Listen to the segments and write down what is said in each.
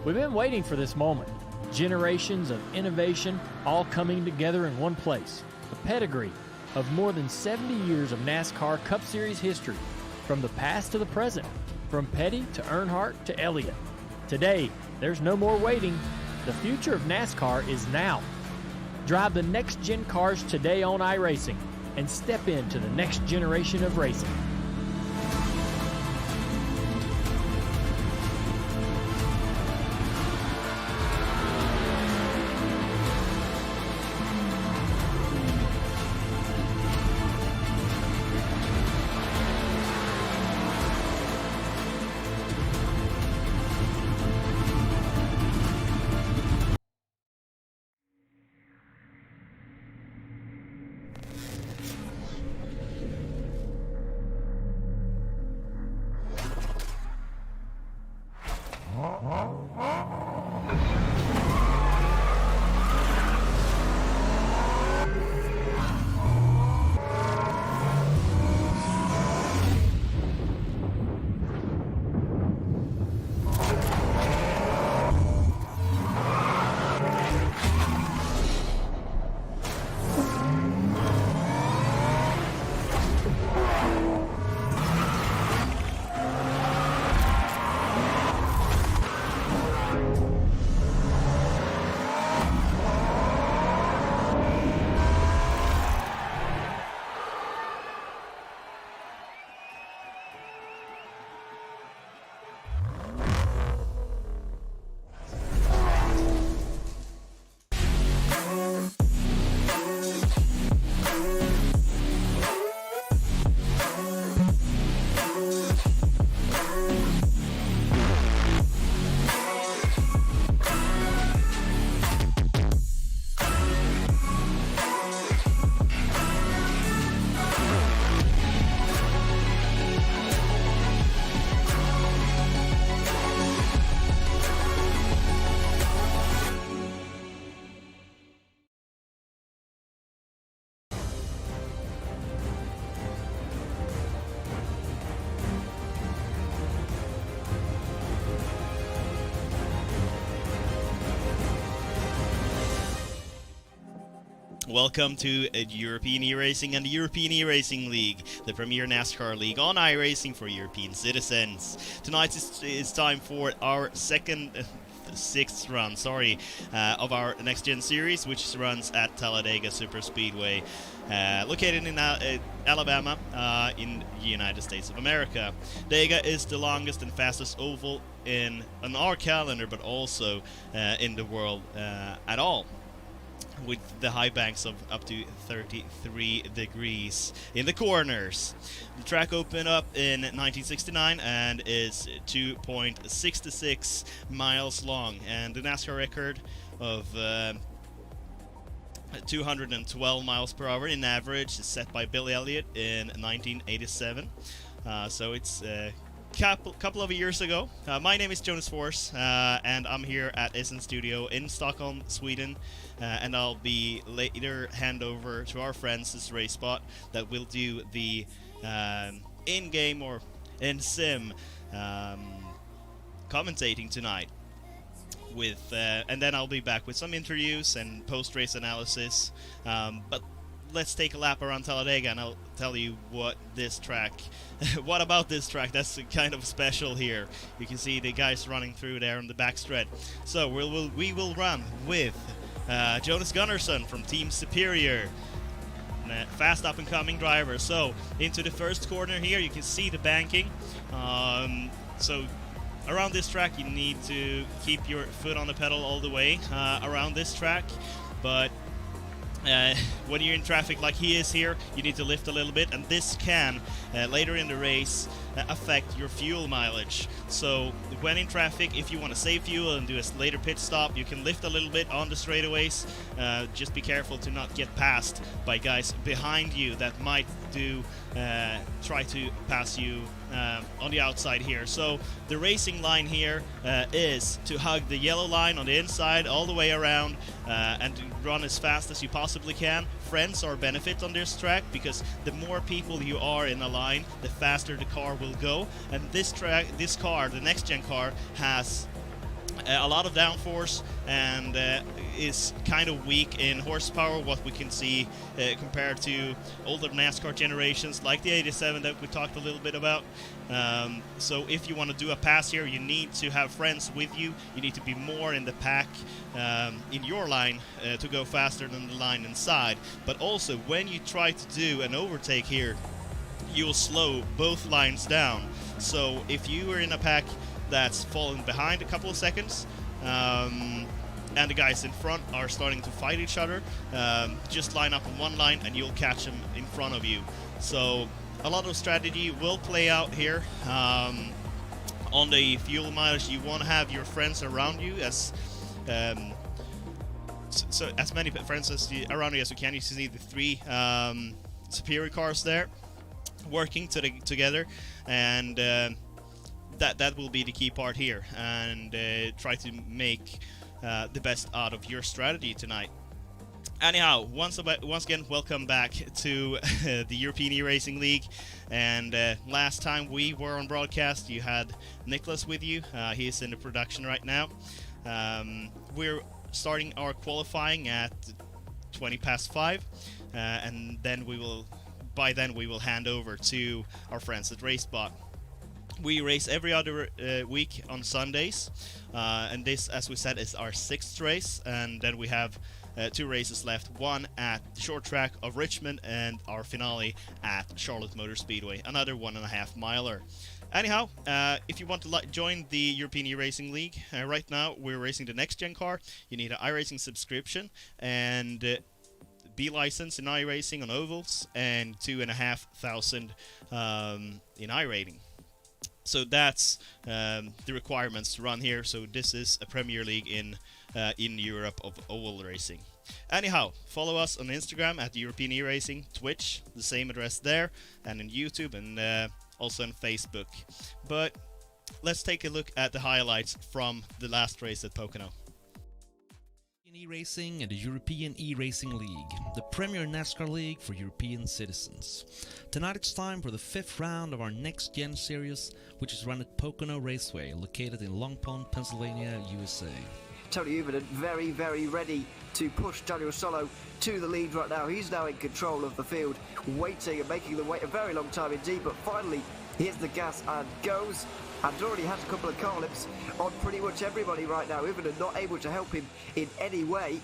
We've been waiting for this moment. Generations of innovation all coming together in one place. The pedigree of more than 70 years of NASCAR Cup Series history, from the past to the present, from Petty to Earnhardt to Elliott. Today, there's no more waiting. The future of NASCAR is now. Drive the next-gen cars today on iRacing and step into the next generation of racing. Welcome to European E-Racing and the European E-Racing League, the premier NASCAR league on iRacing for European citizens. Tonight is time for our sixth run, of our Next Gen Series, which runs at Talladega Superspeedway, located in Alabama, in the United States of America. Dega is the longest and fastest oval on our calendar, but also in the world at all, with the high banks of up to 33 degrees in the corners. The track opened up in 1969 and is 2.66 miles long, and the NASCAR record of 212 miles per hour in average is set by Bill Elliott in 1987. So it's couple of years ago. My name is Jonas Force, and I'm here at Essen Studio in Stockholm, Sweden, and I'll be later hand over to our friends this race spot that will do the in-game or in-sim commentating tonight. And then I'll be back with some interviews and post-race analysis, but let's take a lap around Talladega and I'll tell you what about this track that's kind of special here. You can see the guys running through there on the backstretch. So we will run with Jonas Gunnarsson from Team Superior, fast up and coming driver. So into the first corner here, you can see the banking. So around this track you need to keep your foot on the pedal all the way around this track, but when you're in traffic like he is here, you need to lift a little bit, and this can later in the race affect your fuel mileage. So when in traffic, if you want to save fuel and do a later pit stop, you can lift a little bit on the straightaways. Just be careful to not get passed by guys behind you that might try to pass you on the outside here. So the racing line here is to hug the yellow line on the inside all the way around and to run as fast as you possibly can. Friends are a benefit on this track because the more people you are in a line, the faster the car will go. And this car, the next gen car, has a lot of downforce, and is kind of weak in horsepower, what we can see compared to older NASCAR generations like the 87 that we talked a little bit about. So if you want to do a pass here, you need to have friends with you. You need to be more in the pack in your line to go faster than the line inside. But also, when you try to do an overtake here, you'll slow both lines down. So if you are in a pack that's fallen behind a couple of seconds, and the guys in front are starting to fight each other, just line up in one line and you'll catch them in front of you. So a lot of strategy will play out here. On the fuel mileage, you want to have your friends around you as so as many friends around you as you can. You see the three superior cars there working together, and that will be the key part here, and try to make the best out of your strategy tonight. Anyhow, once again, welcome back to the European E-Racing League. And last time we were on broadcast, you had Nicholas with you. He's in the production right now. We're starting our qualifying at 20 past 5, and then by then we will hand over to our friends at RaceBot. We race every other week on Sundays, and this, as we said, is our 6th race, and then we have 2 races left, one at the short track of Richmond and our finale at Charlotte Motor Speedway, another 1.5 miler. Anyhow, if you want to join the European E-Racing League, right now we're racing the next gen car. You need an iRacing subscription and be licensed in iRacing on ovals, and 2,500 in iRating. So that's the requirements to run here. So this is a Premier League in Europe of oval racing. Anyhow, follow us on Instagram at European E-Racing, Twitch, the same address there, and in YouTube, and also on Facebook. But let's take a look at the highlights from the last race at Pocono. E-Racing and the European E-Racing League, the premier NASCAR league for European citizens. Tonight it's time for the 5th round of our Next Gen series, which is run at Pocono Raceway, located in Long Pond, Pennsylvania, USA. Tony Uverden very, very ready to push Daniel Solo to the lead right now. He's now in control of the field, waiting and making them wait a very long time indeed, but finally here's the gas and goes. And already has a couple of car lips on pretty much everybody right now. Uverden not able to help him in any way.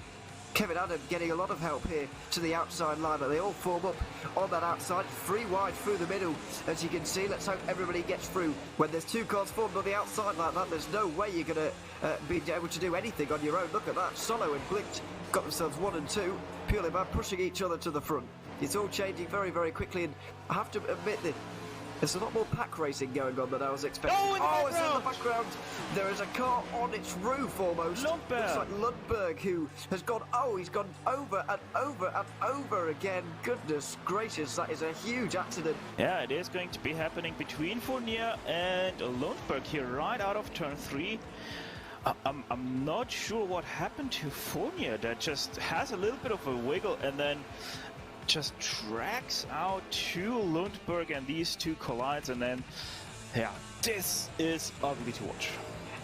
Kevin Adam getting a lot of help here to the outside line, but they all form up on that outside, 3 wide through the middle, as you can see. Let's hope everybody gets through. When there's 2 cars formed on the outside like that, there's no way you're going to be able to do anything on your own. Look at that, Solo and Blicht got themselves 1 and 2, purely by pushing each other to the front. It's all changing very, very quickly, and I have to admit that there's a lot more pack racing going on than I was expecting. Oh, it's in the background. There is a car on its roof almost. Lundberg. Looks like Lundberg, who has gone, he's gone over and over and over again. Goodness gracious, that is a huge accident. Yeah, it is going to be happening between Fournier and Lundberg here, right out of turn 3. I'm not sure what happened to Fournier. That just has a little bit of a wiggle and then just tracks out to Lundberg, and these 2 collides, and then, yeah, this is ugly to watch.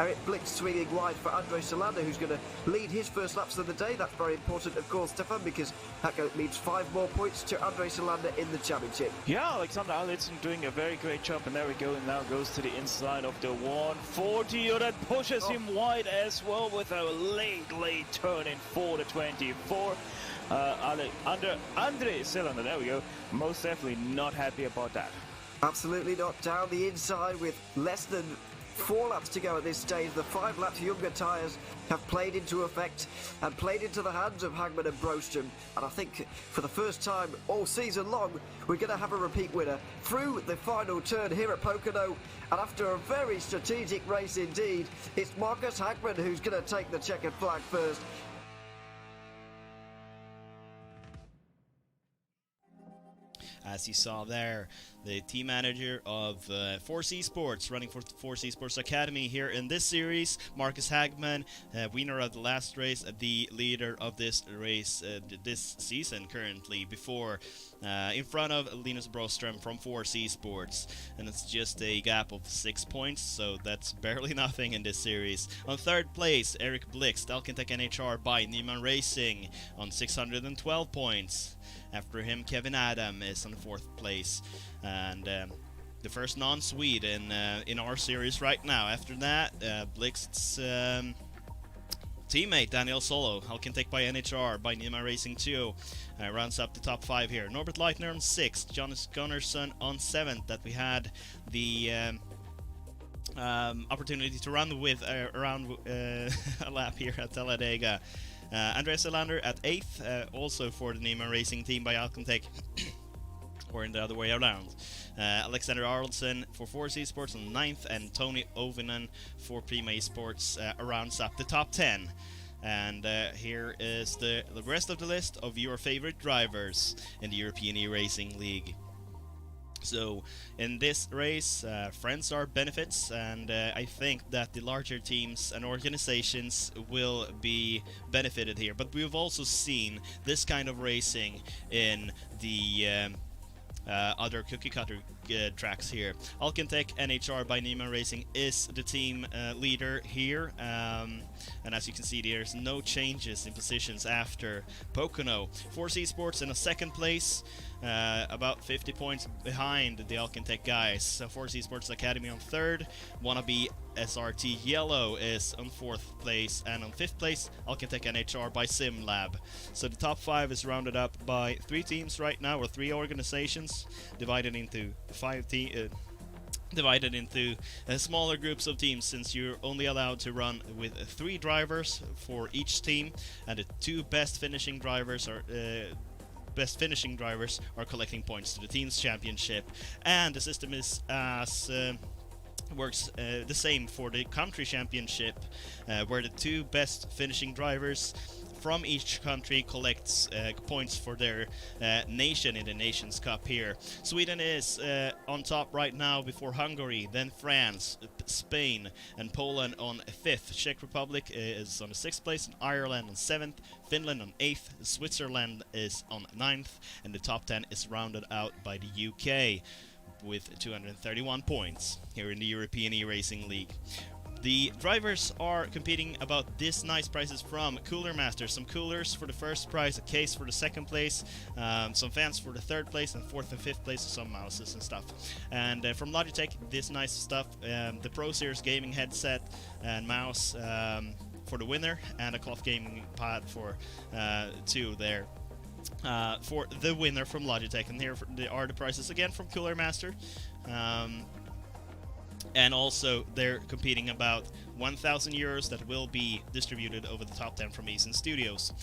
Eric Blicht swinging wide for Andre Solander, who's going to lead his first laps of the day. That's very important, of course, Stefan, because that means 5 more points to Andre Solander in the championship. Yeah, Alexander Alitzson doing a very great job, and there we go, and now goes to the inside of the 140, that pushes him wide as well with a late turn in for the 24. Andre Cylinder, there we go, most definitely not happy about that. Absolutely not. Down the inside with less than 4 laps to go at this stage. The 5 laps younger tyres have played into effect and played into the hands of Hagman and Brostrom. And I think for the first time all season long, we're going to have a repeat winner through the final turn here at Pocono. And after a very strategic race indeed, it's Marcus Hagman who's going to take the checkered flag first. As you saw there, the team manager of Force Esports, running for Force Esports Academy here in this series, Marcus Hagman, winner of the last race, the leader of this race this season currently, before in front of Linus Broström from 4C Sports, and it's just a gap of 6 points, so that's barely nothing in this series. On third place, Eric Blix, Alkentech NHR by Neiman Racing on 612 points. After him, Kevin Adam is on fourth place, and the first non-Swede in our series right now. After that, Blix's teammate Daniel Solo, Alkentech by NHR by Nima Racing 2, rounds up the top 5 here. Norbert Leitner on 6th, Jonas Gunnarsson on 7th, that we had the opportunity to run with around a lap here at Talladega. Andreas Elander at 8th, also for the Nima Racing team by Alkentech, or in the other way around. Alexander Arlson for 4C Sports on 9th, and Tony Ovinen for Prima Esports rounds up the top 10. And here is the rest of the list of your favorite drivers in the European E-Racing League. So in this race, friends are benefits, and I think that the larger teams and organizations will be benefited here. But we've also seen this kind of racing in the other cookie cutter tracks here. Alkentech NHR by Neiman Racing is the team leader here, and as you can see, there's no changes in positions after Pocono. 4C Sports in a second place, about 50 points behind the Alkentech guys. So 4C Sports Academy on third, Wannabe SRT Yellow is on fourth place, and on fifth place Alkentech NHR by SimLab. So the top 5 is rounded up by 3 teams right now, or 3 organizations, divided into smaller groups of teams, since you're only allowed to run with 3 drivers for each team, and the 2 best finishing drivers are collecting points to the team's championship. And the system is works the same for the country championship, where the 2 best finishing drivers from each country collects points for their nation in the Nations Cup here. Sweden is on top right now before Hungary, then France, Spain and Poland on 5th. Czech Republic is on the 6th place, and Ireland on 7th, Finland on 8th, Switzerland is on 9th, and the top 10 is rounded out by the UK with 231 points here in the European E-Racing League. The drivers are competing about this nice prizes from Cooler Masters. Some coolers for the first prize, a case for the second place, some fans for the third place, and fourth and fifth place, some mouses and stuff. And from Logitech, this nice stuff, the Pro Series gaming headset and mouse for the winner, and a cloth gaming pad for 2 there. For the winner from Logitech. And here are the prizes again from Cooler Master. And also they're competing about 1,000 euros that will be distributed over the top 10 from Eason Studios.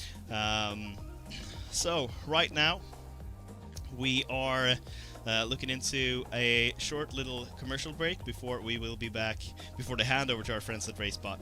So right now we are looking into a short little commercial break before we will be back, before the handover to our friends at RaceBot.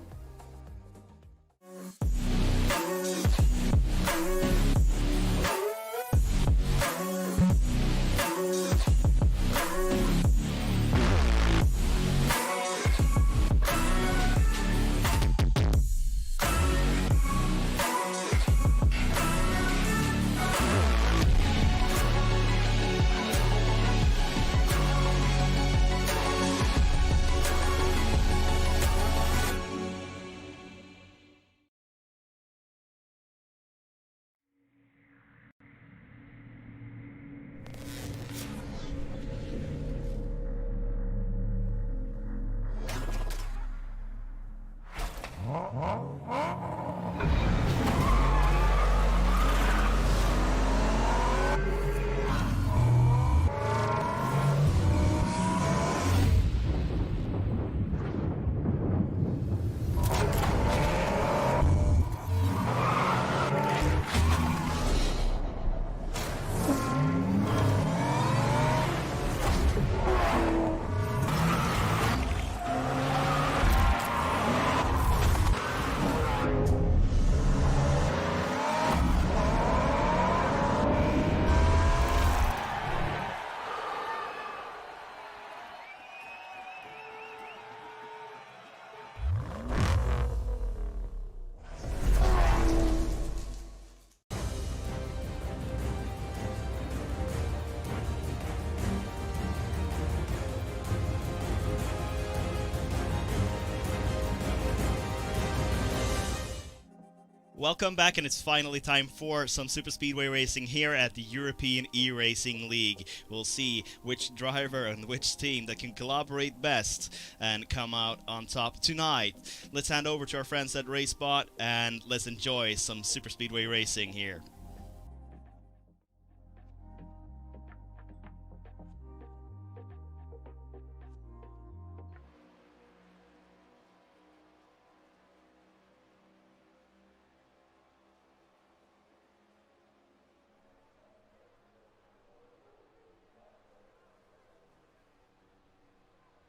Welcome back, and it's finally time for some Superspeedway racing here at the European E-Racing League. We'll see which driver and which team that can collaborate best and come out on top tonight. Let's hand over to our friends at RaceBot and let's enjoy some Superspeedway racing here.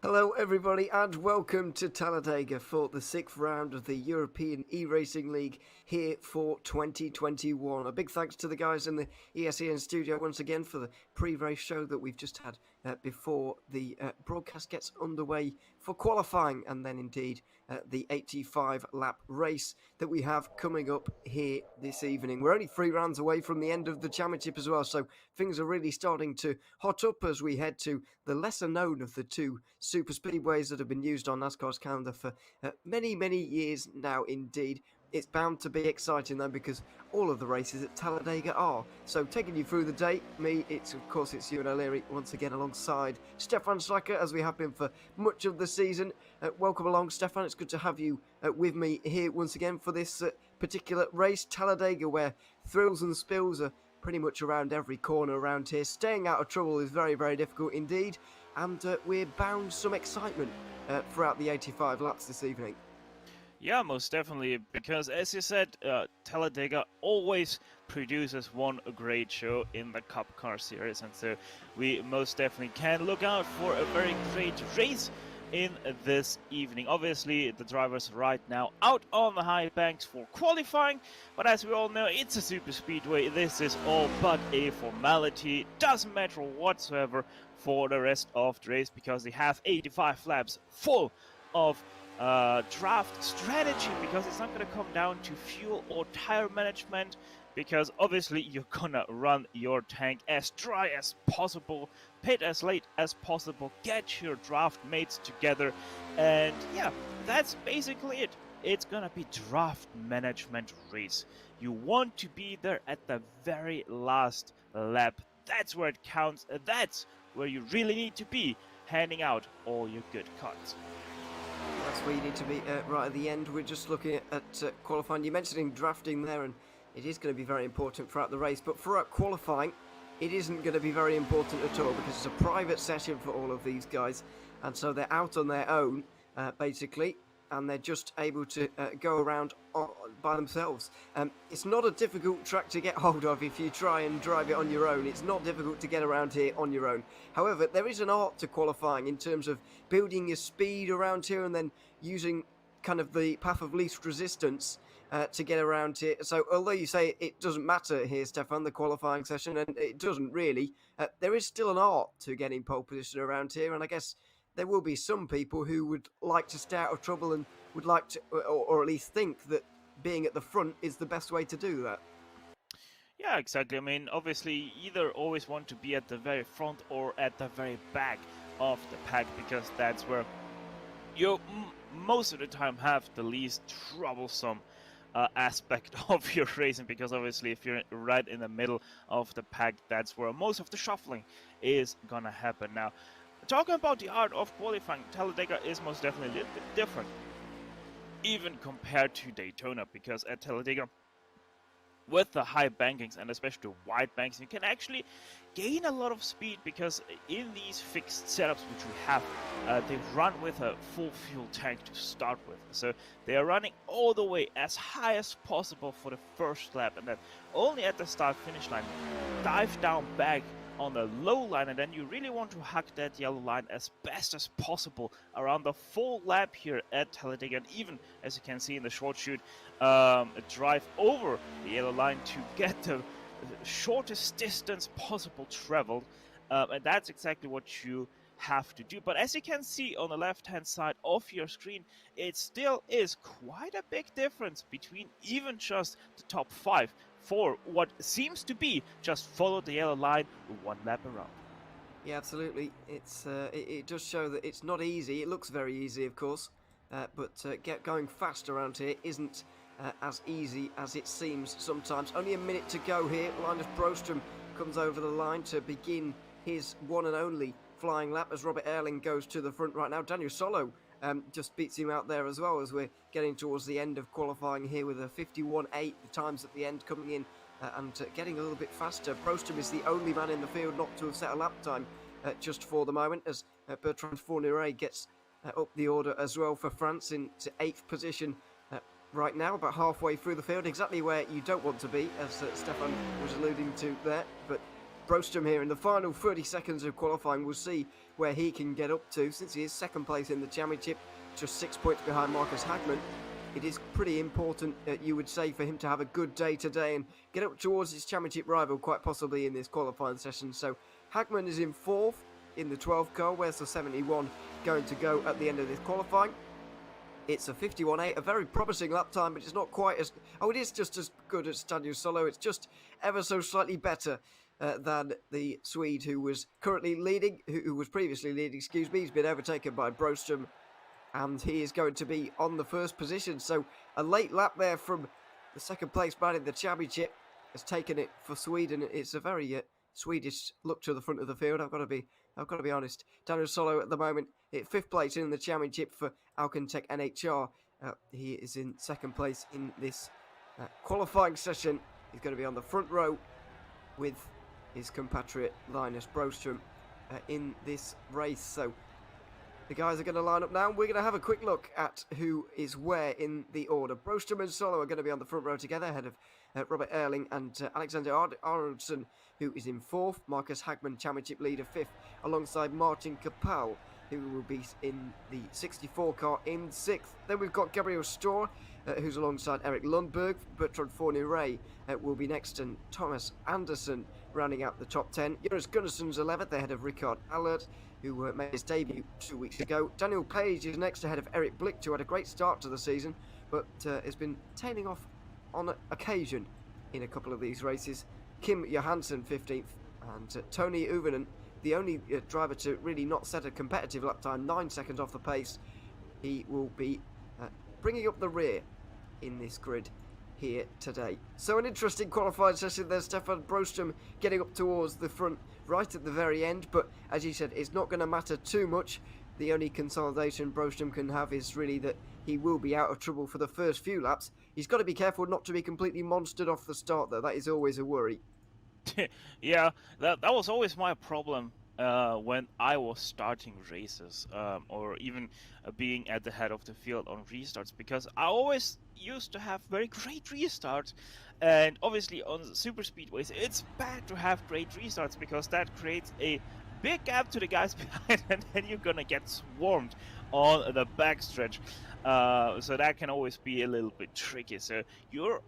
Hello everybody and welcome to Talladega for the 6th round of the European E-Racing League here for 2021. A big thanks to the guys in the ESEN studio once again for the pre-race show that we've just had before the broadcast gets underway for qualifying, and then indeed the 85 lap race that we have coming up here this evening. We're only 3 rounds away from the end of the championship as well, so things are really starting to hot up as we head to the lesser known of the two super speedways that have been used on NASCAR's calendar for many years now indeed. It's bound to be exciting though, because all of the races at Talladega are. So taking you through the day, it's Ewan O'Leary once again alongside Stefan Stryker, as we have been for much of the season. Welcome along, Stefan. It's good to have you with me here once again for this particular race, Talladega, where thrills and spills are pretty much around every corner around here. Staying out of trouble is very difficult indeed, and we're bound some excitement throughout the 85 laps this evening. Yeah, most definitely, because as you said, Talladega always produces one great show in the Cup Car Series, and so we most definitely can look out for a very great race in this evening. Obviously, the drivers right now out on the high banks for qualifying, but as we all know, it's a super speedway. This is all but a formality. Doesn't matter whatsoever for the rest of the race, because they have 85 laps full of draft strategy, because it's not going to come down to fuel or tire management, because obviously you're gonna run your tank as dry as possible, pit as late as possible, get your draft mates together, and yeah, that's basically it. It's gonna be draft management race. You want to be there at the very last lap. That's where it counts. That's where you really need to be, handing out all your good cards. That's where you need to be right at the end. We're just looking at qualifying. You're mentioning drafting there, and it is going to be very important throughout the race. But throughout qualifying, it isn't going to be very important at all, because it's a private session for all of these guys. And so they're out on their own, basically, and they're just able to go around by themselves. It's not a difficult track to get hold of if you try and drive it on your own. It's not difficult to get around here on your own. However, there is an art to qualifying in terms of building your speed around here and then using kind of the path of least resistance to get around here. So although you say it doesn't matter here, Stefan, the qualifying session, and it doesn't really, there is still an art to getting pole position around here, and I guess there will be some people who would like to stay out of trouble and would like to, or at least think that being at the front is the best way to do that. Yeah, exactly. I mean, obviously, you either always want to be at the very front or at the very back of the pack, because that's where you most of the time have the least troublesome aspect of your racing, because obviously if you're right in the middle of the pack, that's where most of the shuffling is gonna happen. Now, talking about the art of qualifying, Talladega is most definitely a little bit different, even compared to Daytona, because at Talladega, with the high bankings and especially the wide banks, you can actually gain a lot of speed, because in these fixed setups which we have, they run with a full fuel tank to start with. So they are running all the way as high as possible for the first lap, and then only at the start finish line dive down back on the low line, and then you really want to hug that yellow line as best as possible around the full lap here at Talladega, and even, as you can see in the short shoot, drive over the yellow line to get the shortest distance possible traveled, and that's exactly what you have to do. But as you can see on the left hand side of your screen, it still is quite a big difference between even just the top 5 for what seems to be just follow the yellow line one lap around. Yeah, absolutely. It's it does show that it's not easy. It looks very easy, of course, but going fast around here isn't as easy as it seems sometimes. Only a minute to go here. Linus Broström comes over the line to begin his one and only flying lap as Robert Erling goes to the front right now. Daniel Solo just beats him out there as well as we're getting towards the end of qualifying here with a 51.8. The times at the end coming in and getting a little bit faster. Broström is the only man in the field not to have set a lap time just for the moment as Bertrand Fourniret gets up the order as well for France into 8th position right now, about halfway through the field, exactly where you don't want to be, as Stefan was alluding to there. But Broström here in the final 30 seconds of qualifying, we'll see where he can get up to, since he is second place in the championship, just 6 points behind Marcus Hagman. It is pretty important, you would say, for him to have a good day today and get up towards his championship rival quite possibly in this qualifying session. So Hagman is in 4th in the 12 car. Where's the 71 going to go at the end of this qualifying? It's a 51.8, a very promising lap time, but it's not quite as... Oh, it is just as good as Daniel Solo. It's just ever so slightly better than the Swede who was currently leading, who was previously leading, excuse me. He's been overtaken by Broström, and he is going to be on the first position. So a late lap there from the second place man in the championship has taken it for Sweden. It's a very Swedish look to the front of the field. I've got to be honest. Daniel Solo at the moment at 5th place in the championship for Alcantech NHR. He is in 2nd place in this qualifying session. He's going to be on the front row with his compatriot Linus Broström in this race. So the guys are going to line up now. We're going to have a quick look at who is where in the order. Broström and Solo are going to be on the front row together, ahead of Robert Erling and Alexander Arnoldson, who is in 4th. Marcus Hagman, championship leader, 5th, alongside Martin Kapal, who will be in the 64 car in 6th. Then we've got Gabriel Storr, who's alongside Eric Lundberg. Bertrand Fourniret will be next, and Thomas Anderson rounding out the top 10. Jonas Gunnarsson's 11th, ahead of Ricard Allard, who made his debut 2 weeks ago. Daniel Page is next, ahead of Eric Blicht, who had a great start to the season, but has been tailing off on occasion in a couple of these races. Kim Johansson 15th, and Tony Uvinen, the only driver to really not set a competitive lap time, 9 seconds off the pace. He will be bringing up the rear in this grid here today. So an interesting qualifying session there. Stefan Broström getting up towards the front right at the very end, but as you said, it's not going to matter too much. The only consolidation Broström can have is really that he will be out of trouble for the first few laps. He's got to be careful not to be completely monstered off the start, though. That is always a worry. Yeah, that was always my problem when I was starting races, or even being at the head of the field on restarts, because I always used to have very great restarts, and obviously on super speedways it's bad to have great restarts because that creates a big gap to the guys behind, and then you're gonna get swarmed on the backstretch. So that can always be a little bit tricky. So you're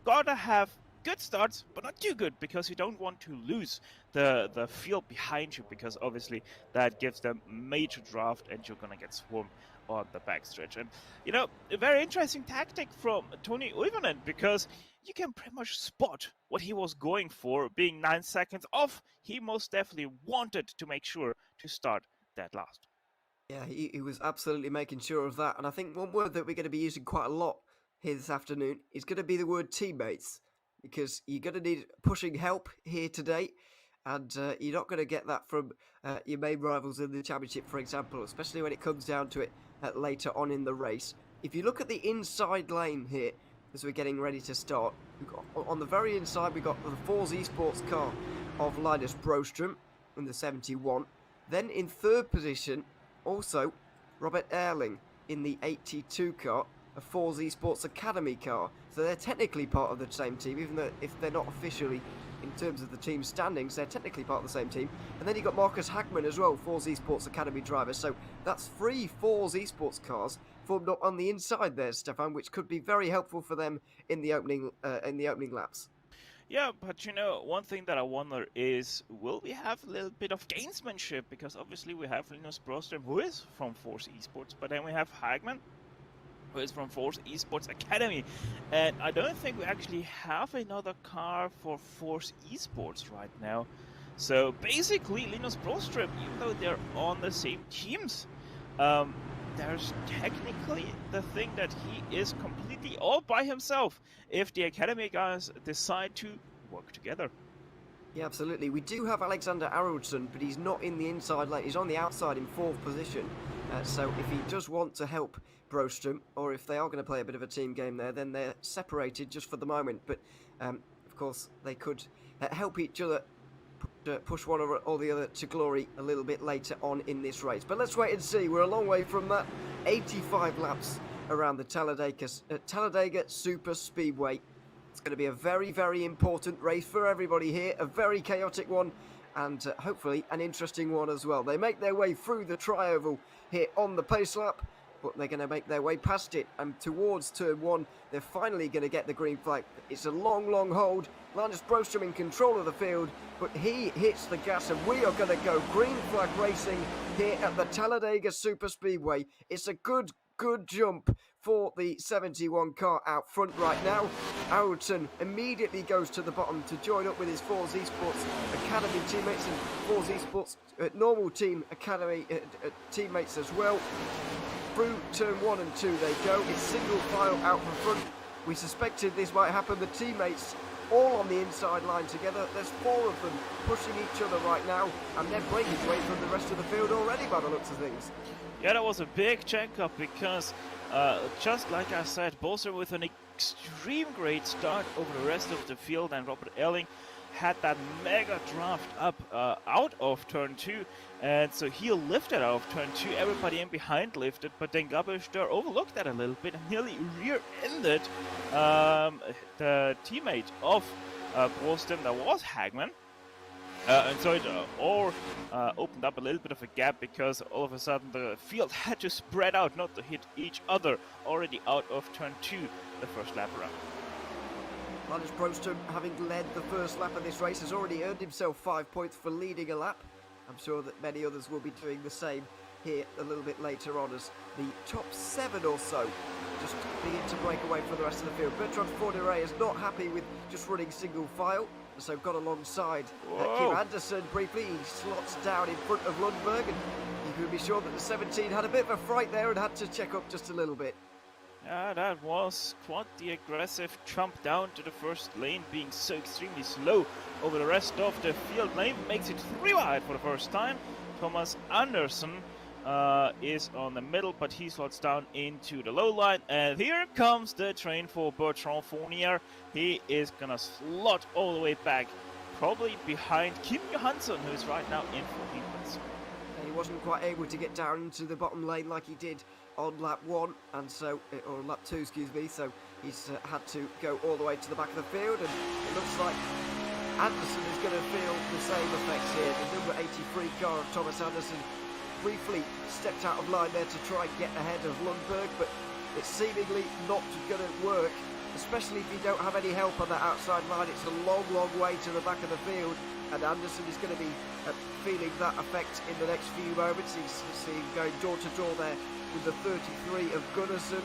gotta have good starts, but not too good, because you don't want to lose the field behind you, because obviously that gives them major draft and you're gonna get swarmed on the backstretch. And you know, a very interesting tactic from Tony Uivonen, because you can pretty much spot what he was going for. Being 9 seconds off, he most definitely wanted to make sure to start that last. Yeah, he was absolutely making sure of that. And I think one word that we're going to be using quite a lot here this afternoon is going to be the word teammates, because you're going to need pushing help here today, and you're not going to get that from your main rivals in the championship, for example, especially when it comes down to it later on in the race. If you look at the inside lane here, as we're getting ready to start, on the very inside we've got the Force Esports car of Linus Broström in the 71. Then in 3rd position, also Robert Erling in the 82 car, a Force Esports Academy car. So they're technically part of the same team, even though if they're not officially in terms of the team standings, they're technically part of the same team. And then you've got Marcus Hagman as well, Force Esports Academy driver. So that's 3 Force Esports cars formed up on the inside there, Stefan, which could be very helpful for them in the opening laps. Yeah, but you know, one thing that I wonder is, will we have a little bit of gamesmanship? Because obviously we have Linus Broström, who is from Force Esports, but then we have Hagman, who is from Force Esports Academy. And I don't think we actually have another car for Force Esports right now. So basically, Linus Broström, even though they're on the same teams, there's technically the thing that he is completely all by himself if the Academy guys decide to work together. Yeah, absolutely. We do have Alexander Aroldsson, but he's not in the inside lane. He's on the outside in 4th position. So if he does want to help Broström, or if they are going to play a bit of a team game there, then they're separated just for the moment. But, of course, they could help each other push one or the other to glory a little bit later on in this race. But let's wait and see. We're a long way from that. 85 laps around the Talladega Superspeedway. It's going to be a very, very important race for everybody here. A very chaotic one, and hopefully an interesting one as well. They make their way through the tri-oval here on the pace lap, but they're going to make their way past it and towards turn 1. They're finally going to get the green flag. It's a long, long hold. Linus Broström in control of the field, but he hits the gas, and we are going to go green flag racing here at the Talladega Superspeedway. It's a good jump for the 71 car out front right now. Aroldsson immediately goes to the bottom to join up with his Force Esports Academy teammates and Force Esports normal team Academy teammates as well. Through turn 1 and 2 they go. It's single file out from front. We suspected this might happen. The teammates all on the inside line together. There's 4 of them pushing each other right now, and they're breaking away from the rest of the field already by the looks of things. Yeah, that was a big check-up because, just like I said, Boser with an extreme great start over the rest of the field, and Robert Elling had that mega draft up out of turn 2, and so he lifted out of turn 2. Everybody in behind lifted, but then Gabriel Stör overlooked that a little bit and nearly rear-ended the teammate of Broström, that was Hagman. And so it all opened up a little bit of a gap, because all of a sudden the field had to spread out, not to hit each other already out of turn 2 the first lap around. Linus Broström, having led the first lap of this race, has already earned himself 5 points for leading a lap. I'm sure that many others will be doing the same here a little bit later on, as the top 7 or so just begin to break away from the rest of the field. Bertrand Fourniret is not happy with just running single file, so got alongside Kim Anderson briefly. He slots down in front of Lundberg, and you can be sure that the 17 had a bit of a fright there and had to check up just a little bit. Yeah, that was quite the aggressive jump down to the first lane, being so extremely slow over the rest of the field. Lane makes it 3 wide for the first time. Thomas Anderson is on the middle, but he slots down into the low line, and here comes the train for Bertrand Fournier. He is gonna slot all the way back, probably behind Kim Johansson, who is right now in 14th place. He wasn't quite able to get down into the bottom lane like he did on lap 1, and so, or lap 2, excuse me, so he's had to go all the way to the back of the field, and it looks like Anderson is going to feel the same effects here. The number 83 car of Thomas Anderson briefly stepped out of line there to try and get ahead of Lundberg, but it's seemingly not going to work, especially if you don't have any help on that outside line. It's a long, long way to the back of the field, and Anderson is going to be feeling that effect in the next few moments. He's seeing going door to door there with the 33 of Gunnarsson.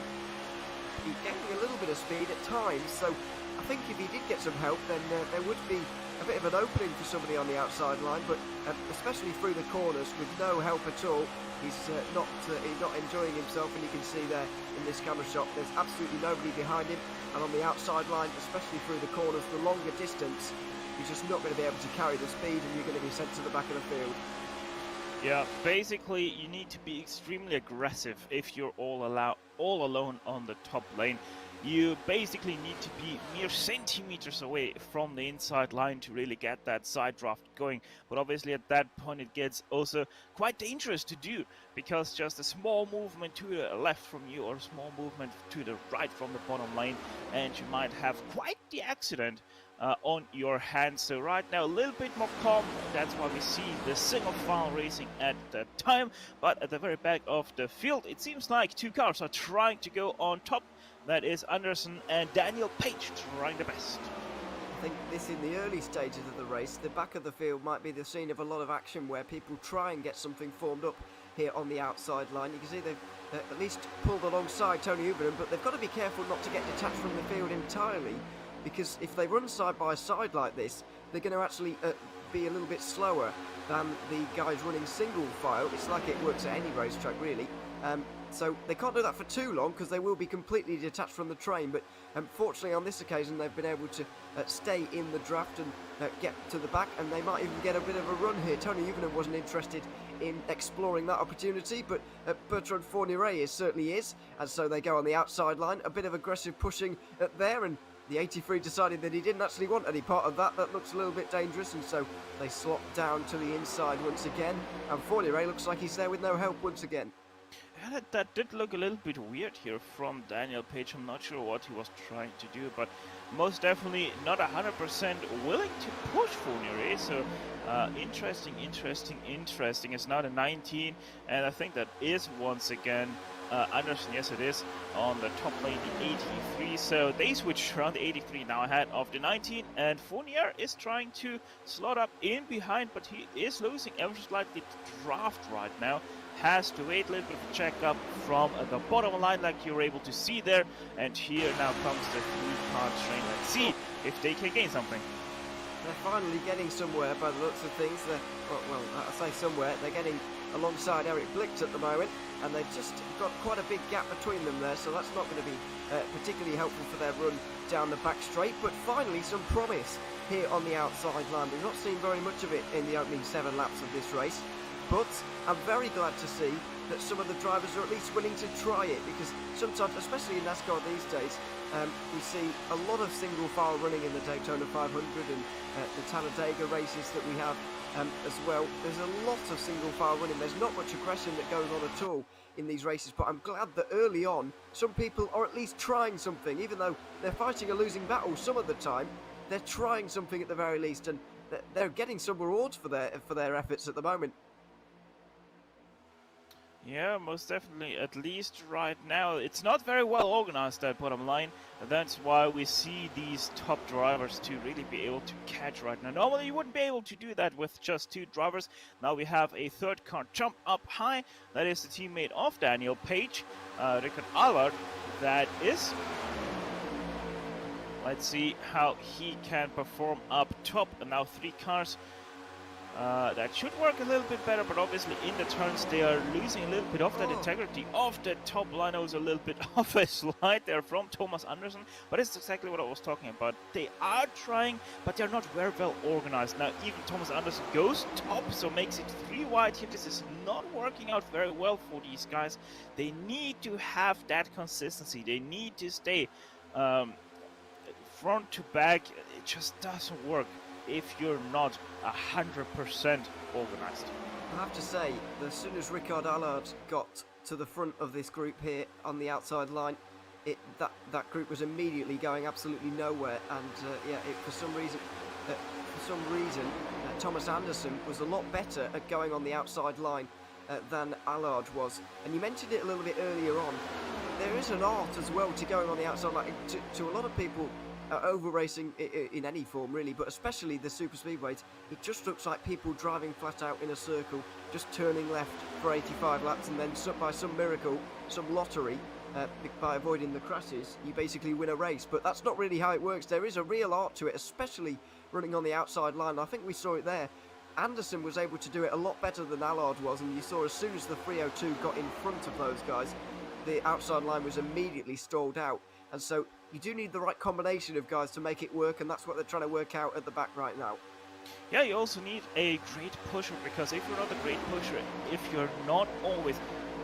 He's getting a little bit of speed at times, so I think if he did get some help, then there would be a bit of an opening for somebody on the outside line, but especially through the corners with no help at all. He's not enjoying himself, and you can see there in this camera shot there's absolutely nobody behind him, and on the outside line, especially through the corners, the longer distance, you're just not going to be able to carry the speed, and you're going to be sent to the back of the field. Yeah, basically you need to be extremely aggressive if you're all alone on the top lane. You basically need to be mere centimeters away from the inside line to really get that side draft going. But obviously at that point it gets also quite dangerous to do, because just a small movement to the left from you or a small movement to the right from the bottom lane, and you might have quite the accident on your hands. So right now a little bit more calm. That's why we see the single file racing at the time. But at the very back of the field, it seems like 2 cars are trying to go on top. That is Anderson and Daniel Page trying the best. I think this, in the early stages of the race, the back of the field might be the scene of a lot of action where people try and get something formed up here on the outside line. You can see they've at least pulled alongside Tony Uberman, but they've got to be careful not to get detached from the field entirely, because if they run side by side like this, they're going to actually be a little bit slower than the guys running single file. It's like it works at any racetrack, really. So they can't do that for too long because they will be completely detached from the train, but fortunately on this occasion they've been able to stay in the draft and get to the back, and they might even get a bit of a run here. Tony Uvenham wasn't interested in exploring that opportunity, but Bertrand Fournier certainly is, and so they go on the outside line. A bit of aggressive pushing there, and the 83 decided that he didn't actually want any part of that. That looks a little bit dangerous, and so they slot down to the inside once again, and Fournier looks like he's there with no help once again. Yeah, that did look a little bit weird here from Daniel Page. I'm not sure what he was trying to do, but most definitely not 100% willing to push Fournier. So interesting. It's now the 19, and I think that is once again Anderson. Yes, it is on the top lane, the 83. So they switch around the 83 now ahead of the 19, and Fournier is trying to slot up in behind, but he is losing ever so slightly the draft right now. Has to wait a little bit of a check-up from the bottom line, like you're able to see there. And here now comes the 3-car train. Let's see if they can gain something. They're finally getting somewhere by the looks of things. Well, I say somewhere. They're getting alongside Eric Blicht at the moment, and they've just got quite a big gap between them there, so that's not going to be particularly helpful for their run down the back straight. But finally, some promise here on the outside line. We've not seen very much of it in the opening 7 laps of this race. But I'm very glad to see that some of the drivers are at least willing to try it, because sometimes, especially in NASCAR these days, we see a lot of single file running in the Daytona 500 and the Talladega races that we have as well. There's a lot of single file running. There's not much aggression that goes on at all in these races, but I'm glad that early on some people are at least trying something. Even though they're fighting a losing battle some of the time, they're trying something at the very least, and they're getting some rewards for their efforts at the moment. Yeah, most definitely. At least right now, it's not very well organized, that bottom line. And that's why we see these top drivers to really be able to catch right now. Normally, you wouldn't be able to do that with just 2 drivers. Now we have a 3rd car jump up high. That is the teammate of Daniel Page, Rickard Allard. That is. Let's see how he can perform up top. And now 3 cars. That should work a little bit better, but obviously in the turns they are losing a little bit of that integrity of the top line. There was a little bit of a slide there from Thomas Anderson, but it's exactly what I was talking about. They are trying, but they're not very well organized. Now even Thomas Anderson goes top, so makes it 3 wide here. This is not working out very well for these guys. They need to have that consistency. They need to stay front to back. It just doesn't work if you're not 100% organized. I have to say, as soon as Rickard Allard got to the front of this group here on the outside line, that group was immediately going absolutely nowhere, and for some reason Thomas Anderson was a lot better at going on the outside line than Allard was. And you mentioned it a little bit earlier on. There is an art as well to going on the outside line. To a lot of people, over racing in any form really, but especially the super speedways, it just looks like people driving flat out in a circle, just turning left for 85 laps, and then by some miracle, some lottery, by avoiding the crashes, you basically win a race. But that's not really how it works. There is a real art to it, especially running on the outside line. I think we saw it there. Anderson was able to do it a lot better than Allard was, and you saw as soon as the 302 got in front of those guys, the outside line was immediately stalled out. And so you do need the right combination of guys to make it work, and that's what they're trying to work out at the back right now. Yeah, you also need a great pusher, because if you're not a great pusher, if you're not always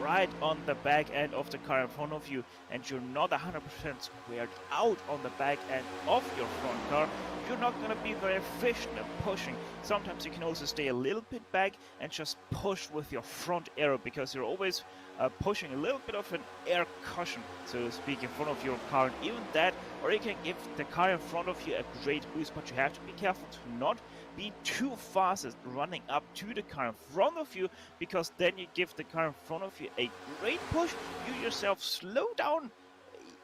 right on the back end of the car in front of you, and you're not 100% squared out on the back end of your front car, you're not going to be very efficient at pushing. Sometimes you can also stay a little bit back and just push with your front aero, because you're always pushing a little bit of an air cushion, so to speak, in front of your car. And even that, or you can give the car in front of you a great boost, but you have to be careful to not be too fast at running up to the car in front of you, because then you give the car in front of you a great push. You yourself slow down,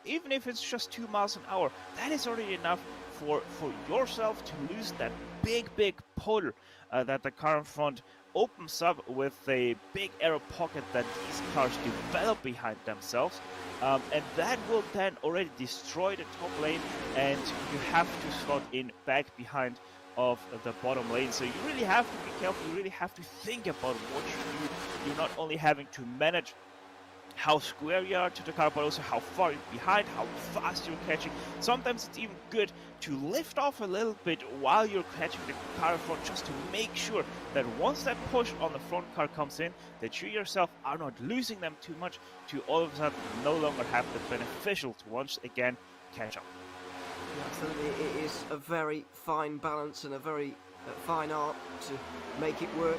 even if it's just 2 miles an hour. That is already enough for yourself to lose that big pull that the car in front opens up with a big aero pocket that these cars develop behind themselves, and that will then already destroy the top lane, and you have to slot in back behind of the bottom lane. So you really have to be careful. You really have to think about what you do. You're not only having to manage how square you are to the car, but also how far you're behind, how fast you're catching. Sometimes it's even good to lift off a little bit while you're catching the car in front, just to make sure that once that push on the front car comes in, that you yourself are not losing them too much to all of a sudden no longer have the beneficial to once again catch up. Yeah, absolutely, it is a very fine balance and a very fine art to make it work.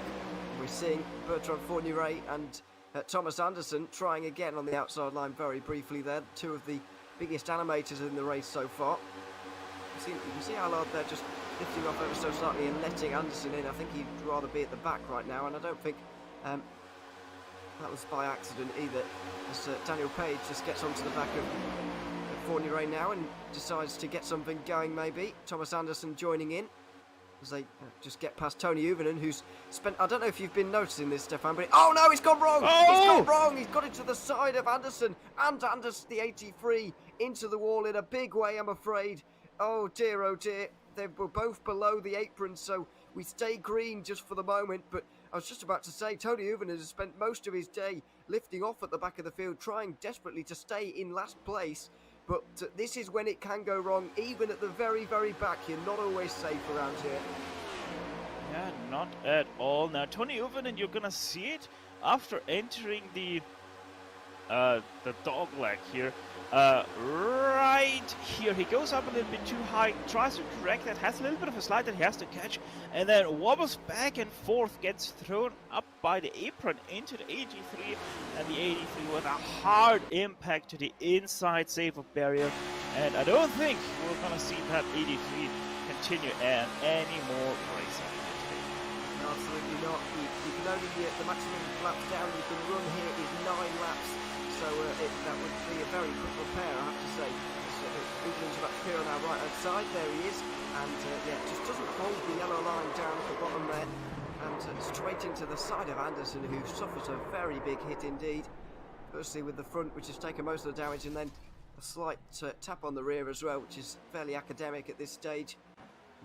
We're seeing Bertrand Fournier and Thomas Anderson trying again on the outside line very briefly there. Two of the biggest animators in the race so far. You can see how they're just lifting off ever so slightly and letting Anderson in. I think he'd rather be at the back right now, and I don't think that was by accident either, as Daniel Page just gets onto the back of Fournier now and decides to get something going maybe. Thomas Anderson joining in as they just get past Tony Uvinen, who's spent... I don't know if you've been noticing this, Stefan, but... Oh, no, he's gone wrong! Oh! He's gone wrong! He's got it to the side of Anderson, and Anderson, the 83, into the wall in a big way, I'm afraid. Oh, dear, they were both below the apron, so we stay green just for the moment, but I was just about to say, Tony Uvinen has spent most of his day lifting off at the back of the field, trying desperately to stay in last place. But this is when it can go wrong, even at the very, very back. You're not always safe around here. Yeah, not at all. Now, Tony Uvinen, you're gonna see it after entering the dog leg here. Right here, he goes up a little bit too high, tries to correct that, has a little bit of a slide that he has to catch, and then wobbles back and forth, gets thrown up by the apron into the 83, and the 83 with a hard impact to the inside safer barrier. And I don't think we're gonna see that 83 continue any more racing. No, absolutely not. You can only get the maximum laps down you can run here is 9 laps. So that would be a very quick repair, I have to say. Uvenen's about to appear on our right hand side, there he is, and just doesn't hold the yellow line down at the bottom there, and straight into the side of Anderson, who suffers a very big hit indeed. Firstly with the front, which has taken most of the damage, and then a slight tap on the rear as well, which is fairly academic at this stage.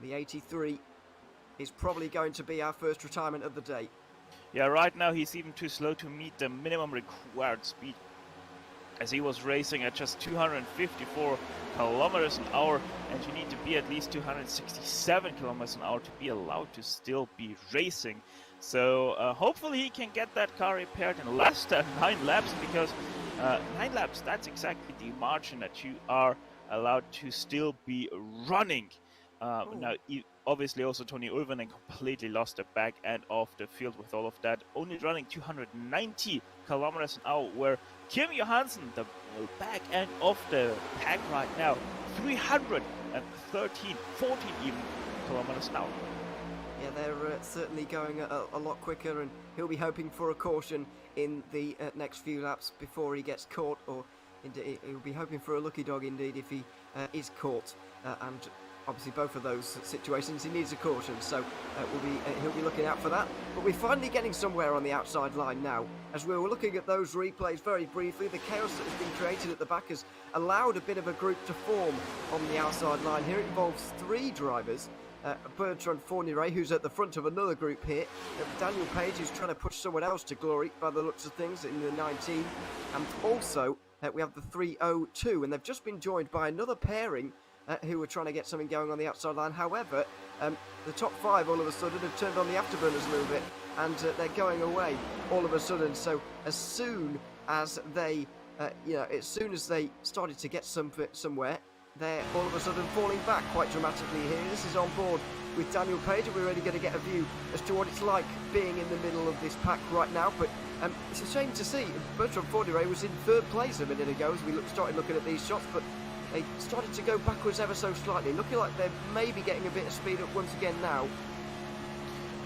The 83 is probably going to be our first retirement of the day. Yeah, right now he's even too slow to meet the minimum required speed, as he was racing at just 254 kilometers an hour, and you need to be at least 267 kilometers an hour to be allowed to still be racing. So hopefully he can get that car repaired in less than 9 laps, because 9 laps, that's exactly the margin that you are allowed to still be running. Now, obviously also Tony Uvinen completely lost the back end of the field with all of that, only running 290 kilometers an hour, where Kim Johansson, the back end of the pack right now, 313, 14 even kilometers an hour. Yeah, they're certainly going a lot quicker, and he'll be hoping for a caution in the next few laps before he gets caught, or he'll be hoping for a lucky dog indeed if he is caught, and obviously both of those situations he needs a caution, so he'll be looking out for that. But we're finally getting somewhere on the outside line now. As we were looking at those replays very briefly, the chaos that has been created at the back has allowed a bit of a group to form on the outside line here. It involves 3 drivers. Bertrand Fournier, who's at the front of another group here. Daniel Page, who's trying to push someone else to glory by the looks of things in the 19. And also we have the 302, and they've just been joined by another pairing who are trying to get something going on the outside line. However, the top 5 all of a sudden have turned on the afterburners a little bit, and they're going away all of a sudden. So as soon as they, started to get somewhere, they're all of a sudden falling back quite dramatically here. This is on board with Daniel Page, and we're really going to get a view as to what it's like being in the middle of this pack right now. But it's a shame to see. Bertrand Fournier was in 3rd place a minute ago as we started looking at these shots, but they started to go backwards ever so slightly, looking like they're maybe getting a bit of speed up once again now.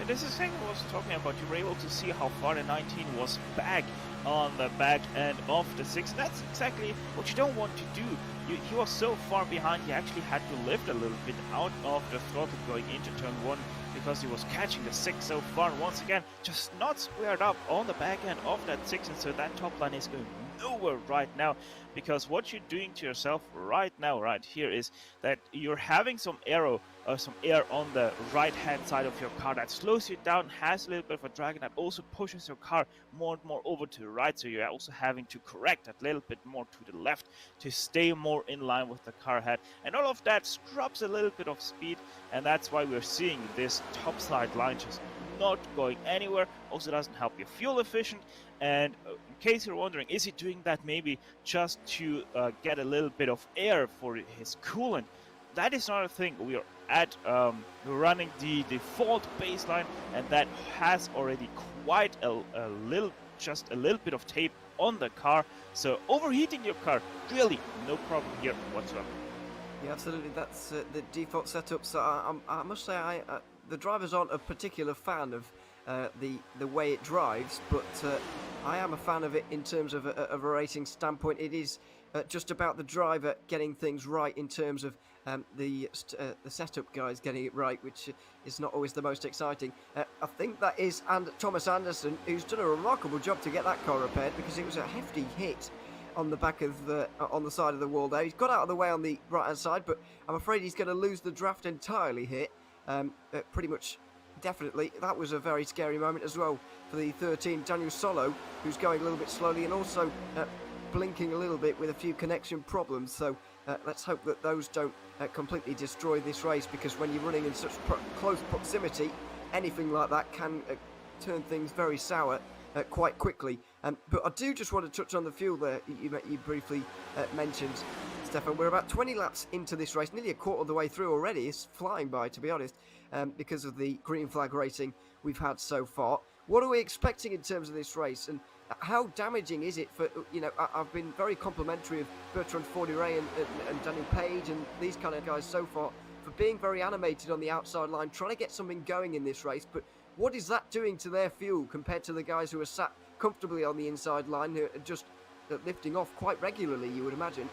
And this is the thing I was talking about. You were able to see how far the 19 was back on the back end of the 6. That's exactly what you don't want to do. He was so far behind, he actually had to lift a little bit out of the throttle going into turn 1, because he was catching the 6 so far. And once again, just not squared up on the back end of that 6, and so that top line is going nowhere right now, because what you're doing to yourself right now, right here, is that you're having some aero some air on the right-hand side of your car. That slows you down, has a little bit of a drag, and that also pushes your car more and more over to the right. So you're also having to correct a little bit more to the left to stay more in line with the car head. And all of that scrubs a little bit of speed, and that's why we're seeing this topside line just not going anywhere. Also doesn't help your fuel efficient. And in case you're wondering, is he doing that maybe just to get a little bit of air for his coolant? That is not a thing. We are at running the default baseline, and that has already quite a little bit of tape on the car. So overheating your car, really no problem here whatsoever. Yeah, absolutely. That's the default setup. So I must say, the drivers aren't a particular fan of the way it drives, but I am a fan of it in terms of a racing standpoint. It is just about the driver getting things right in terms of the setup guys getting it right, which is not always the most exciting. I think that is Thomas Anderson, who's done a remarkable job to get that car repaired, because it was a hefty hit on the back of on the side of the wall there. He's got out of the way on the right hand side, but I'm afraid he's going to lose the draft entirely here. Pretty much definitely. That was a very scary moment as well for the 13 Daniel Solo, who's going a little bit slowly and also blinking a little bit with a few connection problems. So let's hope that those don't completely destroy this race, because when you're running in such close proximity, anything like that can turn things very sour quite quickly. But I do just want to touch on the fuel there you briefly mentioned, Stefan. We're about 20 laps into this race, nearly a quarter of the way through already. It's flying by, to be honest, because of the green flag racing we've had so far. What are we expecting in terms of this race, and how damaging is it for, I've been very complimentary of Bertrand Fordyret and Daniel Page and these kind of guys so far for being very animated on the outside line, trying to get something going in this race, but what is that doing to their fuel compared to the guys who are sat comfortably on the inside line, who are just lifting off quite regularly, you would imagine?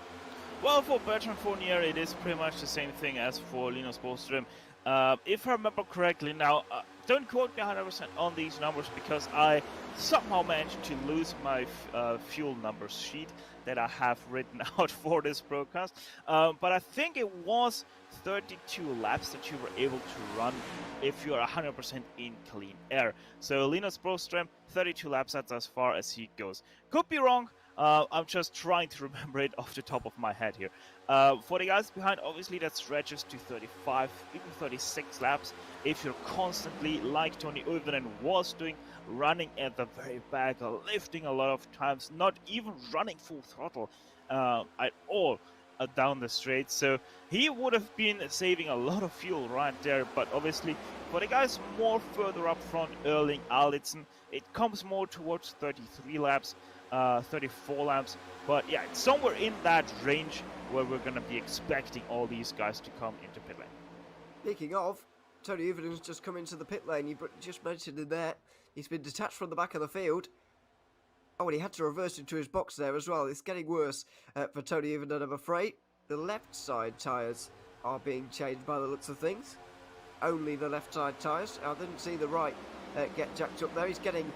Well, for Bertrand Fournier, it is pretty much the same thing as for Linus Boström. If I remember correctly now, don't quote me 100% on these numbers, because I somehow managed to lose my fuel number sheet that I have written out for this broadcast. But I think it was 32 laps that you were able to run if you are 100% in clean air. So Linus Boström, 32 laps, that's as far as he goes. Could be wrong. I'm just trying to remember it off the top of my head here. For the guys behind, obviously that stretches to 35, even 36 laps if you're constantly, like Tony Uivinen was doing, running at the very back, lifting a lot of times, not even running full throttle at all down the straight. So he would have been saving a lot of fuel right there, but obviously for the guys more further up front, Erling, Alidson, it comes more towards 33 laps. 34 laps, but yeah, it's somewhere in that range where we're going to be expecting all these guys to come into pit lane. Speaking of, Tony Uivinen's just come into the pit lane. You just mentioned it there. He's been detached from the back of the field. Oh, and he had to reverse into his box there as well. It's getting worse for Tony Uivinen, I'm afraid. The left side tyres are being changed by the looks of things. Only the left side tyres. I didn't see the right get jacked up there. He's getting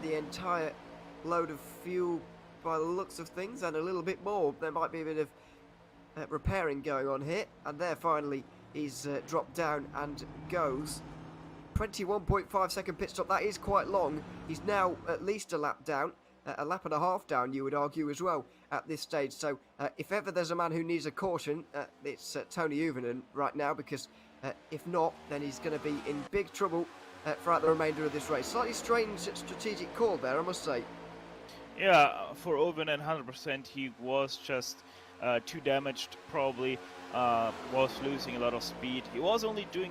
the entire load of fuel by the looks of things, and a little bit more. There might be a bit of repairing going on here, and there finally he's dropped down and goes. 21.5 second pit stop, that is quite long. He's now at least a lap down, a lap and a half down, you would argue as well at this stage. So if ever there's a man who needs a caution, it's Tony Uivinen right now, because if not, then he's going to be in big trouble throughout the remainder of this race. Slightly strange strategic call there, I must say. Yeah, for Uivinen, 100%, he was just too damaged, probably, was losing a lot of speed. He was only doing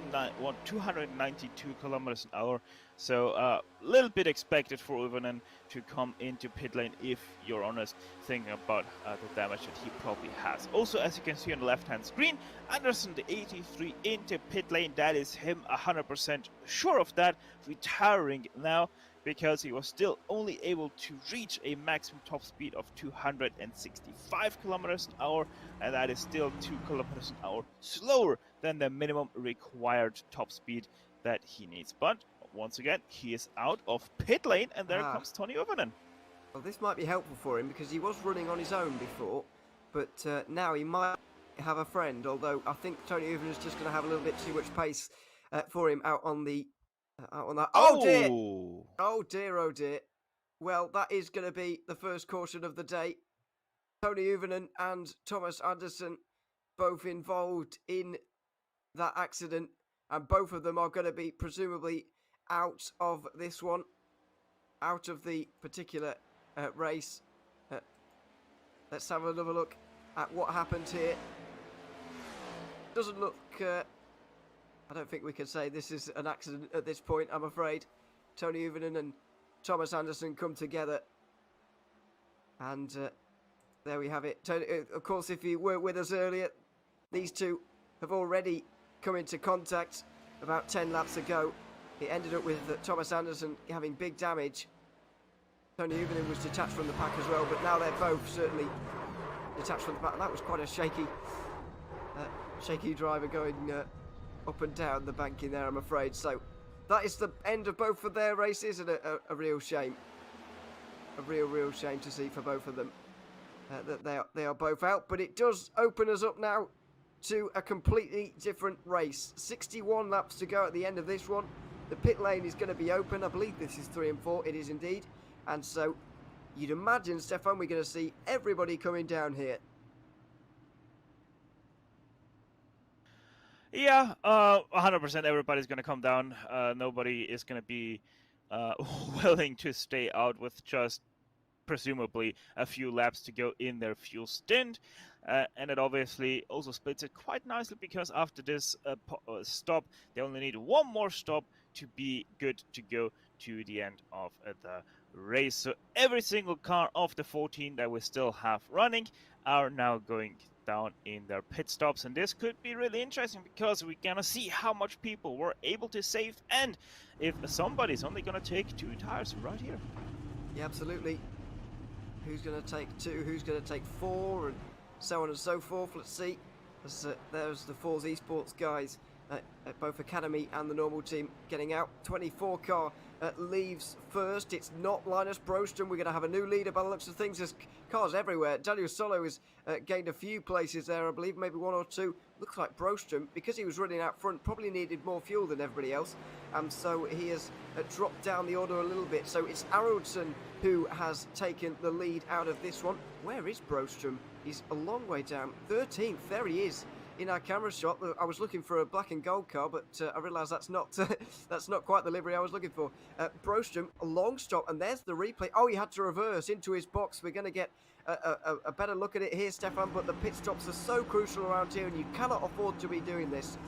292 kilometers an hour, so a little bit expected for Uivinen to come into pit lane, if you're honest, thinking about the damage that he probably has. Also, as you can see on the left-hand screen, Anderson, the 83, into pit lane. That is him 100% sure of that, retiring now, because he was still only able to reach a maximum top speed of 265 kilometers an hour, and that is still 2 kilometers an hour slower than the minimum required top speed that he needs. But once again, he is out of pit lane, and there comes Tony Uivinen. Well, this might be helpful for him, because he was running on his own before, but now he might have a friend, although I think Tony Uven is just going to have a little bit too much pace for him out on the... Oh dear! Oh dear, oh dear. Well, that is going to be the first caution of the day. Tony Uvenen and Thomas Anderson both involved in that accident, and both of them are going to be presumably out of this one, out of the particular race. Let's have another look at what happened here. Doesn't look... I don't think we can say this is an accident at this point, I'm afraid. Tony Uvenen and Thomas Anderson come together. And there we have it. Of course, if you weren't with us earlier, these two have already come into contact about 10 laps ago. It ended up with Thomas Anderson having big damage. Tony Uvenen was detached from the pack as well, but now they're both certainly detached from the pack. And that was quite a shaky driver going up and down the bank in there, I'm afraid. So that is the end of both of their races, and a real shame. A real shame to see for both of them that they are both out. But it does open us up now to a completely different race. 61 laps to go at the end of this one. The pit lane is going to be open. I believe this is 3 and 4. It is indeed. And so you'd imagine, Stefan, we're going to see everybody coming down here. Yeah, 100% everybody's going to come down. Nobody is going to be willing to stay out with just presumably a few laps to go in their fuel stint. And it obviously also splits it quite nicely, because after this stop, they only need one more stop to be good to go to the end of the race. So every single car of the 14 that we still have running are now going down in their pit stops, and this could be really interesting because we're gonna see how much people were able to save, and if somebody's only gonna take 2 tires right here. Yeah, absolutely. Who's gonna take 2, who's gonna take 4, and so on and so forth. Let's see. There's the Force Esports guys at both Academy and the normal team getting out. 24 car leaves first. It's not Linus Brostrom. We're going to have a new leader by the looks of things. There's cars everywhere. Daniel Solo has gained a few places there, I believe, maybe 1 or 2. Looks like Brostrom, because he was running out front, probably needed more fuel than everybody else, and so he has dropped down the order a little bit. So it's Araldson who has taken the lead out of this one. Where is Brostrom? He's a long way down. 13th, there he is in our camera shot. I was looking for a black and gold car, but I realised that's not that's not quite the livery I was looking for. Brostrom, a long stop, and there's the replay. Oh, he had to reverse into his box. We're going to get a better look at it here, Stefan, but the pit stops are so crucial around here, and you cannot afford to be doing this.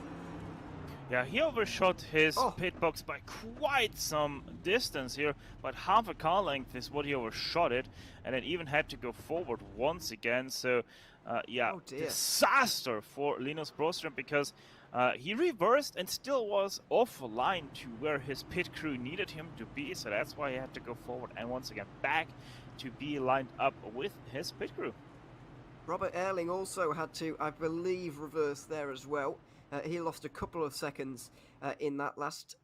Yeah, he overshot his pit box by quite some distance here, but half a car length is what he overshot it, and then even had to go forward once again. So, disaster for Linus Brostrom, because he reversed and still was off line to where his pit crew needed him to be, so that's why he had to go forward and once again back to be lined up with his pit crew. Robert Erling also had to, I believe, reverse there as well. He lost a couple of seconds in that last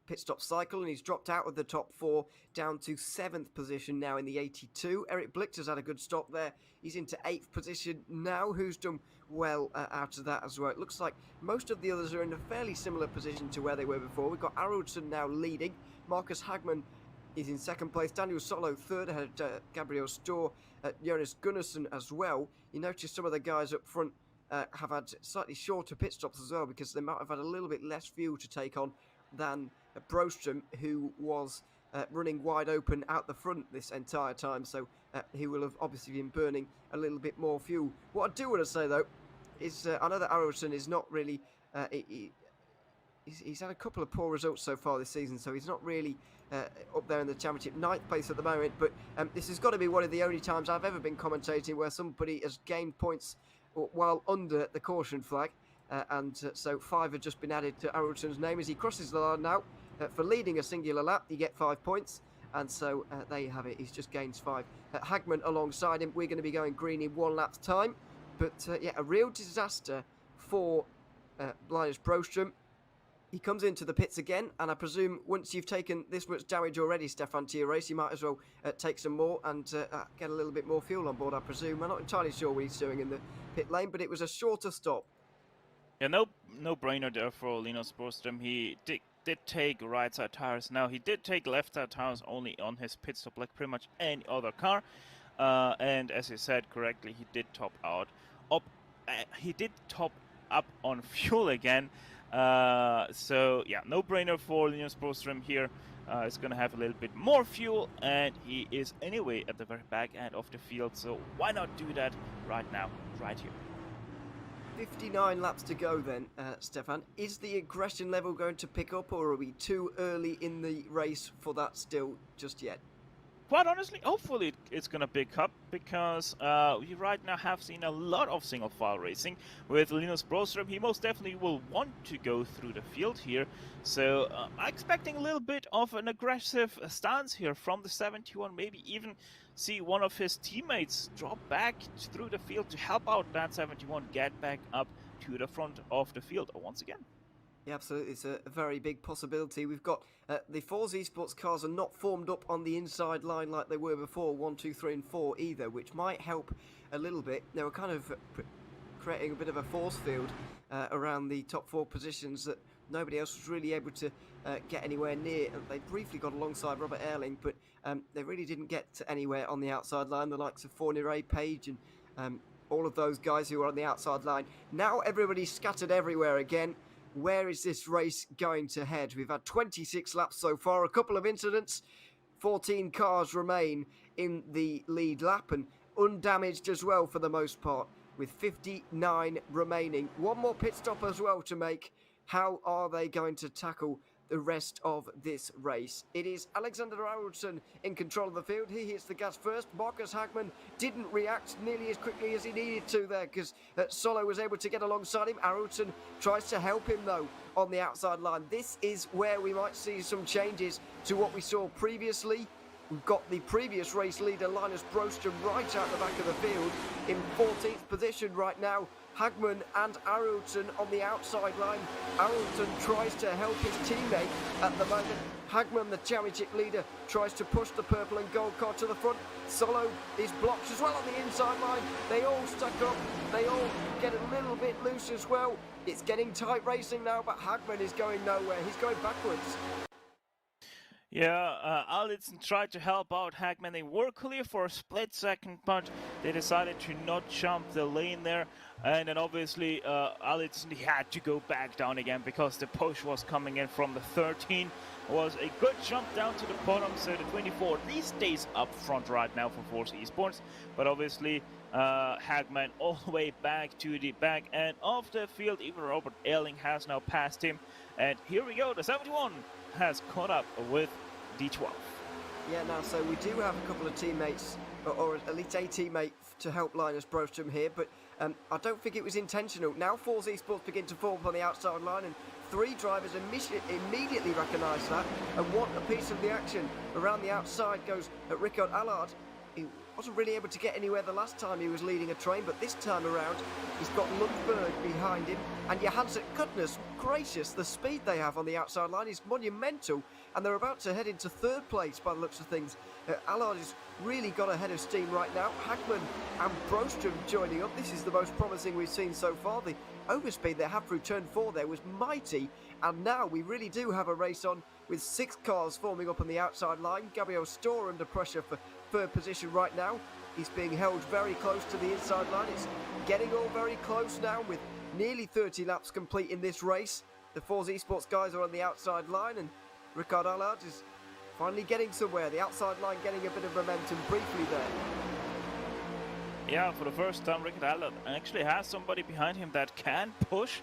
pit stop cycle, and he's dropped out of the top 4 down to 7th position now in the 82. Eric Blichter's had a good stop there. He's into 8th position now. Who's done well out of that as well? It looks like most of the others are in a fairly similar position to where they were before. We've got Araldson now leading. Marcus Hagman is in 2nd place. Daniel Solo 3rd ahead of Gabriel Storr. Jonas Gunnarsson as well. You notice some of the guys up front have had slightly shorter pit stops as well, because they might have had a little bit less fuel to take on than Brostrom, who was running wide open out the front this entire time. So he will have obviously been burning a little bit more fuel. What I do want to say, though, is I know that Araldson is not really... He's had a couple of poor results so far this season, so he's not really up there in the championship. 9th place at the moment, but this has got to be one of the only times I've ever been commentating where somebody has gained points while under the caution flag, so 5 have just been added to Araldson's name as he crosses the line now. For leading a singular lap, you get 5 points, and so there you have it. He's just gained 5. Hagman alongside him. We're going to be going green in 1 lap's time, but yeah, a real disaster for Linus Brostrom. He comes into the pits again, and I presume once you've taken this much damage already, Stefan, to your race, you might as well take some more and get a little bit more fuel on board, I presume. I'm not entirely sure what he's doing in the pit lane, but it was a shorter stop. Yeah, no brainer there for Linus Broström. He did take right side tires. Now he did take left side tires only on his pit stop, like pretty much any other car. And as you said correctly, he did top up on fuel again. So yeah, no brainer for Linus Broström here. Is going to have a little bit more fuel, and he is anyway at the very back end of the field. So why not do that right now, right here? 59 laps to go then, Stefan. Is the aggression level going to pick up, or are we too early in the race for that still just yet? Quite honestly, hopefully it's going to pick up, because we right now have seen a lot of single file racing with Linus Broström. He most definitely will want to go through the field here, so I'm expecting a little bit of an aggressive stance here from the 71, maybe even see one of his teammates drop back through the field to help out that 71 get back up to the front of the field once again. Yeah, absolutely. It's a very big possibility. We've got the Force Esports cars are not formed up on the inside line like they were before, 1, 2, 3 and 4 either, which might help a little bit. They were kind of creating a bit of a force field around the top 4 positions that nobody else was really able to get anywhere near. They briefly got alongside Robert Erling, but they really didn't get anywhere on the outside line, the likes of Fournier, Page and all of those guys who were on the outside line. Now everybody's scattered everywhere again. Where is this race going to head? We've had 26 laps so far, a couple of incidents, 14 cars remain in the lead lap and undamaged as well for the most part, with 59 remaining. One more pit stop as well to make. How are they going to tackle the rest of this race? It is Alexander Arvidsson in control of the field. He hits the gas first. Marcus Hagman didn't react nearly as quickly as he needed to there, because Solo was able to get alongside him. Arvidsson tries to help him though on the outside line. This is where we might see some changes to what we saw previously. We've got the previous race leader Linus Broström right out the back of the field in 14th position right now. Hagman and Arvidsson on the outside line. Arvidsson tries to help his teammate at the moment. Hagman, the championship leader, tries to push the purple and gold car to the front. Solo is blocked as well on the inside line. They all stuck up. They all get a little bit loose as well. It's getting tight racing now, but Hagman is going nowhere. He's going backwards. Yeah, Alidson tried to help out Hagman. They were clear for a split second, but they decided to not jump the lane there. And then obviously Alidson had to go back down again because the push was coming in from the 13. It was a good jump down to the bottom, so the 24 at least stays up front right now for Force Esports. But obviously Hagman all the way back to the back end of the field. Even Robert Erling has now passed him. And here we go, the 71 has caught up with D12. Yeah, now, so we do have a couple of teammates, or at least a teammate to help Linus Broström here, but I don't think it was intentional. Now Force Esports begin to form on the outside line, and 3 drivers immediately recognise that and want a piece of the action. Around the outside goes Rickard Allard. He wasn't really able to get anywhere the last time he was leading a train, but this time around he's got Lundberg behind him, and Johansson, goodness gracious, the speed they have on the outside line is monumental, and they're about to head into 3rd place by the looks of things. Allard has really got ahead of steam right now. Hagman and Broström joining up. This is the most promising we've seen so far. The overspeed they had through turn 4 there was mighty, and now we really do have a race on with 6 cars forming up on the outside line. Gabriel Storr under pressure for 3rd position right now. He's being held very close to the inside line. It's getting all very close now with nearly 30 laps complete in this race. The Force Esports guys are on the outside line, and Rickard Allard is finally getting somewhere. The outside line getting a bit of momentum briefly there. Yeah, for the first time, Rickard Allard actually has somebody behind him that can push,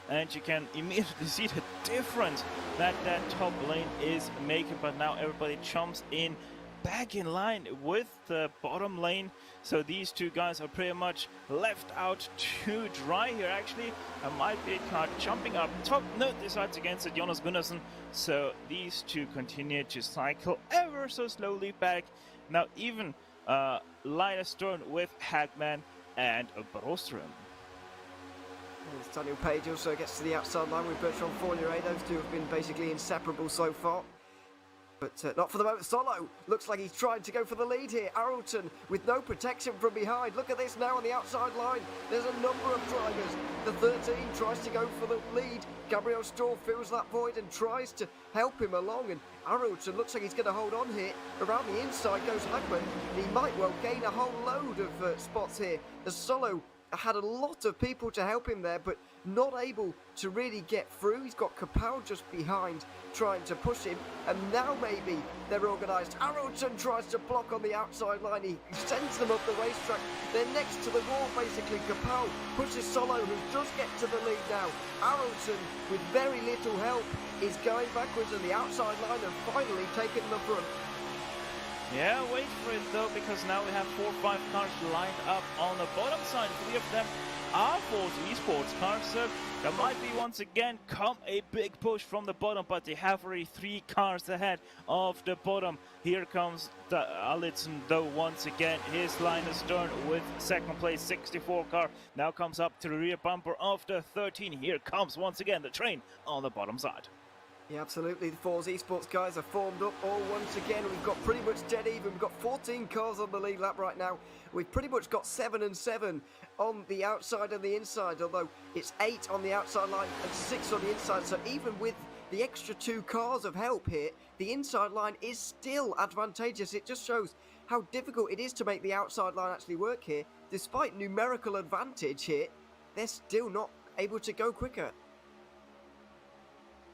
and you can immediately see the difference that top lane is making. But now everybody jumps in back in line with the bottom lane, so these 2 guys are pretty much left out to dry here. Actually, a might be a car jumping up top. No, decides against it, Jonas Gunnarsson. So these 2 continue to cycle ever so slowly back. Now even Linus Storm with Hagman and Broström. As Daniel Page also gets to the outside line with Bertrand Fournier. Those two have been basically inseparable so far. But not for the moment. Solo looks like he's trying to go for the lead here. Arlton with no protection from behind. Look at this now on the outside line. There's a number of drivers. The 13 tries to go for the lead. Gabriel Storr fills that void and tries to help him along. And Arlton looks like he's going to hold on here. Around the inside goes Hagman. He might well gain a whole load of spots here. As Solo had a lot of people to help him there, but not able to really get through. He's got Kapow just behind trying to push him, and now maybe they're organised. Arlton tries to block on the outside line. He sends them up the racetrack. They're next to the wall basically. Kapow pushes Solo, who does get to the lead now. Arlton, with very little help, is going backwards on the outside line and finally taking the front. Yeah, wait for it though, because now we have 4 or 5 cars lined up on the bottom side. 3 of them are Force Esports cars, so there might be once again come a big push from the bottom, but they have already 3 cars ahead of the bottom. Here comes the Allison though once again. His line is Stern with second place 64 car. Now comes up to the rear bumper of the 13. Here comes once again the train on the bottom side. Yeah, absolutely. The Force Esports guys are formed up all once again. We've got pretty much dead even. We've got 14 cars on the lead lap right now. We've pretty much got 7 and 7 on the outside and the inside, although it's 8 on the outside line and 6 on the inside. So even with the extra 2 cars of help here, the inside line is still advantageous. It just shows how difficult it is to make the outside line actually work here. Despite numerical advantage here, they're still not able to go quicker.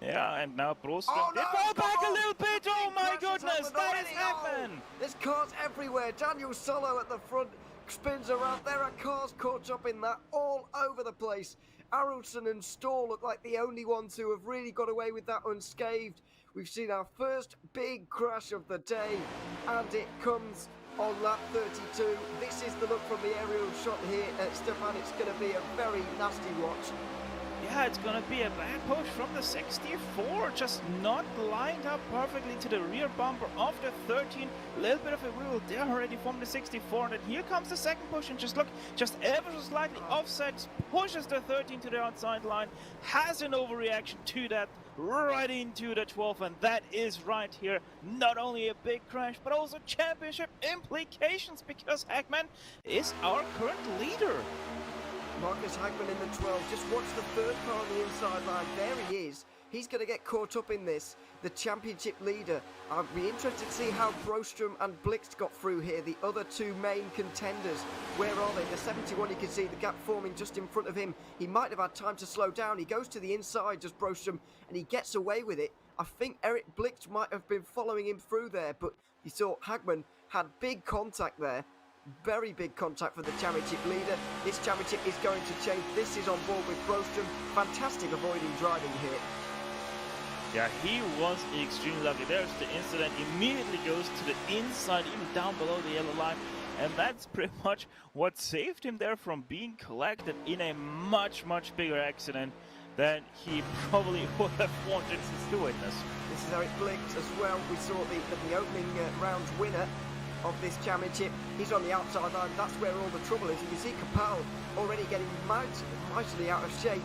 Yeah, and now Prost they fall back a little bit. Oh my goodness, that has happened. There's cars everywhere. Daniel Solo at the front spins around. There are cars caught up in that all over the place. Arlton and Storr look like the only ones who have really got away with that unscathed. We've seen our first big crash of the day, and it comes on lap 32. This is the look from the aerial shot here. Stefan, it's going to be a very nasty watch. Yeah, it's gonna be a bad push from the 64, just not lined up perfectly to the rear bumper of the 13. A little bit of a wheel there already from the 64, and then here comes the second push, and just look, just ever so slightly offset, pushes the 13 to the outside line, has an overreaction to that, right into the 12, and that is right here. Not only a big crash, but also championship implications, because Hagman is our current leader. Marcus Hagman in the 12. Just watch the third car on the inside line. There he is. He's going to get caught up in this. The championship leader. I'd be interested to see how Broström and Blixt got through here. The other 2 main contenders. Where are they? The 71, you can see the gap forming just in front of him. He might have had time to slow down. He goes to the inside, just Broström, and he gets away with it. I think Eric Blixt might have been following him through there, but you saw Hagman had big contact there. Very big contact for the championship leader. This championship is going to change. This is on board with Broström. Fantastic avoiding driving here. Yeah, he was extremely lucky. There's the incident. Immediately goes to the inside, even down below the yellow line. And that's pretty much what saved him there from being collected in a much, much bigger accident than he probably would have wanted to witness. This is Eric Blixt as well. We saw the opening round winner of this championship. He's on the outside line. That's where all the trouble is. You can see Kapow already getting mightily out of shape.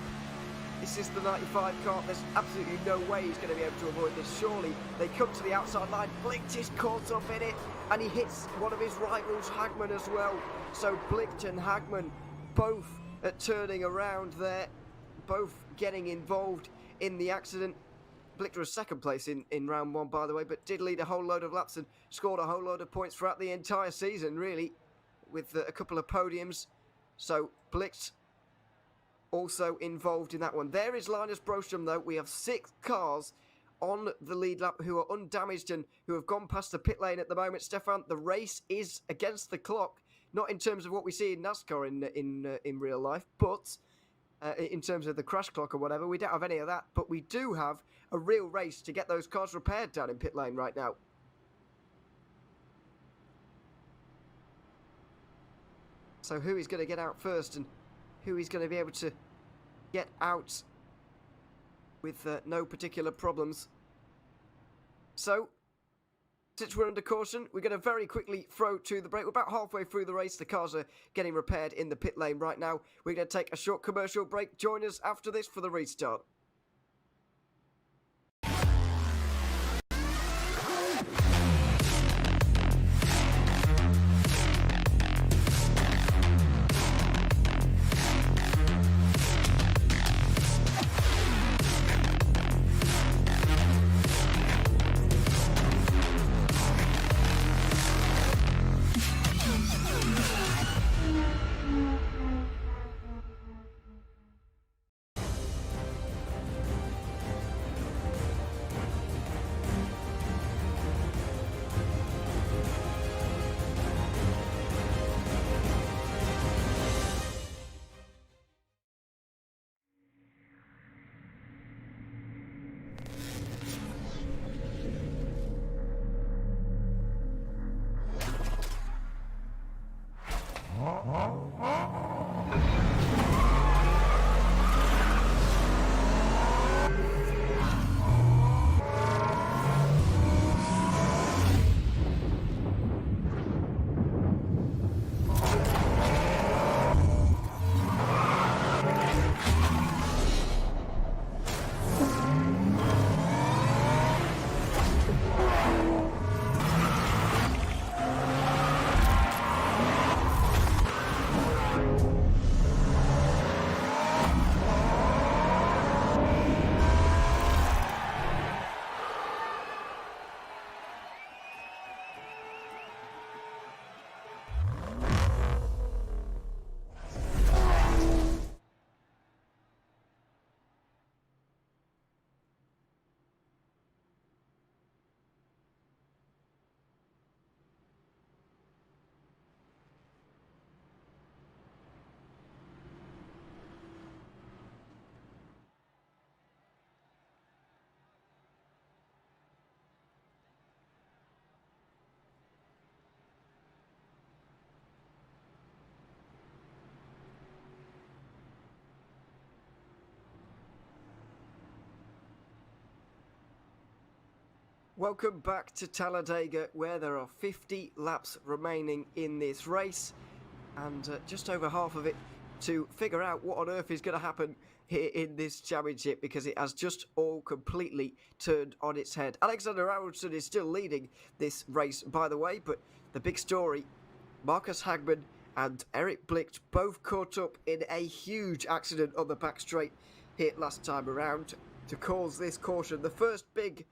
This is the 95 car. There's absolutely no way he's going to be able to avoid this. Surely they come to the outside line. Blixt is caught up in it, and he hits one of his rivals, Hagman, as well. So Blixt and Hagman both turning around there, both getting involved in the accident. Blichter was second place in round 1, by the way, but did lead a whole load of laps and scored a whole load of points throughout the entire season, really, with a couple of podiums. So Blixt also involved in that one. There is Linus Broström, though. We have 6 cars on the lead lap who are undamaged and who have gone past the pit lane at the moment. Stefan, the race is against the clock, not in terms of what we see in NASCAR in real life, but in terms of the crash clock or whatever. We don't have any of that, but we do have a real race to get those cars repaired down in pit lane right now. So who is going to get out first and who is going to be able to get out with no particular problems. So Since we're under caution, we're going to very quickly throw to the break. We're about halfway through the race. The cars are getting repaired in the pit lane right now. We're going to take a short commercial break. Join us after this for the restart. Welcome back to Talladega, where there are 50 laps remaining in this race, and just over half of it to figure out what on earth is going to happen here in this championship, because it has just all completely turned on its head. Alexander Aronson is still leading this race, by the way, but the big story, Marcus Hagman and Eric Blicht both caught up in a huge accident on the back straight here last time around to cause this caution. The first big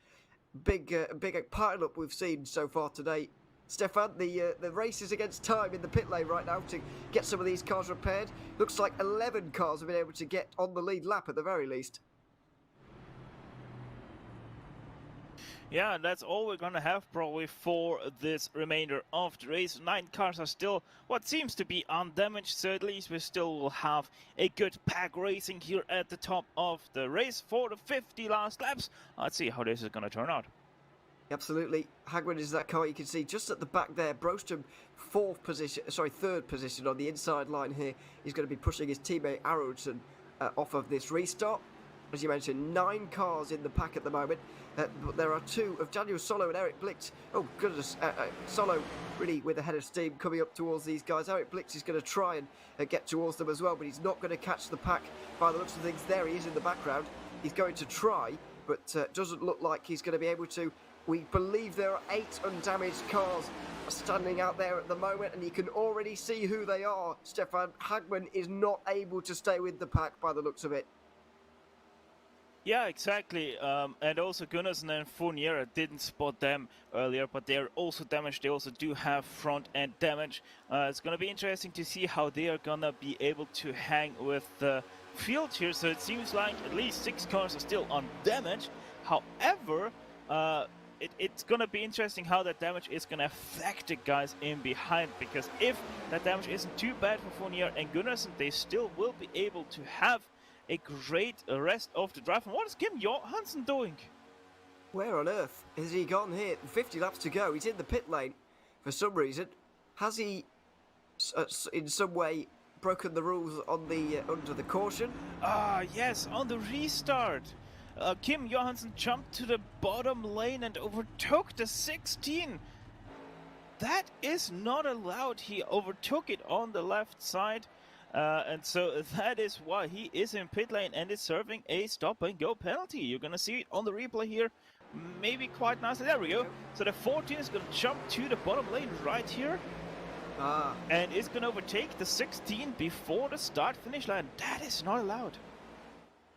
pile-up we've seen so far today. Stefan, the race is against time in the pit lane right now to get some of these cars repaired. Looks like 11 cars have been able to get on the lead lap at the very least. Yeah, that's all we're gonna have probably for this remainder of the race. 9 cars are still what seems to be undamaged, so at least we still will have a good pack racing here at the top of the race for the 50 last laps. Let's see how this is gonna turn out. Absolutely. Hagman is that car you can see just at the back there. Brostrom third position on the inside line here. He's going to be pushing his teammate Aronson off of this restart. As you mentioned, 9 cars in the pack at the moment, but there are 2 of Daniel Solo and Eric Blicht. Oh goodness, Solo really with a head of steam coming up towards these guys. Eric Blicht is going to try and get towards them as well, but he's not going to catch the pack by the looks of things. There he is in the background. He's going to try, but doesn't look like he's going to be able to. We believe there are 8 undamaged cars standing out there at the moment, and you can already see who they are. Stefan, Hagman is not able to stay with the pack by the looks of it. Yeah, exactly. And also Gunnarsson and Fournier, didn't spot them earlier, but they're also damaged. They also do have front end damage. It's going to be interesting to see how they are going to be able to hang with the field here. So it seems like at least 6 cars are still undamaged. However, it's going to be interesting how that damage is going to affect the guys in behind, because if that damage isn't too bad for Fournier and Gunnarsson, they still will be able to have a great rest of the drive. And what is Kim Johansson doing? Where on earth has he gone here? 50 laps to go. He's in the pit lane for some reason. Has he in some way broken the rules on the under the caution? Yes, on the restart. Kim Johansson jumped to the bottom lane and overtook the 16. That is not allowed. He overtook it on the left side. And so that is why he is in pit lane and is serving a stop-and-go penalty. You're going to see it on the replay here. Maybe quite nicely. There we go. So the 14 is going to jump to the bottom lane right here. And is going to overtake the 16 before the start-finish line. That is not allowed.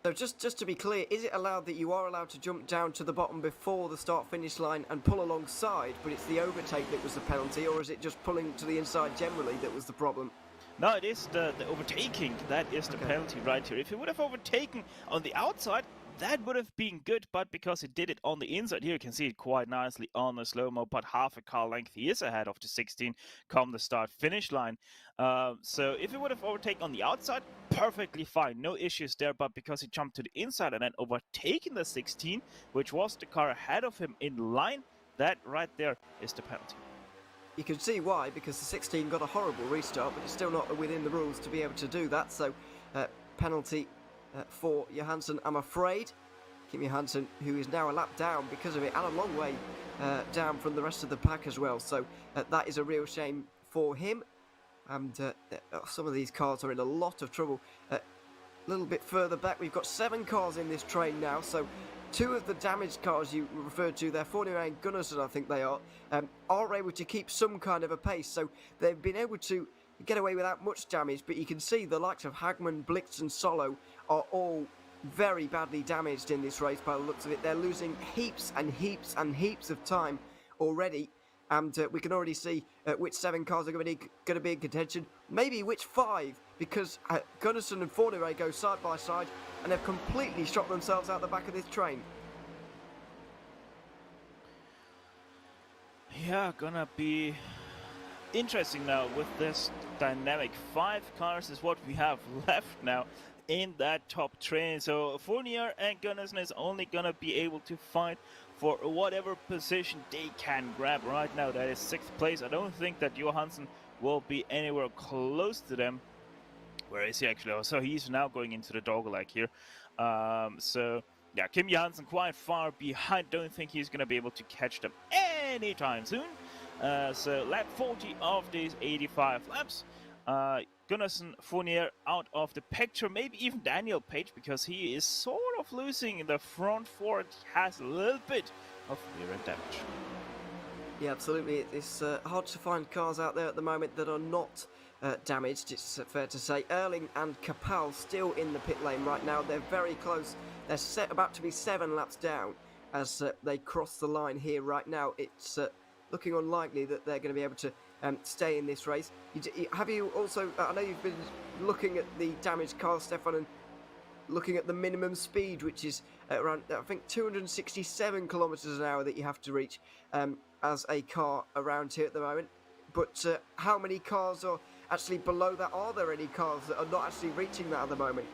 So just to be clear, is it allowed that you are allowed to jump down to the bottom before the start-finish line and pull alongside, but it's the overtake that was the penalty, or is it just pulling to the inside generally that was the problem? No, it is the overtaking. That is the penalty right here. If he would have overtaken on the outside, that would have been good, but because he did it on the inside here, you can see it quite nicely on the slow-mo, but half a car length he is ahead of the 16 come the start-finish line. So if he would have overtaken on the outside, perfectly fine, no issues there, but because he jumped to the inside and then overtaken the 16, which was the car ahead of him in line, that right there is the penalty. You can see why, because the 16 got a horrible restart, but it's still not within the rules to be able to do that. So, penalty for Johansson, I'm afraid. Kim Johansson, who is now a lap down because of it, and a long way down from the rest of the pack as well. So, that is a real shame for him. And some of these cars are in a lot of trouble. A little bit further back, we've got 7 cars in this train now. So, 2 of the damaged cars you referred to there, Fournier and Gunnarsson, I think they are able to keep some kind of a pace. So they've been able to get away without much damage, but you can see the likes of Hagman, Blix and Solo are all very badly damaged in this race by the looks of it. They're losing heaps and heaps and heaps of time already. And we can already see which 7 cars are going to be in contention. Maybe which 5, because Gunnarsson and Fournier go side by side and have completely shot themselves out the back of this train. Yeah, gonna be interesting now with this dynamic. 5 cars is what we have left now in that top train. So Fournier and Gunnarsson is only gonna be able to fight for whatever position they can grab right now. That is 6th place. I don't think that Johansson will be anywhere close to them. Where is he actually? Oh, so he's now going into the dogleg here. So yeah, Kim Johansson quite far behind. Don't think he's going to be able to catch them anytime soon. So lap 40 of these 85 laps. Gunnarsson, Fournier out of the picture. Maybe even Daniel Page, because he is sort of losing in the front fork. He has a little bit of rear end damage. Yeah, absolutely. It's hard to find cars out there at the moment that are not damaged, it's fair to say. Erling and Kapal still in the pit lane right now. They're very close. They're about to be 7 laps down as they cross the line here right now. It's looking unlikely that they're going to be able to stay in this race. Have you also, I know you've been looking at the damaged cars, Stefan, and looking at the minimum speed, which is around, I think, 267 kilometers an hour that you have to reach as a car around here at the moment. But how many cars are actually below that? Are there any cars that are not actually reaching that at the moment?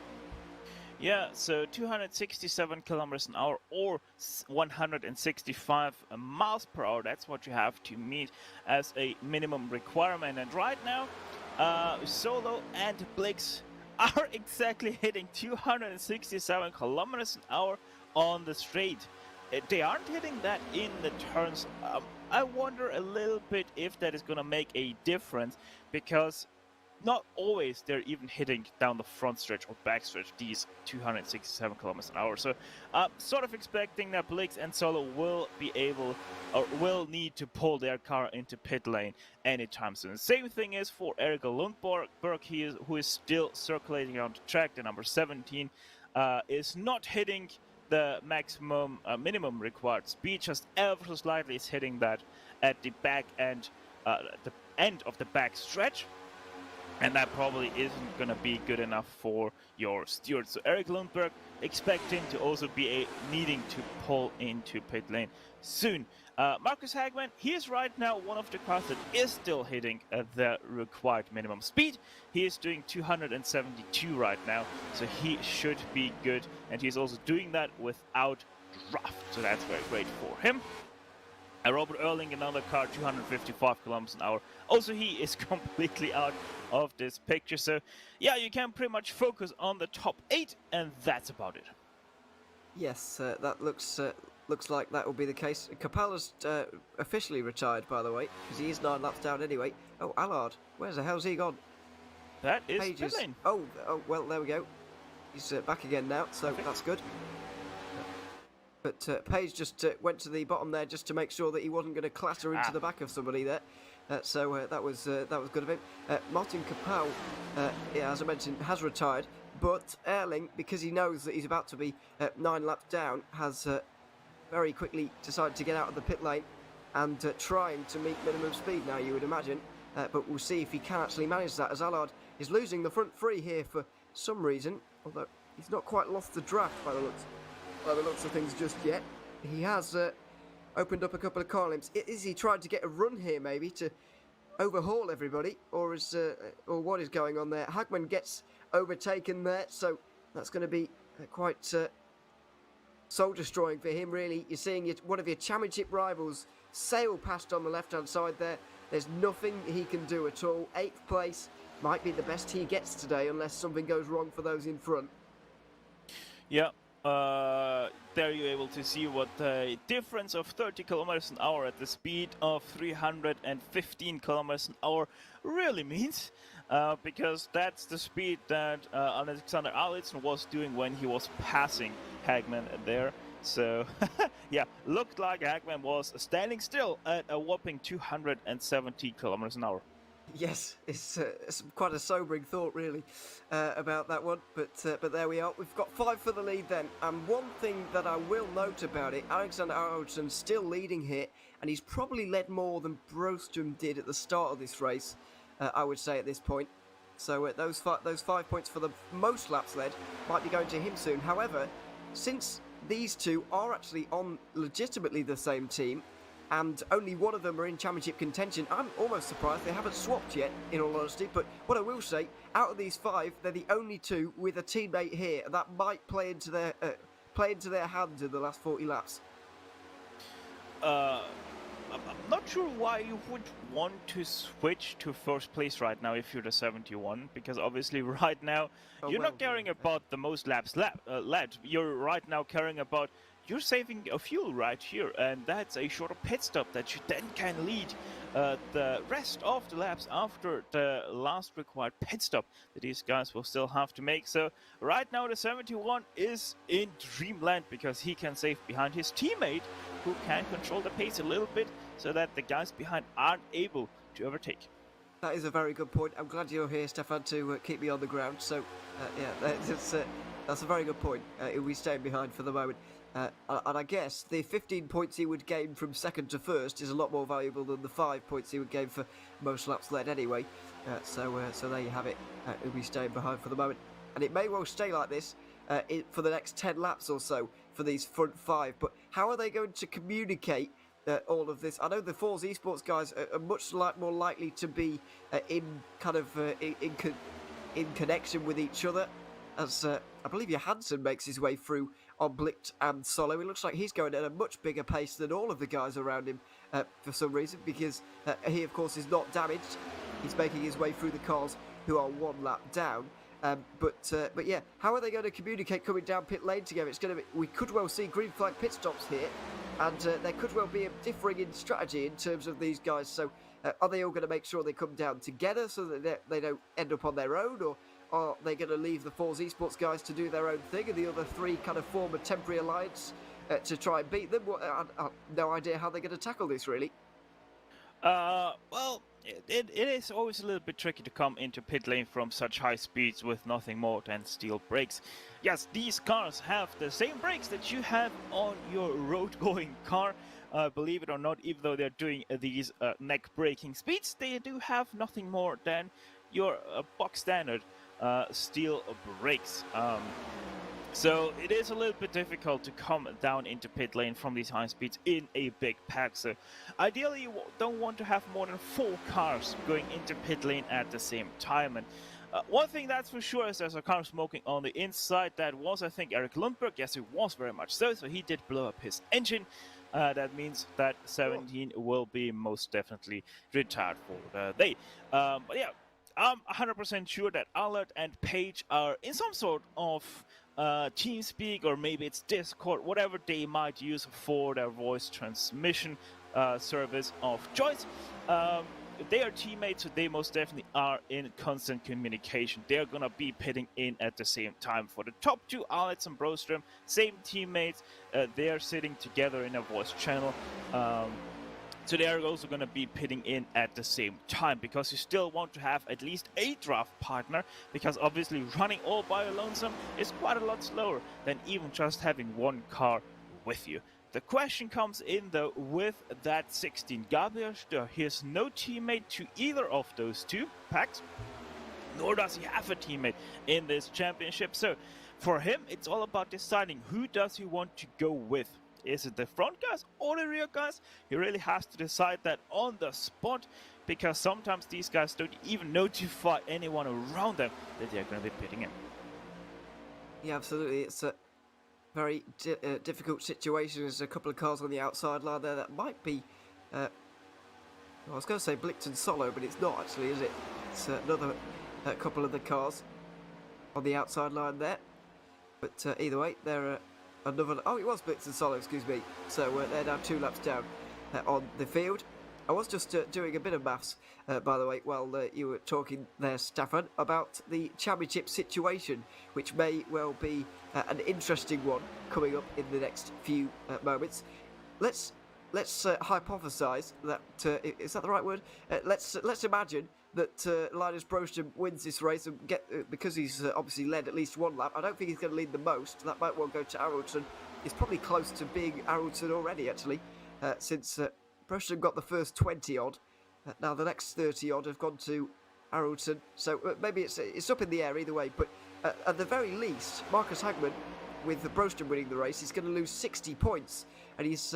Yeah, so 267 kilometers an hour or 165 miles per hour. That's what you have to meet as a minimum requirement. And right now, Solo and Blix are exactly hitting 267 kilometers an hour on the straight. They aren't hitting that in the turns. I wonder a little bit if that is going to make a difference, because not always they're even hitting down the front stretch or back stretch these 267 kilometers an hour. So sort of expecting that Blix and Solo will be able, or will need to pull their car into pit lane anytime soon. Same thing is for Eric Lundberg, who is still circulating on the track. The number 17 is not hitting the maximum minimum required speed, just ever so slightly is hitting that at the back end, the end of the back stretch. And that probably isn't going to be good enough for your steward. So Eric Lundberg expecting to also be needing to pull into pit lane soon. Marcus Hagman, he is right now one of the cars that is still hitting the required minimum speed. He is doing 272 right now, so he should be good. And he's also doing that without draft, so that's very great for him. Robert Erling, another car, 255 kilometers an hour. Also, he is completely out of this picture. So, yeah, you can pretty much focus on the top 8, and that's about it. Yes, that looks like that will be the case. Capella's officially retired, by the way, because he is 9 laps down anyway. Oh, Allard, where's the hell's he gone? That is Page pit lane. Oh, well, there we go. He's back again now, so that's good. But Page just went to the bottom there just to make sure that he wasn't going to clatter into the back of somebody there. So that was good of him. Martin Capel, yeah, as I mentioned, has retired. But Erling, because he knows that he's about to be 9 laps down, has very quickly decided to get out of the pit lane and trying to meet minimum speed now, you would imagine. But we'll see if he can actually manage that, as Allard is losing the front three here for some reason. Although he's not quite lost the draft by the looks of things just yet. He has opened up a couple of car limits. Is he trying to get a run here, maybe, to overhaul everybody? Or what is going on there? Hagman gets overtaken there, so that's going to be quite soul-destroying for him, really. You're seeing one of your championship rivals sail past on the left-hand side there. There's nothing he can do at all. 8th place might be the best he gets today, unless something goes wrong for those in front. Yeah. There you're able to see what the difference of 30 kilometers an hour at the speed of 315 kilometers an hour really means, because that's the speed that Alexander Allison was doing when he was passing Hagman there. So, yeah, looked like Hagman was standing still at a whopping 270 kilometers an hour. Yes, it's quite a sobering thought, really, about that one. But there we are. We've got 5 for the lead then. And one thing that I will note about it, Alexander Arnoldson still leading here, and he's probably led more than Broström did at the start of this race, I would say at this point. So those 5 points for the most laps led might be going to him soon. However, since these two are actually on legitimately the same team, and only one of them are in championship contention, I'm almost surprised they haven't swapped yet, in all honesty. But what I will say, out of these 5, they're the only 2 with a teammate here that might play into their hands in the last 40 laps. I'm not sure why you would want to switch to first place right now if you're the 71, because obviously right now you're not caring about the most laps led. You're right now caring about you're saving a fuel right here, and that's a shorter pit stop that you then can lead the rest of the laps after the last required pit stop that these guys will still have to make. So right now the 71 is in dreamland because he can save behind his teammate, who can control the pace a little bit so that the guys behind aren't able to overtake. That is a very good point. I'm glad you're here, Stefan, to keep me on the ground. So, yeah, that's a very good point. He'll be staying behind for the moment. And I guess the 15 points he would gain from second to first is a lot more valuable than the 5 points he would gain for most laps led anyway. So there you have it. He'll be staying behind for the moment. And it may well stay like this for the next 10 laps or so for these front 5. But how are they going to communicate all of this? I know the Force Esports guys are much more likely to be in connection with each other, as I believe Johansson makes his way through on Blicht and Solo. It looks like he's going at a much bigger pace than all of the guys around him for some reason, because he of course is not damaged. He's making his way through the cars who are 1 lap down. But yeah, how are they going to communicate coming down pit lane together? It's going to be, we could well see green flag pit stops here, and there could well be a differing in strategy in terms of these guys. So are they all going to make sure they come down together so that they don't end up on their own, or are they going to leave the Force Esports guys to do their own thing and the other 3 kind of form a temporary alliance to try and beat them? I have no idea how they're going to tackle this, really. Well, it is always a little bit tricky to come into pit lane from such high speeds with nothing more than steel brakes. Yes, these cars have the same brakes that you have on your road-going car. Believe it or not, even though they're doing these neck-braking speeds, they do have nothing more than your box standard steel brakes. So it is a little bit difficult to come down into pit lane from these high speeds in a big pack. So ideally you don't want to have more than 4 cars going into pit lane at the same time. And one thing that's for sure is there's a car smoking on the inside. That was, I think, Eric Lundberg. Yes, it was very much so. So he did blow up his engine. That means that 17 will be most definitely retired for the day. But yeah, I'm 100% sure that Alert and Paige are in some sort of TeamSpeak, or maybe it's Discord, whatever they might use for their voice transmission service of choice. They are teammates, so they most definitely are in constant communication. They're gonna be pitting in at the same time. For the top two, Alex and Broström, same teammates. They are sitting together in a voice channel. So they are also going to be pitting in at the same time, because you still want to have at least a draft partner, because obviously running all by your lonesome is quite a lot slower than even just having one car with you. The question comes in though with that 16. Gabriel Stör, he has no teammate to either of those two packs, nor does he have a teammate in this championship. So for him, it's all about deciding who does he want to go with. Is it the front guys or the rear guys? He really has to decide that on the spot, because sometimes these guys don't even notify anyone around them that they're going to be pitting in. Yeah, absolutely. It's a very difficult situation. There's a couple of cars on the outside line there that might be... I was going to say Blixt and Solo, but it's not actually, is it? It's another couple of the cars on the outside line there. But either way, they're... Oh, it was Blixt and Solo, excuse me. So they're now 2 laps down on the field. I was just doing a bit of maths, by the way, while you were talking there, Staffan, about the championship situation, which may well be an interesting one coming up in the next few moments. Let's hypothesise that is that the right word? Let's imagine that Linus Broström wins this race and because he's obviously led at least one lap. I don't think he's going to lead the most. That might well go to Arulsson. He's probably close to being Arulsson already, actually, since Broström got the first 20 odd. Now the next 30 odd have gone to Arulsson. So maybe it's up in the air either way. But at the very least, Marcus Hagman, with Broström winning the race, he's going to lose 60 points. And he's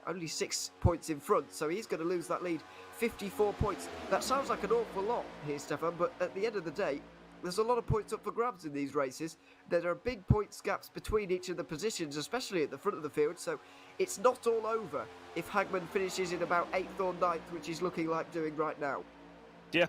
only 6 points in front, so he's going to lose that lead 54 points. That sounds like an awful lot here, Stefan, but at the end of the day, there's a lot of points up for grabs in these races. There are big points gaps between each of the positions, especially at the front of the field, so it's not all over if Hagman finishes in about 8th or 9th, which he's looking like doing right now. Yeah,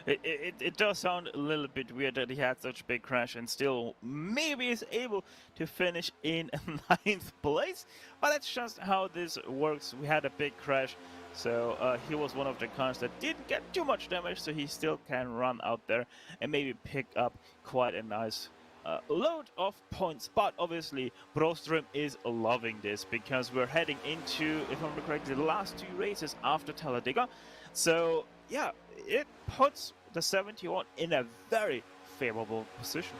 it does sound a little bit weird that he had such a big crash and still maybe is able to finish in 9th place. But that's just how this works. We had a big crash, so he was one of the cars that didn't get too much damage, so he still can run out there and maybe pick up quite a nice load of points. But obviously Broström is loving this, because we're heading into, if I remember correctly, the last 2 races after Talladega. So yeah, it puts the 71 in a very favorable position.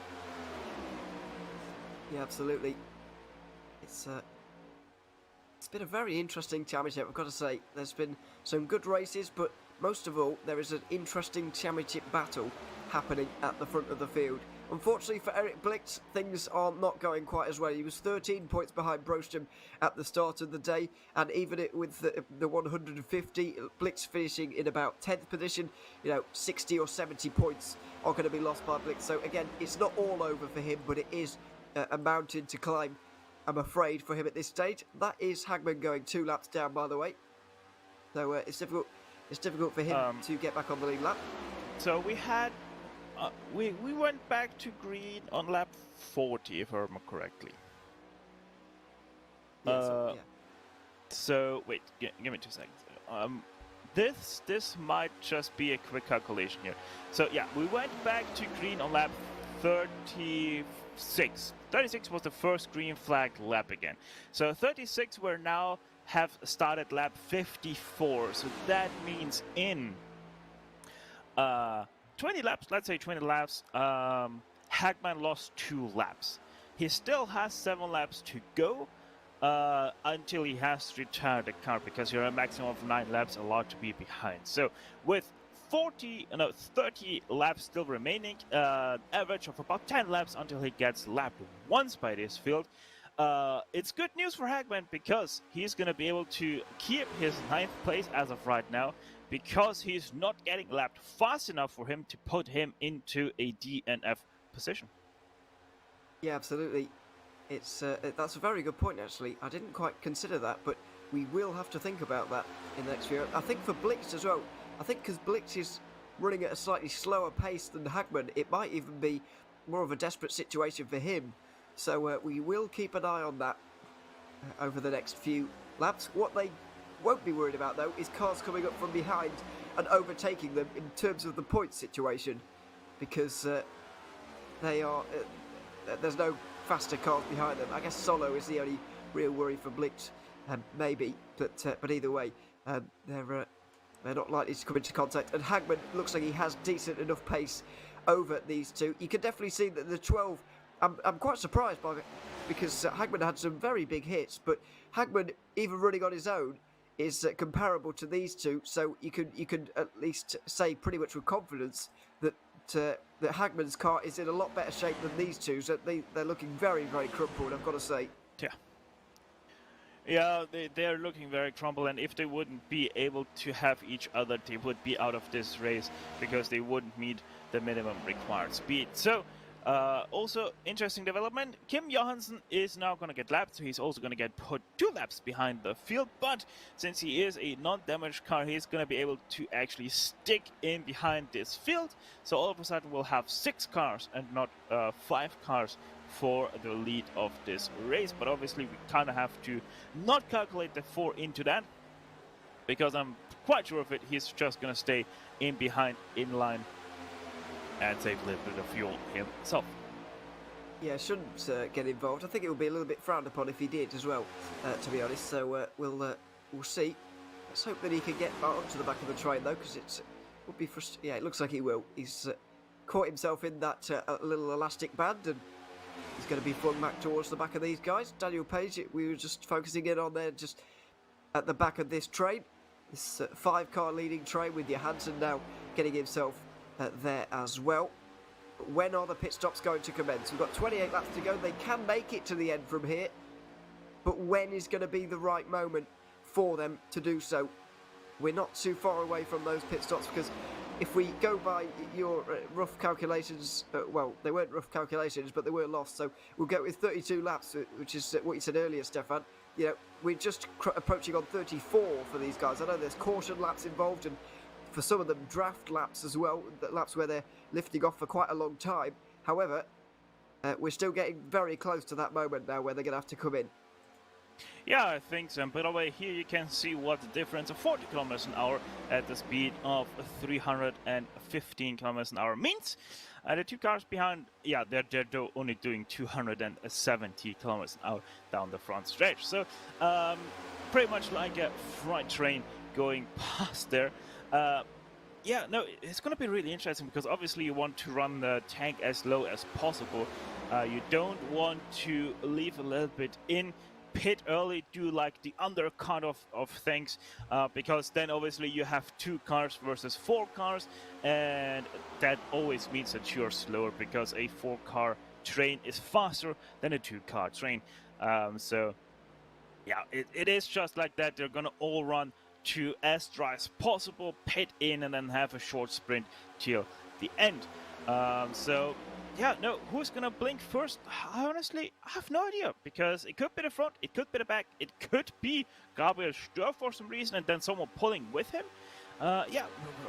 Yeah, absolutely. It's been a very interesting championship, I've got to say. There's been some good races, but most of all, there is an interesting championship battle happening at the front of the field. Unfortunately for Eric Blixt, things are not going quite as well. He was 13 points behind Broström at the start of the day, and even with the 150, Blixt finishing in about 10th position, 60 or 70 points are going to be lost by Blixt. So again, it's not all over for him, but it is a mountain to climb, I'm afraid, for him at this stage. That is Hagman going 2 laps down, by the way. So it's difficult for him to get back on the lead lap. So we had we went back to green on lap 40, if I remember correctly. Yeah, So wait, give me 2 seconds. This might just be a quick calculation here. So yeah, we went back to green on lap 36. 36 was the first green flag lap again. So 36 we're now have started lap 54. So that means in 20 laps, let's say 20 laps, Hagman lost 2 laps. He still has 7 laps to go until he has to retire the car, because you're a maximum of 9 laps allowed to be behind. So with 30 laps still remaining, average of about 10 laps until he gets lapped once by this field. It's good news for Hagman, because he's going to be able to keep his 9th place as of right now, because he's not getting lapped fast enough for him to put him into a DNF position. Yeah, absolutely. It's that's a very good point, actually. I didn't quite consider that, but we will have to think about that in the next year. I think for Blixt as well, I think because Blixt is running at a slightly slower pace than Hagman, it might even be more of a desperate situation for him. So we will keep an eye on that over the next few laps. What they won't be worried about, though, is cars coming up from behind and overtaking them in terms of the points situation, because they are there's no faster cars behind them. I guess Solo is the only real worry for Blicht, maybe, but either way, they're not likely to come into contact. And Hagman looks like he has decent enough pace over these two. You can definitely see that the 12. I'm quite surprised by it, because Hagman had some very big hits, but Hagman, even running on his own, is comparable to these two. So you can at least say pretty much with confidence that Hagman's car is in a lot better shape than these two. So they're looking very, very crumpled, I've got to say. Yeah, they're looking very crumpled, and if they wouldn't be able to have each other, they would be out of this race because they wouldn't meet the minimum required speed. So, also, interesting development, Kim Johansson is now going to get lapped, so he's also going to get put 2 laps behind the field, but since he is a non-damaged car, he's going to be able to actually stick in behind this field, so all of a sudden we'll have 6 cars and not 5 cars for the lead of this race. But obviously we kind of have to not calculate the 4 into that, because I'm quite sure of it, he's just going to stay in behind in line and save a little bit of fuel himself. Yeah, shouldn't get involved. I think it would be a little bit frowned upon if he did as well, to be honest. So we'll see. Let's hope that he can get onto the back of the train, though, because it would be frustrating. Yeah, it looks like he will. He's caught himself in that little elastic band, and he's going to be flung back towards the back of these guys. Daniel Page, we were just focusing in on there, just at the back of this train. This 5-car leading train, with Johansson now getting himself there as well. But when are the pit stops going to commence? We've got 28 laps to go. They can make it to the end from here, but when is going to be the right moment for them to do so? We're not too far away from those pit stops, because if we go by your rough calculations, well, they weren't rough calculations, but they were lost, so we'll go with 32 laps, which is what you said earlier, Stefan. You know, we're just approaching on 34 for these guys. I know there's caution laps involved, and for some of them draft laps as well, laps where they're lifting off for quite a long time. However, we're still getting very close to that moment now where they're going to have to come in. Yeah, I think so. And by the way, here you can see what the difference of 40 kilometers an hour at the speed of 315 kilometers an hour means. The 2 cars behind, yeah, they're only doing 270 kilometers an hour down the front stretch. So, pretty much like a freight train going past there. Yeah, no, it's going to be really interesting, because obviously you want to run the tank as low as possible. You don't want to leave a little bit in pit early, do like the undercut of things, because then obviously you have 2 cars versus 4 cars, and that always means that you're slower, because a 4-car train is faster than a 2-car train. So yeah, it is just like that. They're gonna all run to as dry as possible, pit in, and then have a short sprint till the end. So yeah, no, who's gonna blink first? Honestly, I have no idea, because it could be the front, it could be the back, it could be Gabriel Stör for some reason, and then someone pulling with him. Yeah,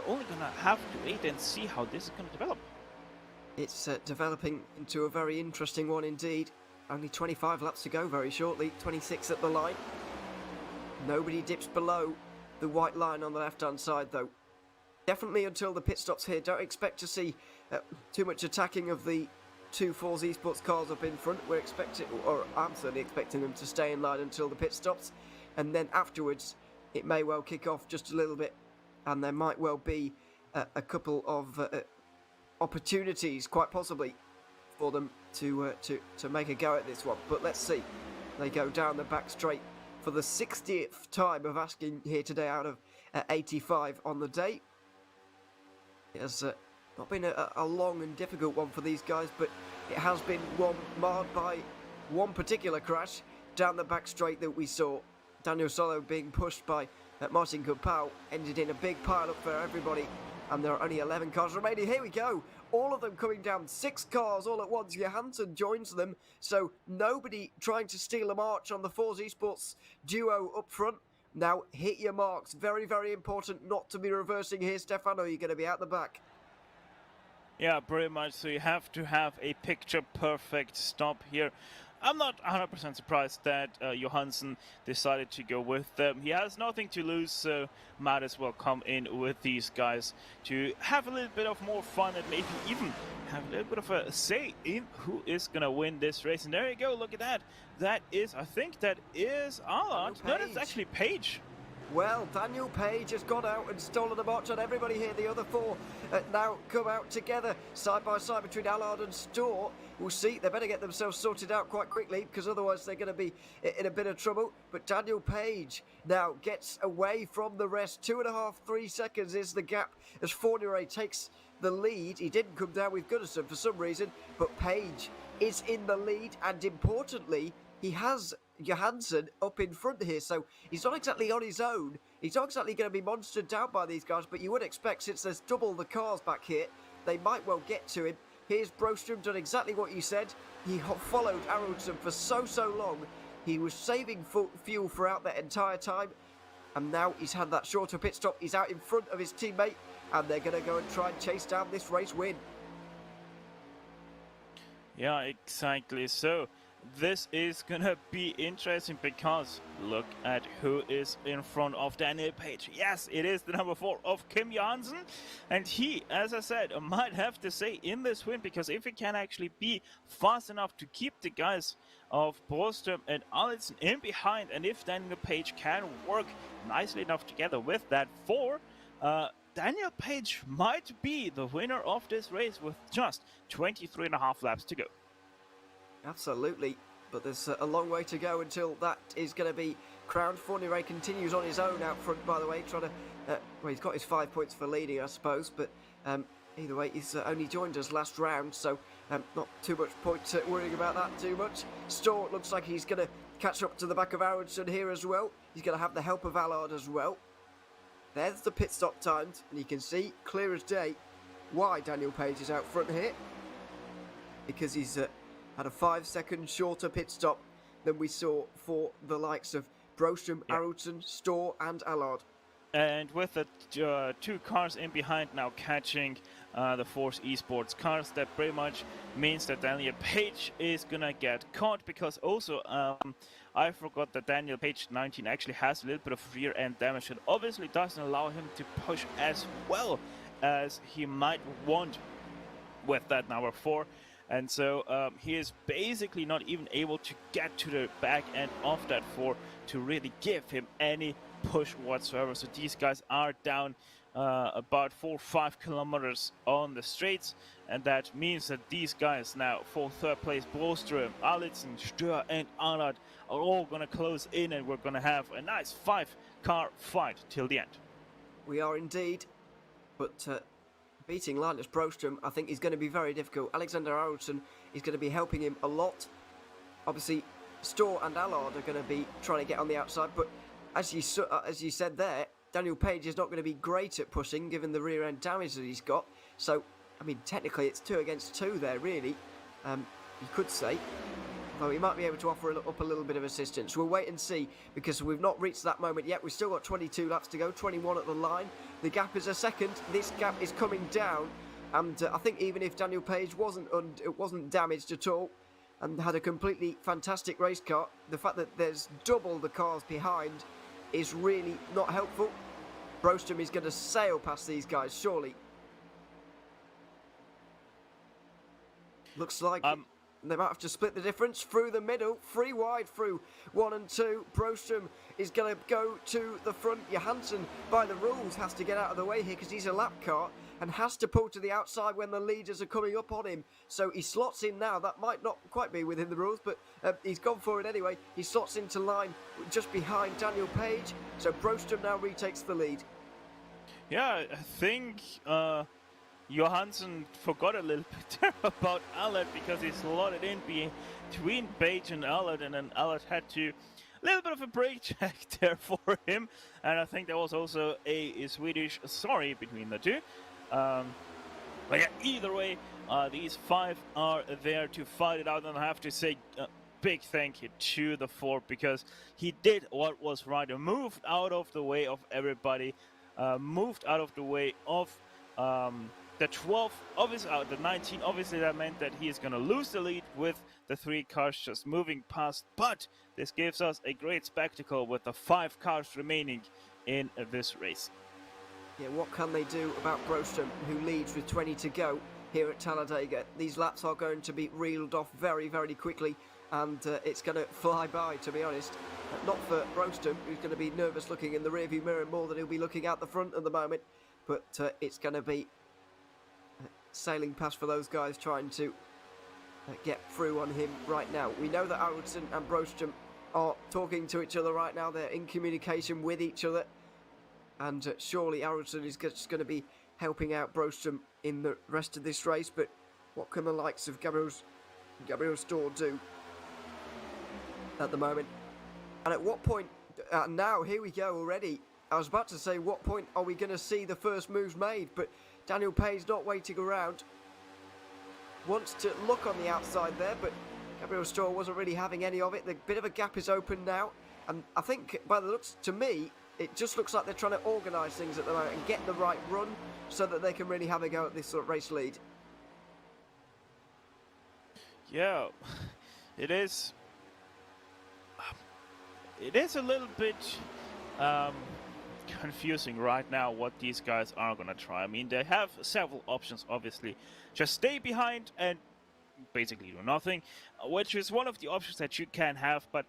we're only gonna have to wait and see how this is gonna develop. It's developing into a very interesting one indeed. Only 25 laps to go very shortly, 26 at the line. Nobody dips below the white line on the left-hand side, though. Definitely until the pit stops here. Don't expect to see too much attacking of the 2 Force Esports cars up in front. We're expecting, or I'm certainly expecting them to stay in line until the pit stops, and then afterwards it may well kick off just a little bit, and there might well be a couple of opportunities, quite possibly, for them to make a go at this one. But let's see. They go down the back straight for the 60th time of asking here today out of 85 on the day. It has not been a long and difficult one for these guys, but it has been one marred by one particular crash down the back straight that we saw. Daniel Solo being pushed by Martin Kupau ended in a big pile up for everybody, and there are only 11 cars remaining. Here we go, all of them coming down, 6 cars all at once. Johansson joins them, so nobody trying to steal a march on the Force Esports duo up front. Now, hit your marks. Very, very important not to be reversing here, Stefano. You're going to be out the back. Yeah, pretty much. So you have to have a picture-perfect stop here. I'm not 100% surprised that Johansson decided to go with them. He has nothing to lose, so might as well come in with these guys to have a little bit of more fun and maybe even have a little bit of a say in who is going to win this race. And there you go, look at that. That is, I think that is Allard. No, that's actually Page. Well, Daniel Page has gone out and stolen a march on everybody here. The other four now come out together, side by side between Allard and Storr. We'll see. They better get themselves sorted out quite quickly because otherwise they're going to be in a bit of trouble. But Daniel Page now gets away from the rest. 2.5, 3 seconds is the gap as Fournier takes the lead. He didn't come down with Goodison for some reason, but Page is in the lead, and importantly, he has Johansson up in front here, so he's not exactly on his own. He's not exactly going to be monstered down by these guys, but you would expect, since there's double the cars back here, they might well get to him. Here's Broström, done exactly what you said. He followed Aronson for so long. He was saving fuel throughout that entire time, and now he's had that shorter pit stop. He's out in front of his teammate, and they're going to go and try and chase down this race win. Yeah, exactly. So this is gonna be interesting because look at who is in front of Daniel Page. Yes, it is the number 4 of Kim Johansson, and he, as I said, might have to say in this win, because if he can actually be fast enough to keep the guys of Broström and Allison in behind, and if Daniel Page can work nicely enough together with that 4, Daniel Page might be the winner of this race with just 23.5 laps to go. Absolutely, but there's a long way to go until that is going to be crowned. Fournier continues on his own out front, by the way, trying to... well, he's got his 5 points for leading, I suppose, but either way, he's only joined us last round, so not too much point worrying about that too much. Storr looks like he's going to catch up to the back of Aronson here as well. He's going to have the help of Allard as well. There's the pit stop times, and you can see clear as day why Daniel Page is out front here, because he's had a 5-second shorter pit stop than we saw for the likes of Broström, Aronson, Storr and Allard. And with the 2 cars in behind now catching the Force Esports cars, that pretty much means that Daniel Page is gonna get caught, because also I forgot that Daniel Page 19 actually has a little bit of rear end damage that obviously doesn't allow him to push as well as he might want with that number 4. And so he is basically not even able to get to the back end of that 4 to really give him any push whatsoever. So these guys are down about 4 or 5 kilometers on the straights, and that means that these guys now for 3rd place, Broström, Allison, Storr and Allard, are all going to close in, and we're going to have a nice 5-car fight till the end. We are indeed, but beating Linus Broström, I think, is going to be very difficult. Alexander Aronson is going to be helping him a lot. Obviously, Storr and Allard are going to be trying to get on the outside, but as you said there, Daniel Page is not going to be great at pushing, given the rear end damage that he's got. So, I mean, technically it's 2 against 2 there, really, you could say. Though he might be able to offer up a little bit of assistance. We'll wait and see, because we've not reached that moment yet. We've still got 22 laps to go, 21 at the line. The gap is a second. This gap is coming down, and I think even if Daniel Page wasn't damaged at all and had a completely fantastic race car, the fact that there's double the cars behind is really not helpful. Broström is going to sail past these guys, surely. Looks like they might have to split the difference through the middle, 3 wide through 1 and 2. Broström is going to go to the front. Johansson, by the rules, has to get out of the way here because he's a lap car and has to pull to the outside when the leaders are coming up on him. So he slots in now. That might not quite be within the rules, but he's gone for it anyway. He slots into line just behind Daniel Page. So Broström now retakes the lead. Yeah, I think Johansson forgot a little bit about Allard, because he slotted in between Page and Allard, and then Allard had to a little bit of a brake check there for him, and I think there was also a Swedish sorry between the two. But yeah, either way, these 5 are there to fight it out, and I have to say, big thank you to the Ford, because he did what was right and moved out of the way of everybody, moved out of the way of the 12, obviously, the 19. Obviously, that meant that he is going to lose the lead with the 3 cars just moving past. But this gives us a great spectacle with the 5 cars remaining in this race. Yeah, what can they do about Broström, who leads with 20 to go here at Talladega? These laps are going to be reeled off very, very quickly, and it's going to fly by, to be honest. Not for Broström, who's going to be nervous looking in the rearview mirror more than he'll be looking out the front at the moment, but it's going to be sailing past for those guys trying to get through on him right now. We know that Eracing and Broström are talking to each other right now. They're in communication with each other. And surely Eracing is just going to be helping out Broström in the rest of this race. But what can the likes of Gabriel Storr do at the moment? And at what point, now here we go already. I was about to say, what point are we going to see the first moves made? But Daniel Pay's not waiting around. Wants to look on the outside there, but Gabriel Storr wasn't really having any of it. The bit of a gap is open now. And I think, by the looks, to me, it just looks like they're trying to organise things at the moment and get the right run so that they can really have a go at this sort of race lead. Yeah, it is. It is a little bit confusing right now what these guys are going to try. I mean, they have several options, obviously. Just stay behind and basically do nothing, which is one of the options that you can have. But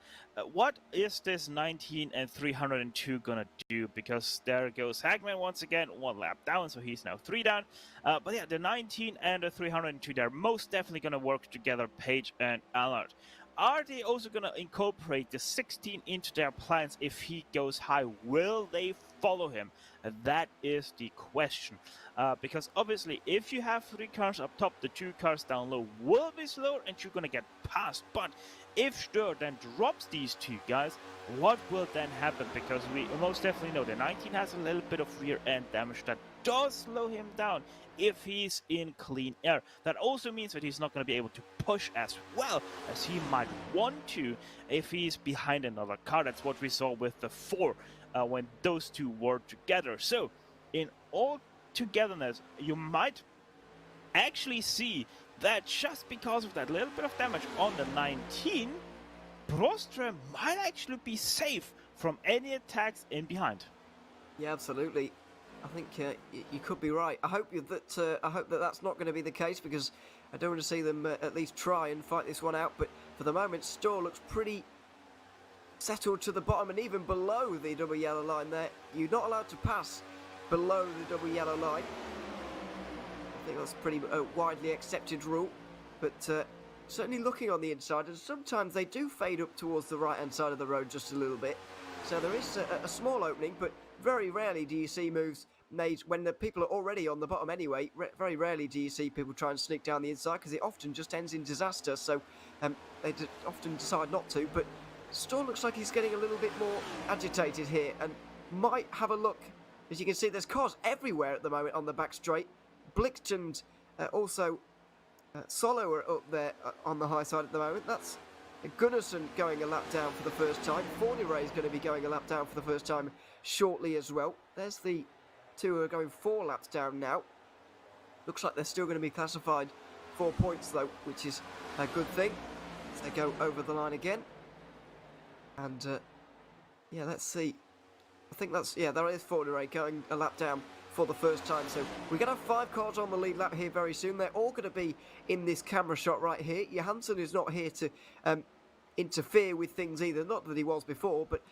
what is this 19 and 302 gonna do? Because there goes Hagman once again, 1 lap down, so he's now 3 down. But yeah, the 19 and the 302, they're most definitely gonna work together, Page and Allard. Are they also going to incorporate the 16 into their plans if he goes high? Will they follow him? That is the question. Because obviously, if you have 3 cars up top, the 2 cars down low will be slower and you're going to get past. But if Storr then drops these 2 guys, what will then happen? Because we most definitely know the 19 has a little bit of rear end damage that does slow him down if he's in clean air. That also means that he's not going to be able to push as well as he might want to if he's behind another car. That's what we saw with the 4 when those 2 were together. So in all togetherness, you might actually see that just because of that little bit of damage on the 19, Broström might actually be safe from any attacks in behind. Yeah, absolutely. I think you could be right. I hope that that's not going to be the case, because I don't want to see them at least try and fight this one out. But for the moment, Storr looks pretty settled to the bottom and even below the double yellow line there. You're not allowed to pass below the double yellow line. I think that's pretty widely accepted rule. But certainly looking on the inside, and sometimes they do fade up towards the right-hand side of the road just a little bit. So there is a small opening, but very rarely do you see moves made when the people are already on the bottom anyway. Very rarely do you see people try and sneak down the inside, because it often just ends in disaster. So they often decide not to. But Storr looks like he's getting a little bit more agitated here and might have a look. As you can see, there's cars everywhere at the moment on the back straight. Blicht and also Solo are up there on the high side at the moment. That's Gunnarsson going a lap down for the first time. Fournier is going to be going a lap down for the first time shortly as well. There's the 2 who are going 4 laps down now. Looks like they're still going to be classified 4 points though, which is a good thing as they go over the line again. And yeah, let's see. I think that's, yeah, there is Fournier going a lap down for the first time. So we're going to have 5 cars on the lead lap here very soon. They're all going to be in this camera shot right here. Johansson is not here to interfere with things either. Not that he was before, but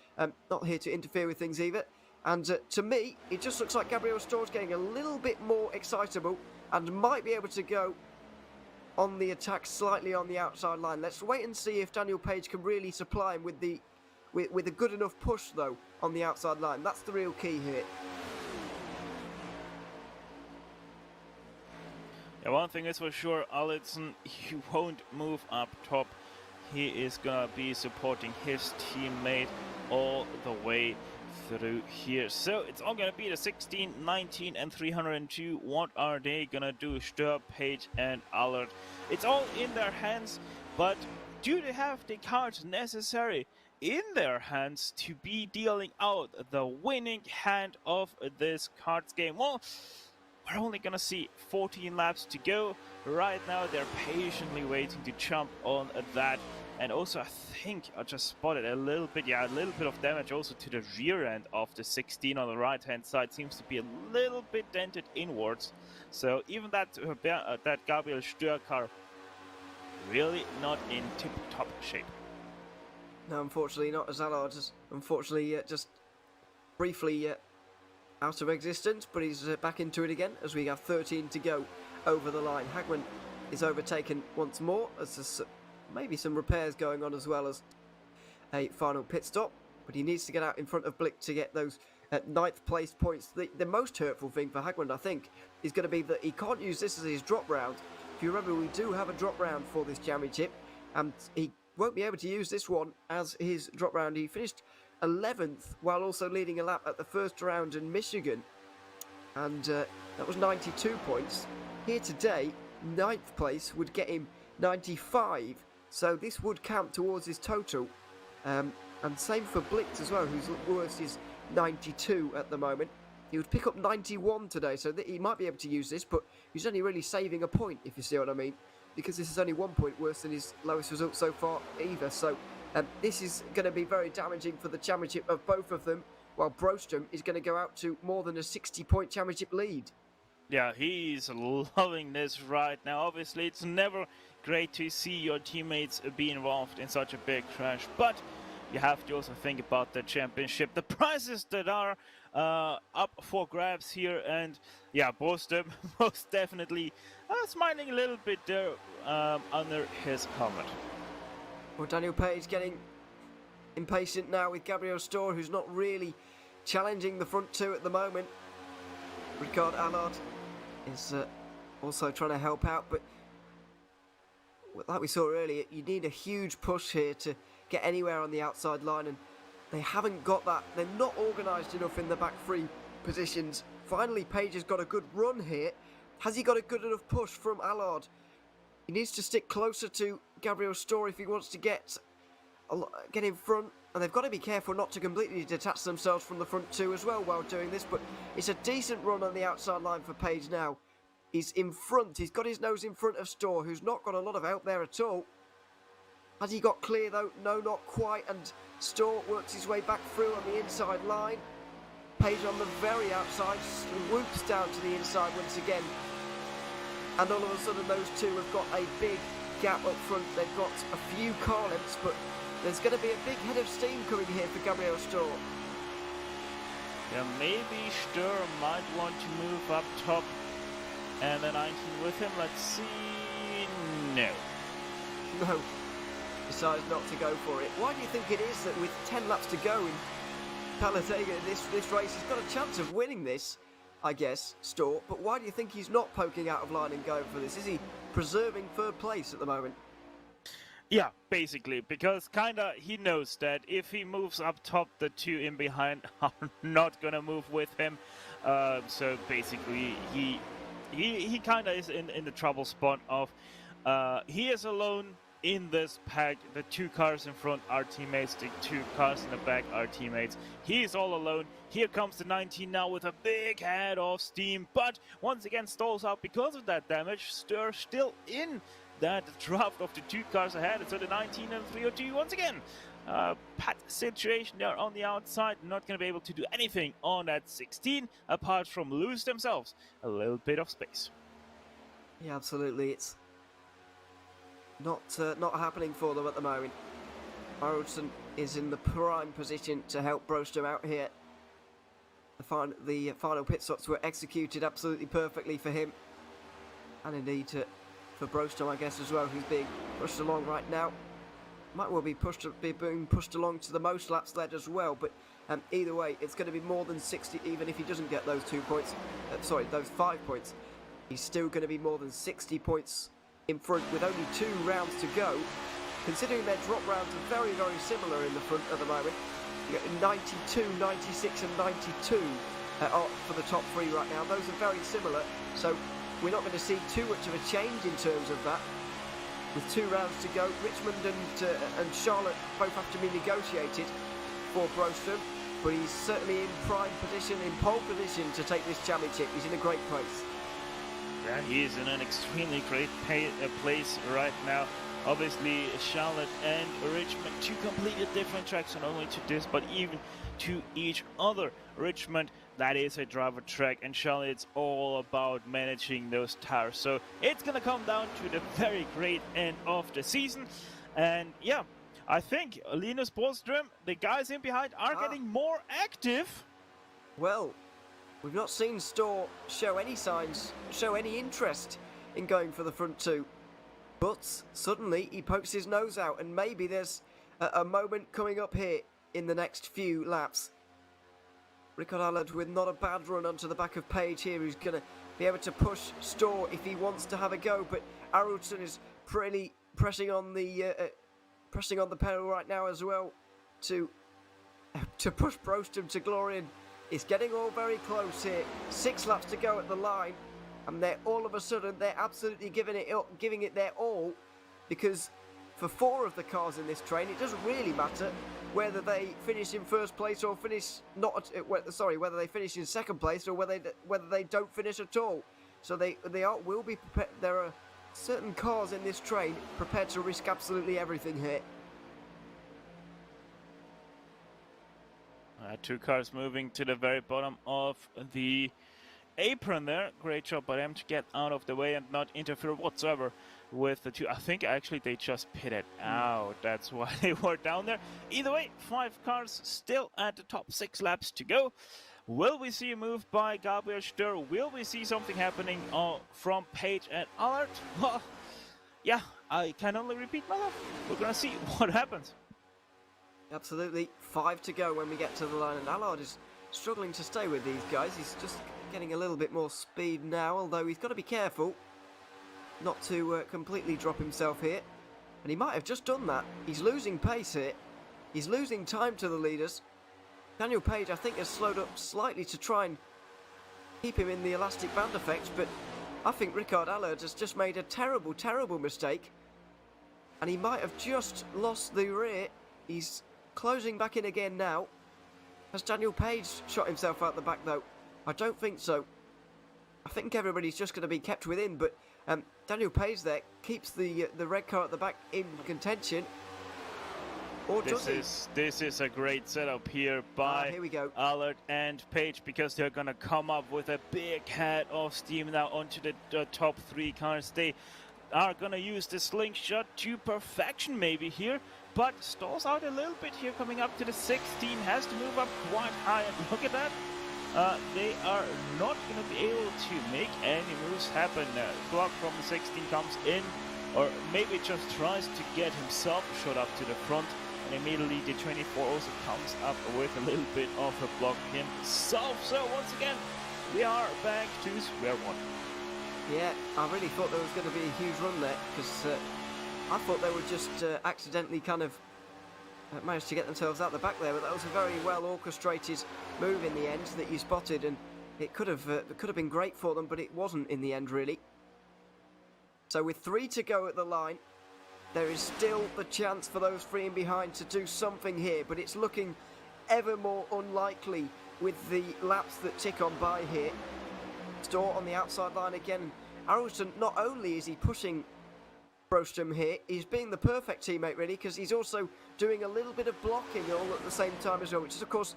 not here to interfere with things either. And to me, it just looks like Gabriel Storr's getting a little bit more excitable and might be able to go on the attack slightly on the outside line. Let's wait and see if Daniel Page can really supply him with a good enough push though on the outside line. That's the real key here. Yeah, one thing is for sure, Allison, he won't move up top. He is gonna be supporting his teammate all the way through here. So it's all gonna be the 16, 19 and 302. What are they gonna do? Storr, Page and Allard. It's all in their hands, but do they have the cards necessary in their hands to be dealing out the winning hand of this cards game? Well, we're only gonna see 14 laps to go. Right now they're patiently waiting to jump on that. And also I think I just spotted a little bit of damage also to the rear end of the 16 on the right hand side. Seems to be a little bit dented inwards. So even that Gabriel Stör car really not in tip-top shape. No, unfortunately not, as Allard is unfortunately just briefly out of existence, but he's back into it again as we have 13 to go over the line. Hagman is overtaken once more as there's maybe some repairs going on as well as a final pit stop, but he needs to get out in front of Blick to get those 9th place points. The most hurtful thing for Hagman, I think, is going to be that he can't use this as his drop round. If you remember, we do have a drop round for this championship, and he won't be able to use this one as his drop round. He finished 11th while also leading a lap at the first round in Michigan, and that was 92 points. Here today, 9th place would get him 95, so this would count towards his total, and same for Blix as well, whose worst is 92 at the moment. He would pick up 91 today, so that he might be able to use this, but he's only really saving a point, if you see what I mean, because this is only 1 point worse than his lowest result so far either. So this is going to be very damaging for the championship of both of them, while Broström is going to go out to more than a 60-point championship lead. Yeah, he's loving this right now. Obviously, it's never great to see your teammates be involved in such a big crash, but you have to also think about the championship, the prizes that are up for grabs here, and yeah, Broström most definitely smiling a little bit there under his helmet. Well, Daniel Page getting impatient now with Gabriel Stör, who's not really challenging the front two at the moment. Ricard Allard is also trying to help out, but like we saw earlier, you need a huge push here to get anywhere on the outside line, and they haven't got that. They're not organised enough in the back three positions. Finally, Page has got a good run here. Has he got a good enough push from Allard? He needs to stick closer to Gabriel Stör if he wants to get in front, and they've got to be careful not to completely detach themselves from the front two as well while doing this, but it's a decent run on the outside line for Page now. He's in front, he's got his nose in front of Stör, who's not got a lot of help there at all. Has he got clear though? No, not quite, and Stör works his way back through on the inside line. Page on the very outside, whoops down to the inside once again. And all of a sudden those two have got a big gap up front. They've got a few car lengths, but there's going to be a big head of steam coming here for Gabriel Stör. Yeah, maybe Stör might want to move up top and the 19 with him. Let's see. No. No. Decides not to go for it. Why do you think it is that with 10 laps to go in Talladega, this race, he's got a chance of winning this, I guess, Stör, but why do you think he's not poking out of line and going for this? Is he preserving third place at the moment? Yeah, basically, because kinda he knows that if he moves up top, the two in behind are not gonna move with him. So basically, he kinda is in the trouble spot of he is alone in this pack. The two cars in front are teammates, the two cars in the back are teammates. He is all alone. Here comes the 19 now with a big head of steam, but once again stalls out because of that damage. Stör still in that draft of the two cars ahead, so the 19 and 302 once again. Pat situation there on the outside, not going to be able to do anything on that 16 apart from lose themselves a little bit of space. Yeah, absolutely. It's not happening for them at the moment. Haraldson is in the prime position to help Broström out here. The final pit stops were executed absolutely perfectly for him, and indeed for Broström, I guess, as well, who's being pushed along right now. Might well be being pushed along to the most laps led as well, but either way, it's going to be more than 60, even if he doesn't get those 2 points. Those 5 points. He's still going to be more than 60 points in front with only 2 rounds to go. Considering their drop rounds are very, very similar in the front at the moment. You get 92, 96 and 92 for the top 3 right now. Those are very similar, so we're not going to see too much of a change in terms of that. with 2 rounds to go. Richmond and Charlotte both have to be negotiated for Broström, but he's certainly in prime position, in pole position to take this championship. He's in a great place. Yeah, he is in an extremely great place right now. Obviously, Charlotte and Richmond, 2 completely different tracks, not only to this, but even to each other. Richmond, that is a driver track, and Charlotte, it's all about managing those tires. So it's going to come down to the very great end of the season. And yeah, I think Linus Broström, the guys in behind, are getting more active. Well, we've not seen Storr show any signs, show any interest in going for the front 2. But suddenly he pokes his nose out, and maybe there's a moment coming up here in the next few laps. Rickard Allard with not a bad run onto the back of Page here, who's going to be able to push Storr if he wants to have a go. But Arulsson is pretty pressing on the pedal right now as well to push Broström to glory. And it's getting all very close here. 6 laps to go at the line. And they're all of a sudden, they're absolutely giving it their all, because for 4 of the cars in this train, it doesn't really matter whether they finish in first place or finish whether they finish in second place or whether they don't finish at all. So will be prepared. There are certain cars in this train prepared to risk absolutely everything here. 2 cars moving to the very bottom of the apron there. Great job by them to get out of the way and not interfere whatsoever with the 2. I think actually they just pitted out. That's why they were down there. Either way, 5 cars still at the top, 6 laps to go. Will we see a move by Gabriel Stör? Will we see something happening from Page and Allard? Well, yeah, I can only repeat myself. We're gonna see what happens. Absolutely. 5 to go when we get to the line, and Allard is struggling to stay with these guys. He's just getting a little bit more speed now, although he's got to be careful not to completely drop himself here. And he might have just done that. He's losing pace here. He's losing time to the leaders. Daniel Page, I think, has slowed up slightly to try and keep him in the elastic band effect, but I think Rickard Allard has just made a terrible, terrible mistake. And he might have just lost the rear. He's closing back in again now. Has Daniel Page shot himself out the back, though? I don't think so. I think everybody's just going to be kept within, but Daniel Page there keeps the red car at the back in contention. Or this is a great setup here by here we go. Allard and Page, because they're going to come up with a big head of steam now onto the top 3 cars. They are going to use the slingshot to perfection maybe here, but stalls out a little bit here coming up to the 16, has to move up quite high, and look at that. They are not going to be able to make any moves happen. Glock from the 16 comes in, or maybe just tries to get himself shot up to the front, and immediately the 24 also comes up with a little bit of a block himself. So once again, we are back to square one. Yeah, I really thought there was going to be a huge run there, because I thought they would just accidentally kind of managed to get themselves out the back there, but that was a very well orchestrated move in the end that you spotted, and it could have been great for them, but it wasn't in the end really. So with 3 to go at the line, there is still the chance for those 3 in behind to do something here, but it's looking ever more unlikely with the laps that tick on by here. Storr on the outside line again. Arulsson, not only is he pushing Broström here, he's being the perfect teammate really, because he's also doing a little bit of blocking all at the same time as well, which is of course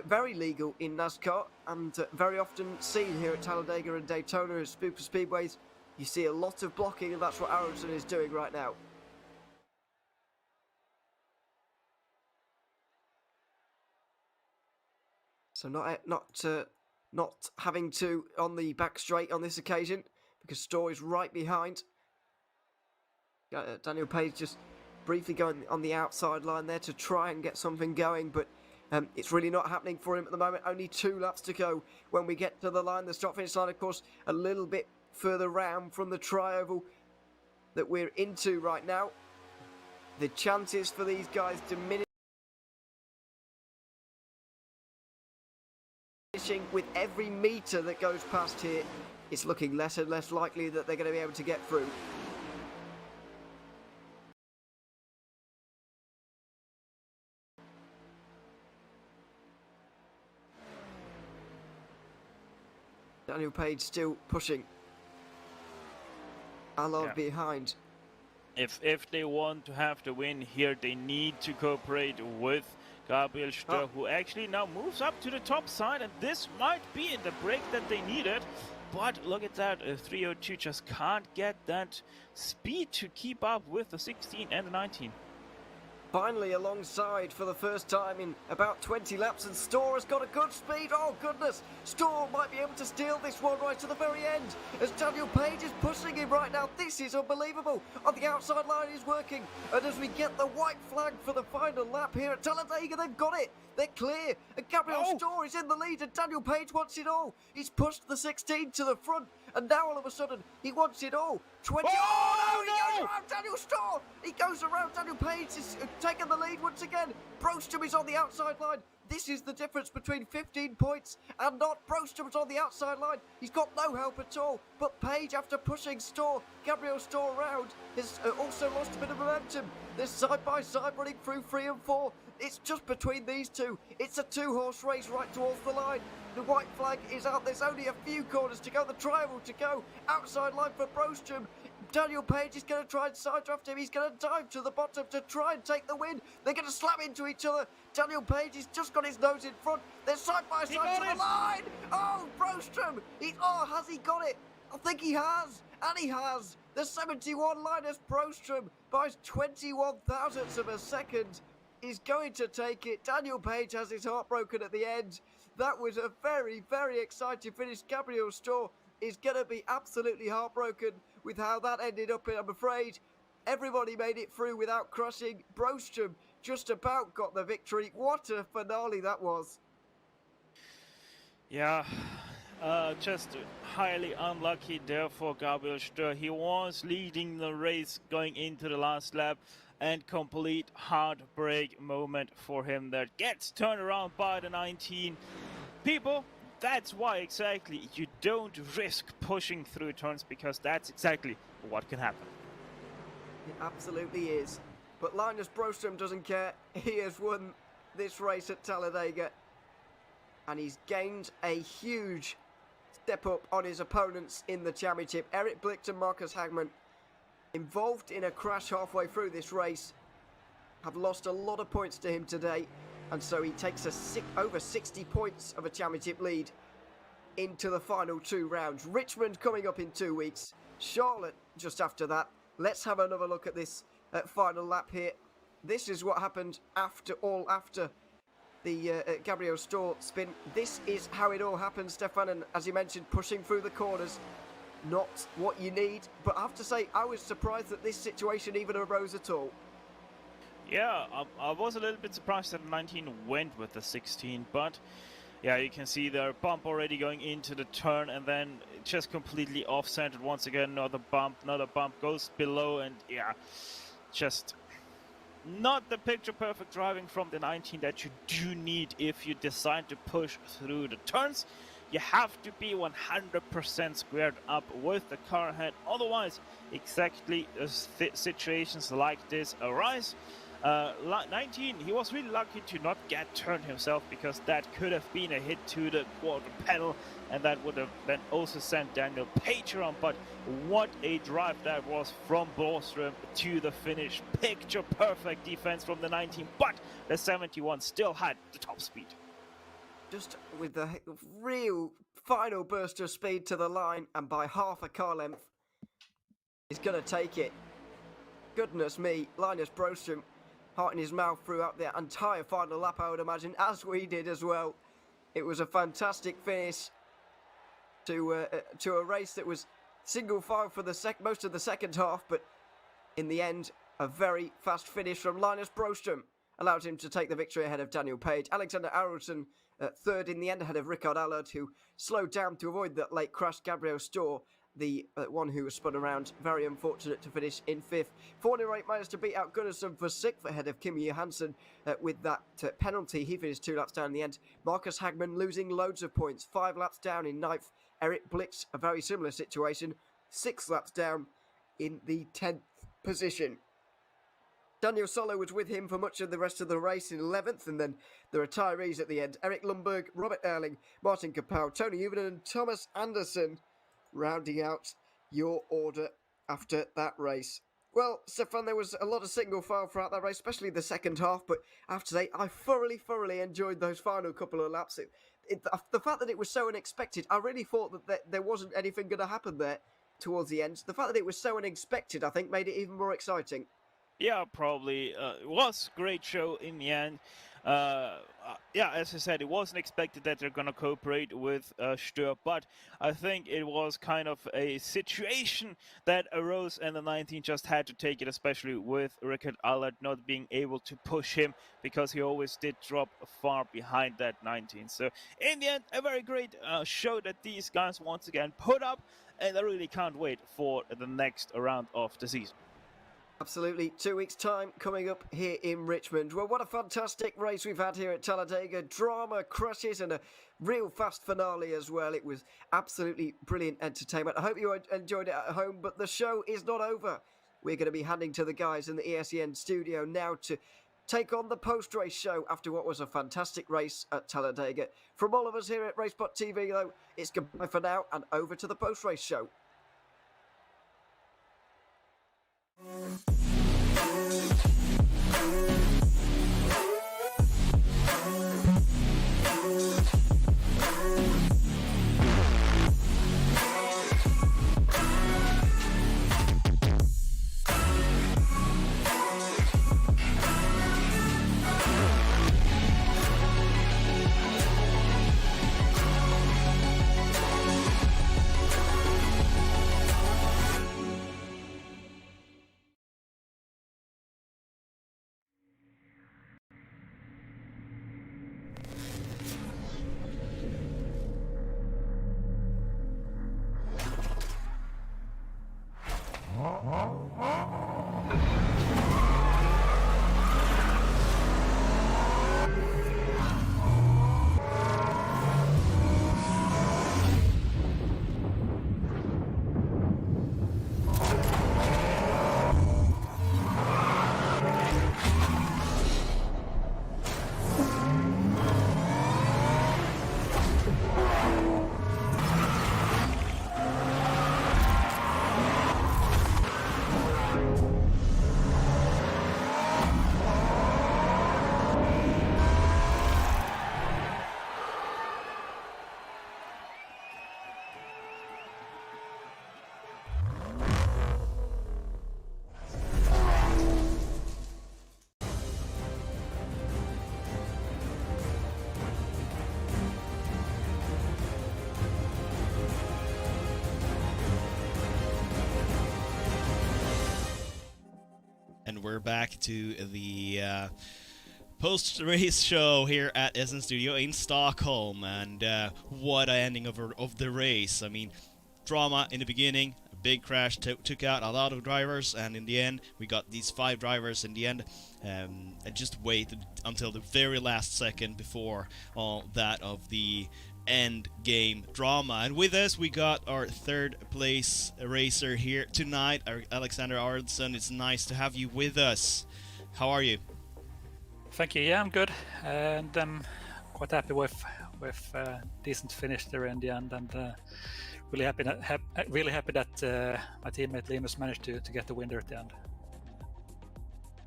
very legal in NASCAR and very often seen here at Talladega and Daytona as super speedways. You see a lot of blocking, and that's what Arulsson is doing right now. So not having to on the back straight on this occasion, because Storr is right behind. Daniel Page just briefly going on the outside line there to try and get something going, but it's really not happening for him at the moment. Only 2 laps to go when we get to the line. The start-finish line, of course, a little bit further round from the tri-oval that we're into right now. The chances for these guys diminishing with every metre that goes past here. It's looking less and less likely that they're going to be able to get through. Daniel Page still pushing. Allard behind. If they want to have the win here, they need to cooperate with Gabriel Stör, who actually now moves up to the top side, and this might be the break that they needed. But look at that, 302 just can't get that speed to keep up with the 16 and the 19. Finally alongside for the first time in about 20 laps, and Storr has got a good speed. Oh goodness, Storr might be able to steal this one right to the very end as Daniel Page is pushing him right now. This is unbelievable. On the outside line is working, and as we get the white flag for the final lap here at Talladega, they've got it. They're clear, and Gabriel Storr is in the lead, and Daniel Page wants it all. He's pushed the 16 to the front, and now all of a sudden he wants it all. 20. Oh, no! He goes around Daniel Storr. He goes around Daniel Page. Is taking the lead once again. Broström is on the outside line. This is the difference between 15 points and not. Broström's on the outside line. He's got no help at all. But Page, after pushing Gabriel Storr around, has also lost a bit of momentum. They're side by side running through 3 and 4. It's just between these two. It's a 2-horse race right towards the line. The white flag is out. There's only a few corners to go. The triangle to go. Outside line for Broström. Daniel Page is going to try and side draft him. He's going to dive to the bottom to try and take the win. They're going to slam into each other. Daniel Page has just got his nose in front. They're side by side to the line. Oh, Broström. Has he got it? I think he has. And he has. The 71 Linus Broström by 21 thousandths of a second is going to take it. Daniel Page has his heart broken at the end. That was a very, very exciting finish. Gabriel Storr is going to be absolutely heartbroken with how that ended up. I'm afraid everybody made it through without crushing. Broström just about got the victory. What a finale that was. Yeah, just highly unlucky there for Gabriel Stör. He was leading the race going into the last lap, and complete heartbreak moment for him that gets turned around by the 19. People, that's why exactly you don't risk pushing through turns, because that's exactly what can happen. It absolutely is. But Linus Broström doesn't care. He has won this race at Talladega, and he's gained a huge step up on his opponents in the championship. Eric Blicht and Marcus Hagman, involved in a crash halfway through this race, have lost a lot of points to him today, and so he takes over 60 points of a championship lead into the final 2 rounds. Richmond coming up in 2 weeks, Charlotte just after that. Let's have another look at this final lap here. This is what happened after the Gabriel Storr spin. This is how it all happened, Stefan, and as you mentioned, pushing through the corners, not what you need. But I have to say, I was surprised that this situation even arose at all. Yeah, I was a little bit surprised that 19 went with the 16, but yeah, you can see their bump already going into the turn, and then just completely off-centered once again. Another bump goes below, and yeah, just not the picture-perfect driving from the 19 that you do need if you decide to push through the turns. You have to be 100% squared up with the car ahead, otherwise exactly situations like this arise. 19, he was really lucky to not get turned himself, because that could have been a hit to the quarter pedal, and that would have then also sent Daniel Page around. But what a drive that was from Broström to the finish. Picture perfect defense from the 19, but the 71 still had the top speed. Just with the real final burst of speed to the line, and by half a car length, he's going to take it. Goodness me, Linus Broström, heart in his mouth throughout the entire final lap, I would imagine, as we did as well. It was a fantastic finish to a race that was single file for most of the second half, but in the end, a very fast finish from Linus Broström allowed him to take the victory ahead of Daniel Page. Alexander Aronsson third in the end, ahead of Rickard Allard, who slowed down to avoid that late crash. Gabriel Storr, the one who was spun around, very unfortunate to finish in 5th. Forneright managed to beat out Gunnarsson for 6th, ahead of Kimi Johansson with that penalty. He finished 2 laps down in the end. Marcus Hagman losing loads of points, 5 laps down in 9th. Eric Blicht, a very similar situation, 6 laps down in the 10th position. Daniel Solo was with him for much of the rest of the race in 11th, and then the retirees at the end. Eric Lundberg, Robert Erling, Martin Kapow, Tony Uvinen and Thomas Anderson rounding out your order after that race. Well, Stefan, there was a lot of single file throughout that race, especially the second half, but I have to say, I thoroughly enjoyed those final couple of laps. The fact that it was so unexpected, I really thought that there wasn't anything going to happen there towards the end. The fact that it was so unexpected, I think, made it even more exciting. Yeah, probably. It was a great show in the end. Yeah, as I said, it wasn't expected that they're going to cooperate with Stör, but I think it was kind of a situation that arose, and the 19 just had to take it, especially with Rickard Allard not being able to push him, because he always did drop far behind that 19. So in the end, a very great show that these guys once again put up, and I really can't wait for the next round of the season. Absolutely. 2 weeks' time coming up here in Richmond. Well, what a fantastic race we've had here at Talladega. Drama, crashes, and a real fast finale as well. It was absolutely brilliant entertainment. I hope you enjoyed it at home, but the show is not over. We're going to be handing to the guys in the ESEN studio now to take on the post-race show after what was a fantastic race at Talladega. From all of us here at Racebot TV, though, it's goodbye for now and over to the post-race show. And we're back to the post-race show here at Essen Studio in Stockholm, and what a ending of the race. I mean, drama in the beginning, a big crash took out a lot of drivers, and in the end, we got these 5 drivers in the end, and just waited until the very last second before all that of the end game drama. And with us we got our 3rd place racer here tonight, our Alexander Arvidsson. It's nice to have you with us. How are you? Thank you. Yeah, I'm good, and I'm quite happy with decent finish there in the end, and really happy that my teammate Linus managed to get the win there at the end.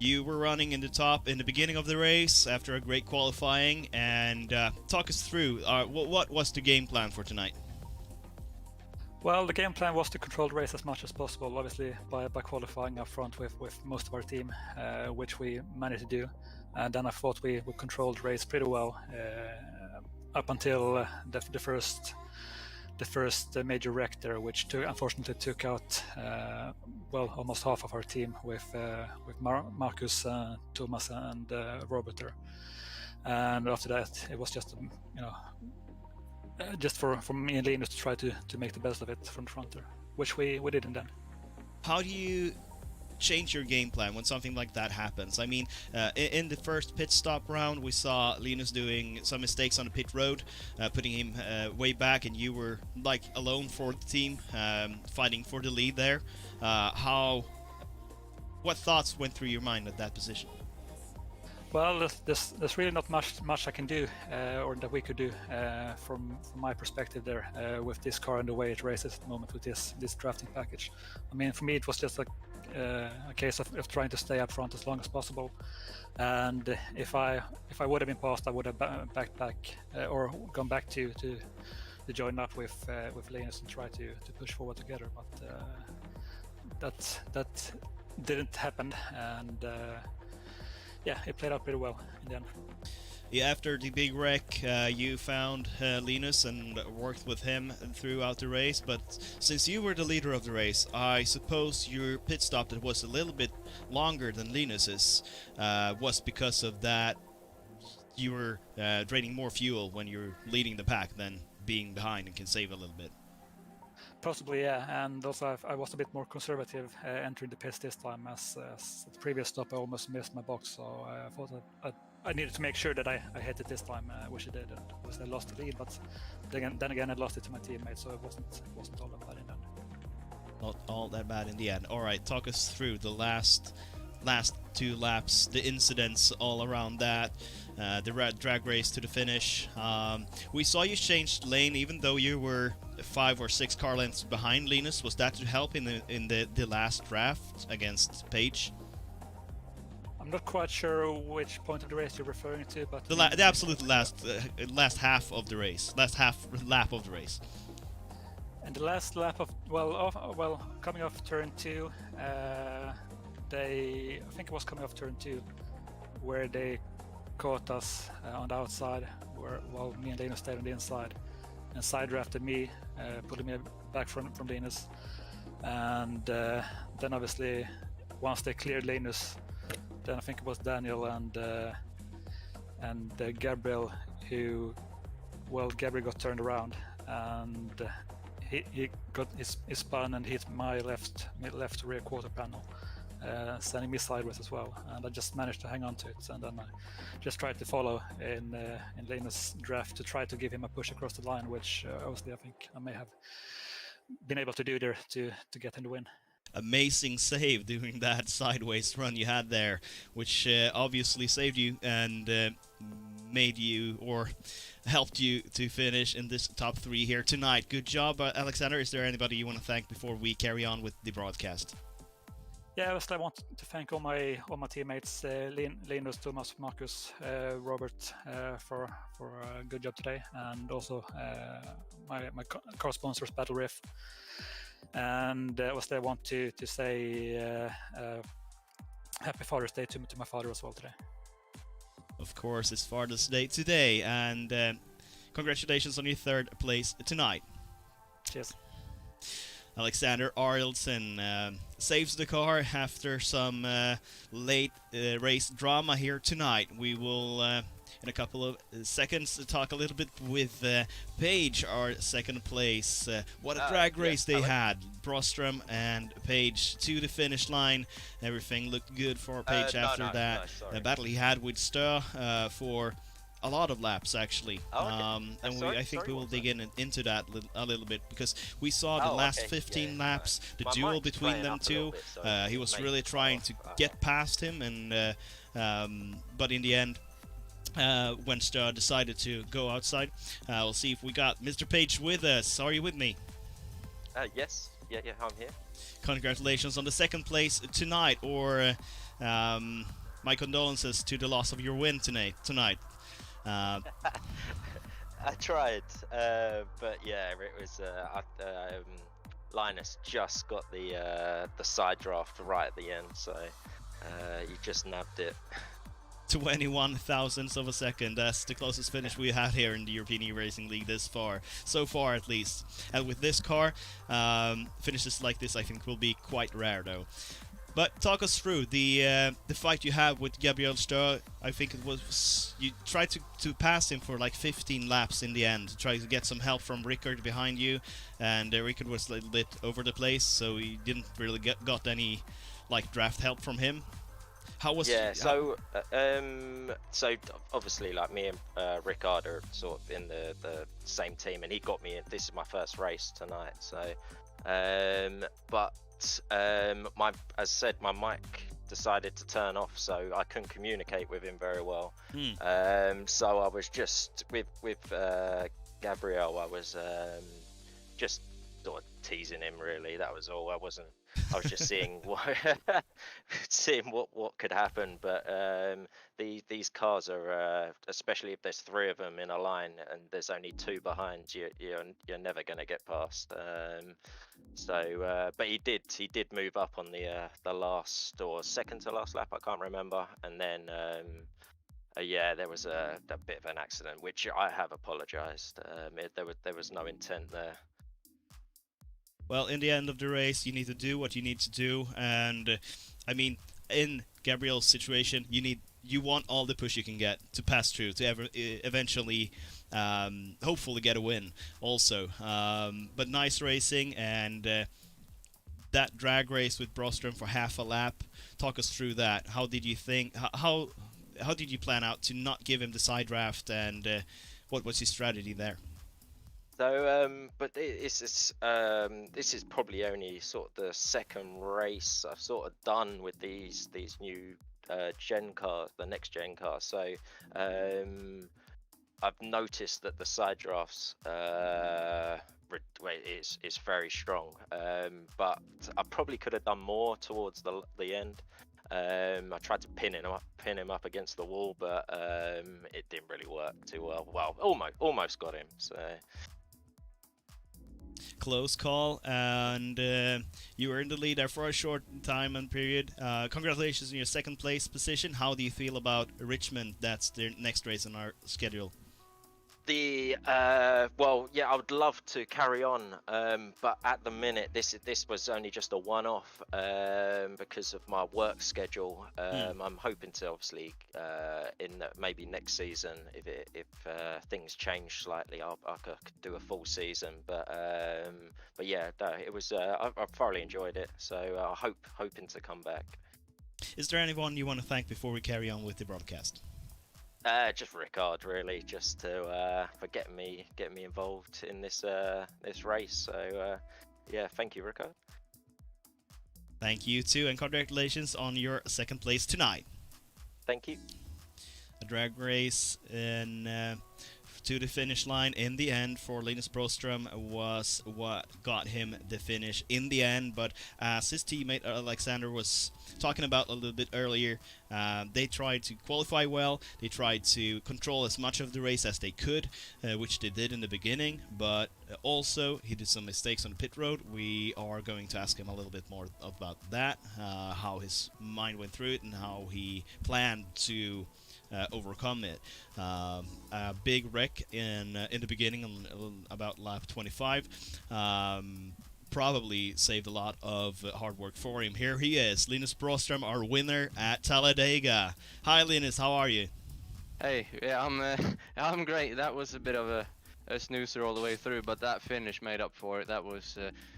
You were running in the top in the beginning of the race after a great qualifying, and talk us through what was the game plan for tonight? Well, the game plan was to control the race as much as possible, obviously by qualifying up front with most of our team, which we managed to do. And then I thought we controlled the race pretty well up until the first major wreck there, which unfortunately took out almost half of our team with Marcus, Thomas, and Robert there. And after that, it was just just for me and Linus to try to make the best of it from the front there, which we did in the end. How do you change your game plan when something like that happens? I mean, in the first pit stop round, we saw Linus doing some mistakes on the pit road, putting him way back, and you were like alone for the team, fighting for the lead there. How What thoughts went through your mind at that position? Well, there's really not much I can do, or that we could do from my perspective there with this car and the way it races at the moment with this drafting package. I mean, for me, it was just a case of trying to stay up front as long as possible. And if I would have been passed, I would have backed back or gone back to join up with Linus and try to push forward together. But that didn't happen, and yeah, it played out pretty well in the end. Yeah, after the big wreck, you found Linus and worked with him throughout the race, but since you were the leader of the race, I suppose your pit stop that was a little bit longer than Linus's was because of that you were draining more fuel when you're leading the pack than being behind and can save a little bit. Possibly, yeah, and also I was a bit more conservative entering the pits this time, as the previous stop I almost missed my box, so I thought that I needed to make sure that I hit it this time, which I did, and obviously I lost the lead, but then again I lost it to my teammates, so it wasn't all that bad in the end. Not all that bad in the end. Alright, talk us through the last 2 laps, the incidents all around that, the drag race to the finish. We saw you change lane even though you were 5 or 6 car lengths behind Linus. Was that to help in the last draft against Page? I'm not quite sure which point of the race you're referring to, but The absolute last half of the race, last half lap of the race. And the last lap of coming off turn 2, I think it was coming off turn 2, where they caught us on the outside, while me and Linus stayed on the inside, and side drafted me, pulling me back from Linus, and then obviously once they cleared Linus, then I think it was Daniel and Gabriel Gabriel got turned around, and he got his spun and hit my left rear quarter panel, sending me sideways as well, and I just managed to hang on to it, and then I just tried to follow in Linus' draft to try to give him a push across the line, which obviously I think I may have been able to do there to get him to win. Amazing save doing that sideways run you had there, which obviously saved you and made you, or helped you to finish in this top 3 here tonight. Good job, Alexander. Is there anybody you want to thank before we carry on with the broadcast? Yeah, obviously I want to thank all my teammates, Linus, Thomas, Marcus, Robert, for a good job today, and also my car sponsors, Battle Riff. And obviously I want to say Happy Father's Day to my father as well today. Of course, it's Father's Day today, and congratulations on your 3rd place tonight. Cheers. Alexander Arielsen saves the car after some late race drama here tonight. We will, in a couple of seconds, talk a little bit with Page, our 2nd place. What a drag race they had. Brostrom and Page to the finish line. Everything looked good for Page after that battle he had with Stö for a lot of laps, actually. And I think we will dig into that a little bit, because we saw the last 15 laps, the duel between them two. He was really trying to get past him, and but in the end, when Stö decided to go outside, we'll see if we got Mr. Page with us. Are you with me? Yes. Yeah, I'm here. Congratulations on the 2nd place tonight, or my condolences to the loss of your win tonight. I tried, but yeah, it was Linus just got the side draft right at the end, so you just nabbed it. 21 thousandths of a second. That's the closest finish we had here in the European E-Racing League so far at least. And with this car, finishes like this I think will be quite rare though. But talk us through the fight you have with Gabriel Stö. I think it was you tried to pass him for like 15 laps in the end, try to get some help from Rickard behind you, and Rickard was a little bit over the place, so you didn't really got any like draft help from him. How was so obviously like me and Rickard are sort of in the same team, and he got me in. This is my first race tonight, so but as I said, my mic decided to turn off, so I couldn't communicate with him very well. So I was just with Gabriel. I was just sort of teasing him, really. That was all. I was just seeing what could happen. But these cars are, especially if there's 3 of them in a line and there's only 2 behind, you're never going to get past. But he did move up on the last or second to last lap, I can't remember, and then there was a bit of an accident, which I have apologized. There was no intent there. Well, in the end of the race, you need to do what you need to do, and I mean, in Gabriel's situation, you want all the push you can get to pass through to eventually, hopefully get a win. Also, but nice racing, and that drag race with Broström for half a lap. Talk us through that. How did you think? How did you plan out to not give him the side draft, and what was your strategy there? So, but this is probably only sort of the second race I've sort of done with these new gen cars, the next gen cars. So, I've noticed that the side drafts is very strong. But I probably could have done more towards the end. I tried to pin him up against the wall, but it didn't really work too well. Well, almost got him. So. Close call, and you were in the lead there for a short time and period. Congratulations on your second place position. How do you feel about Richmond? That's the next race on our schedule. I would love to carry on, but at the minute this was only just a one-off because of my work schedule. I'm hoping to obviously maybe next season, if things change slightly, I could do a full season. But yeah, no, it was I thoroughly enjoyed it, so hoping to come back. Is there anyone you want to thank before we carry on with the broadcast? Just Ricard, really, just to for getting me involved in this race. So yeah, thank you, Ricard. Thank you too, and congratulations on your second place tonight. Thank you. A drag race to the finish line in the end for Linus Broström was what got him the finish in the end, but as his teammate Alexander was talking about a little bit earlier, they tried to qualify well, they tried to control as much of the race as they could, which they did in the beginning, but also he did some mistakes on the pit road. We are going to ask him a little bit more about that, how his mind went through it and how he planned to overcome it. A big wreck in the beginning, about lap 25, probably saved a lot of hard work for him. Here he is, Linus Broström, our winner at Talladega. Hi Linus, how are you? Hey, yeah, I'm great. That was a bit of a snoozer all the way through, but that finish made up for it. That was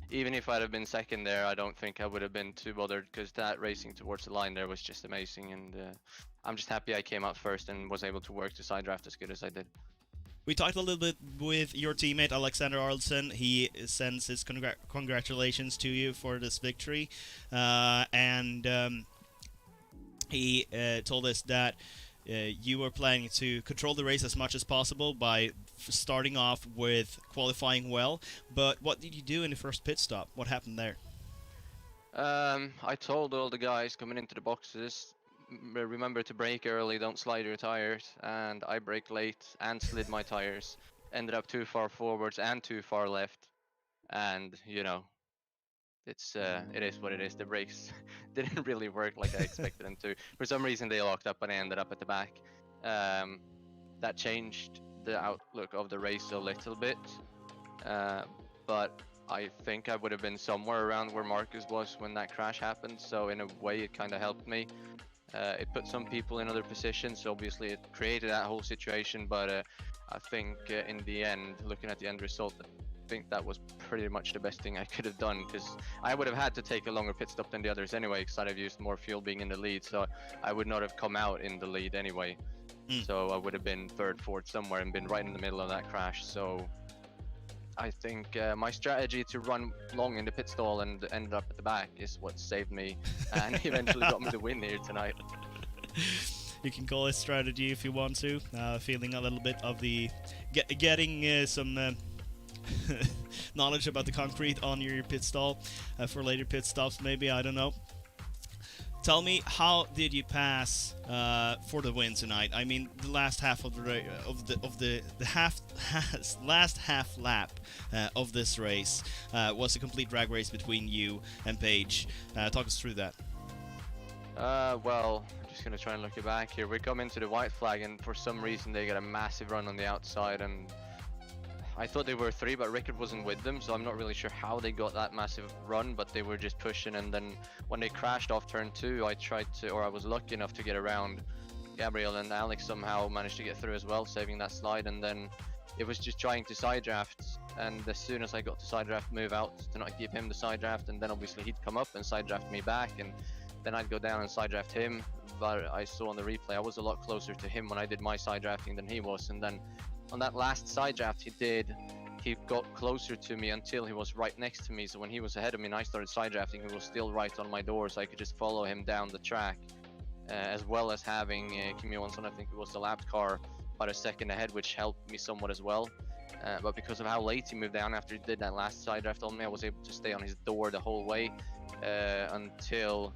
even if I'd have been second there, I don't think I would have been too bothered, because that racing towards the line there was just amazing, and I'm just happy I came out first and was able to work the side draft as good as I did. We talked a little bit with your teammate Alexander Arlsson. He sends his congratulations to you for this victory, and he told us that you were planning to control the race as much as possible by starting off with qualifying well, but what did you do in the first pit stop? What happened there? I told all the guys coming into the boxes, remember to brake early, don't slide your tires, and I braked late and slid my tires. Ended up too far forwards and too far left, and you know, it is what it is. The brakes didn't really work like I expected them to. For some reason they locked up and I ended up at the back. That changed the outlook of the race a little bit, but I think I would have been somewhere around where Marcus was when that crash happened, so in a way it kind of helped me. It put some people in other positions, so obviously it created that whole situation, but I think in the end, looking at the end result, I think that was pretty much the best thing I could have done, because I would have had to take a longer pit stop than the others anyway, because I'd have used more fuel being in the lead, so I would not have come out in the lead anyway. So I would have been third, fourth somewhere and been right in the middle of that crash, so I think my strategy to run long in the pit stall and end up at the back is what saved me and eventually got me the win here tonight. You can call it strategy if you want to. Feeling a little bit of the getting some knowledge about the concrete on your pit stall for later pit stops. Maybe, I don't know. Tell me, how did you pass for the win tonight? I mean, the last half of the last half lap of this race was a complete drag race between you and Paige. Talk us through that. Well, I'm just gonna try and look it back here. We come into the white flag, and for some reason they get a massive run on the outside, and I thought they were 3, but Rickard wasn't with them, so I'm not really sure how they got that massive run, but they were just pushing. And then when they crashed off turn 2, I was lucky enough to get around Gabriel, and Alex somehow managed to get through as well, saving that slide. And then it was just trying to side draft, and as soon as I got to side draft, move out to not give him the side draft, and then obviously he'd come up and side draft me back, and then I'd go down and side draft him. But I saw on the replay I was a lot closer to him when I did my side drafting than he was. And then on that last side draft he got closer to me until he was right next to me. So when he was ahead of me and I started side drafting, he was still right on my door, so I could just follow him down the track, as well as having Kim Johansson, I think it was the lapped car, about a second ahead, which helped me somewhat as well. But because of how late he moved down after he did that last side draft on me, I was able to stay on his door the whole way until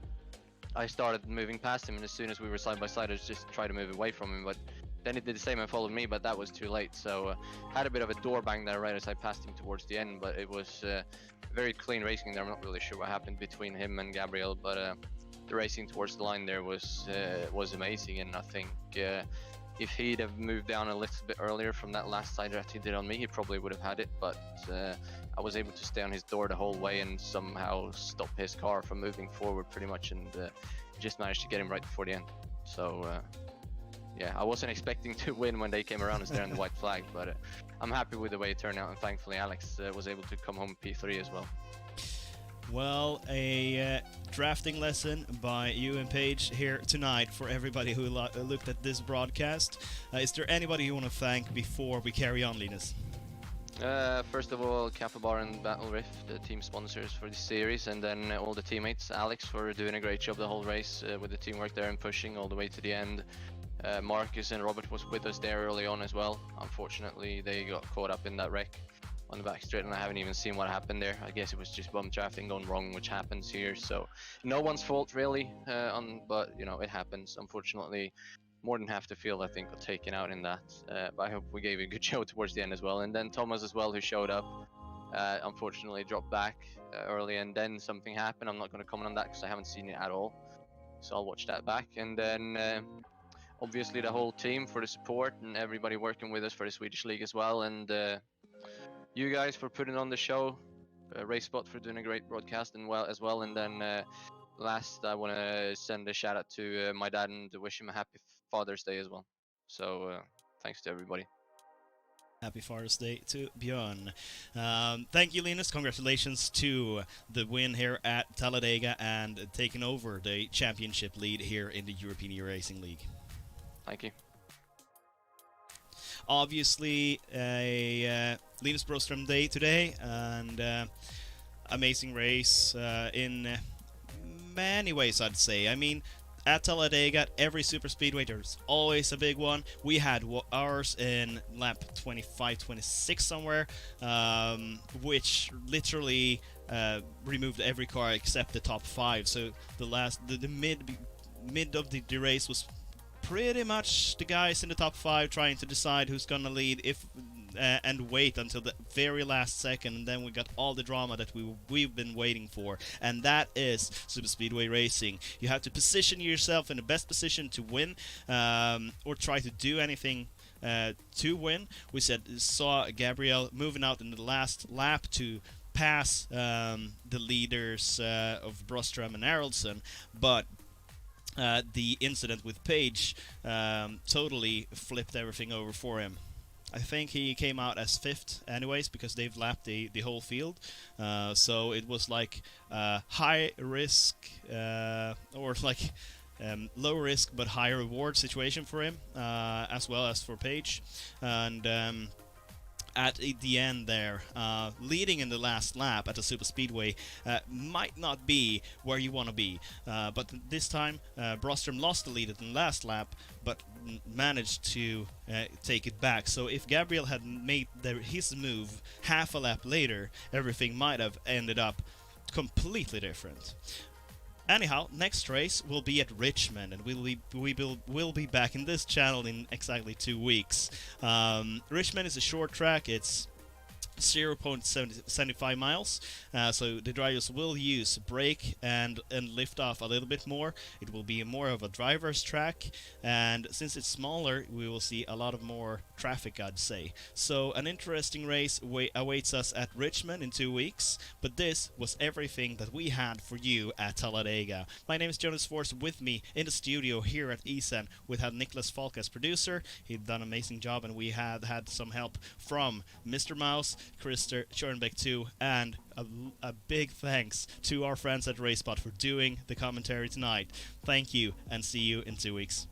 I started moving past him. And as soon as we were side by side, I just tried to move away from him, but then he did the same and followed me, but that was too late. So had a bit of a door bang there right as I passed him towards the end, but it was very clean racing there. I'm not really sure what happened between him and Gabriel, but the racing towards the line there was amazing. And I think if he'd have moved down a little bit earlier from that last side draft he did on me, he probably would have had it. But I was able to stay on his door the whole way and somehow stop his car from moving forward pretty much, and just managed to get him right before the end. So yeah, I wasn't expecting to win when they came around us there in the white flag, but I'm happy with the way it turned out, and thankfully Alex was able to come home P3 as well. Well, a drafting lesson by you and Paige here tonight for everybody who looked at this broadcast. Is there anybody you want to thank before we carry on, Linus? First of all, Kappa Bar and Battle Rift, the team sponsors for this series, and then all the teammates. Alex for doing a great job the whole race with the teamwork there and pushing all the way to the end. Marcus and Robert was with us there early on as well. Unfortunately, they got caught up in that wreck on the back straight, and I haven't even seen what happened there. I guess it was just bum drafting gone wrong, which happens here. So no one's fault really, but you know, it happens. Unfortunately, more than half the field I think got taken out in that. But I hope we gave a good show towards the end as well. And then Thomas as well, who showed up, unfortunately dropped back early, and then something happened. I'm not going to comment on that because I haven't seen it at all, so I'll watch that back. And then obviously the whole team for the support and everybody working with us for the Swedish League as well, and you guys for putting on the show, RaceSpot for doing a great broadcast and well. And then last, I want to send a shout out to my dad and wish him a happy Father's Day as well. So thanks to everybody. Happy Father's Day to Björn. Thank you, Linus. Congratulations to the win here at Talladega and taking over the championship lead here in the European Eracing League. Thank you. Obviously, a Linus Broström day today, and amazing race in many ways, I'd say. I mean, at Talladega, every super speedway, there's always a big one. We had ours in lap 25-26 somewhere, which literally removed every car except the top 5. So the mid of the race was pretty much the guys in the top 5 trying to decide who's gonna lead and wait until the very last second, and then we got all the drama that we've been waiting for, and that is super speedway racing. You have to position yourself in the best position to win, or try to do anything to win. We saw Gabriel moving out in the last lap to pass the leaders of Broström and Haraldson, but the incident with Paige totally flipped everything over for him. I think he came out as 5th anyways, because they've lapped the whole field. So it was like high risk, or like low risk but high reward situation for him, as well as for Paige. And at the end there, leading in the last lap at the Superspeedway might not be where you want to be. But this time, Brostrom lost the lead at the last lap, but managed to take it back. So if Gabriel had made his move half a lap later, everything might have ended up completely different. Anyhow, next race will be at Richmond, and we'll be back in this channel in exactly 2 weeks. Richmond is a short track. It's 0.75 miles, so the drivers will use brake and lift off a little bit more. It will be more of a driver's track, and since it's smaller, we will see a lot of more traffic, I'd say. So an interesting race awaits us at Richmond in 2 weeks, but this was everything that we had for you at Talladega. My name is Jonas Force. With me in the studio here at Eracing, we had Niklas Falk as producer. He'd done an amazing job, and we had some help from Mr. Mouse, Krister Schoenbeck too, and a big thanks to our friends at RaceSpot for doing the commentary tonight. Thank you, and see you in 2 weeks.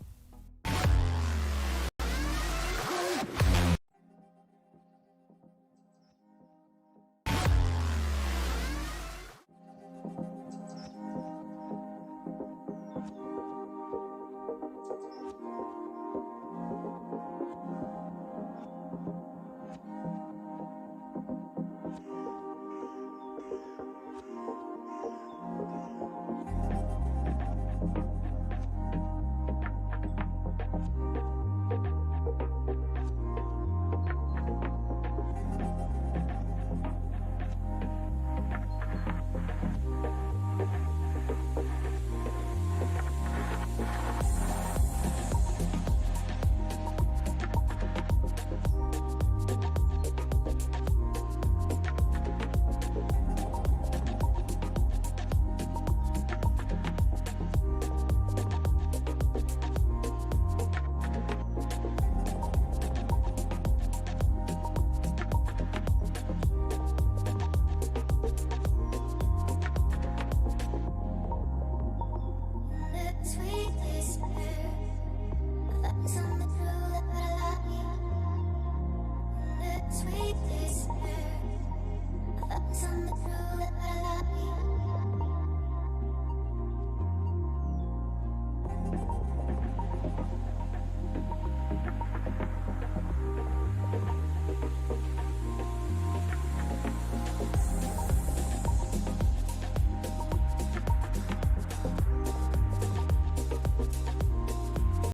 Sweet despair, that's on the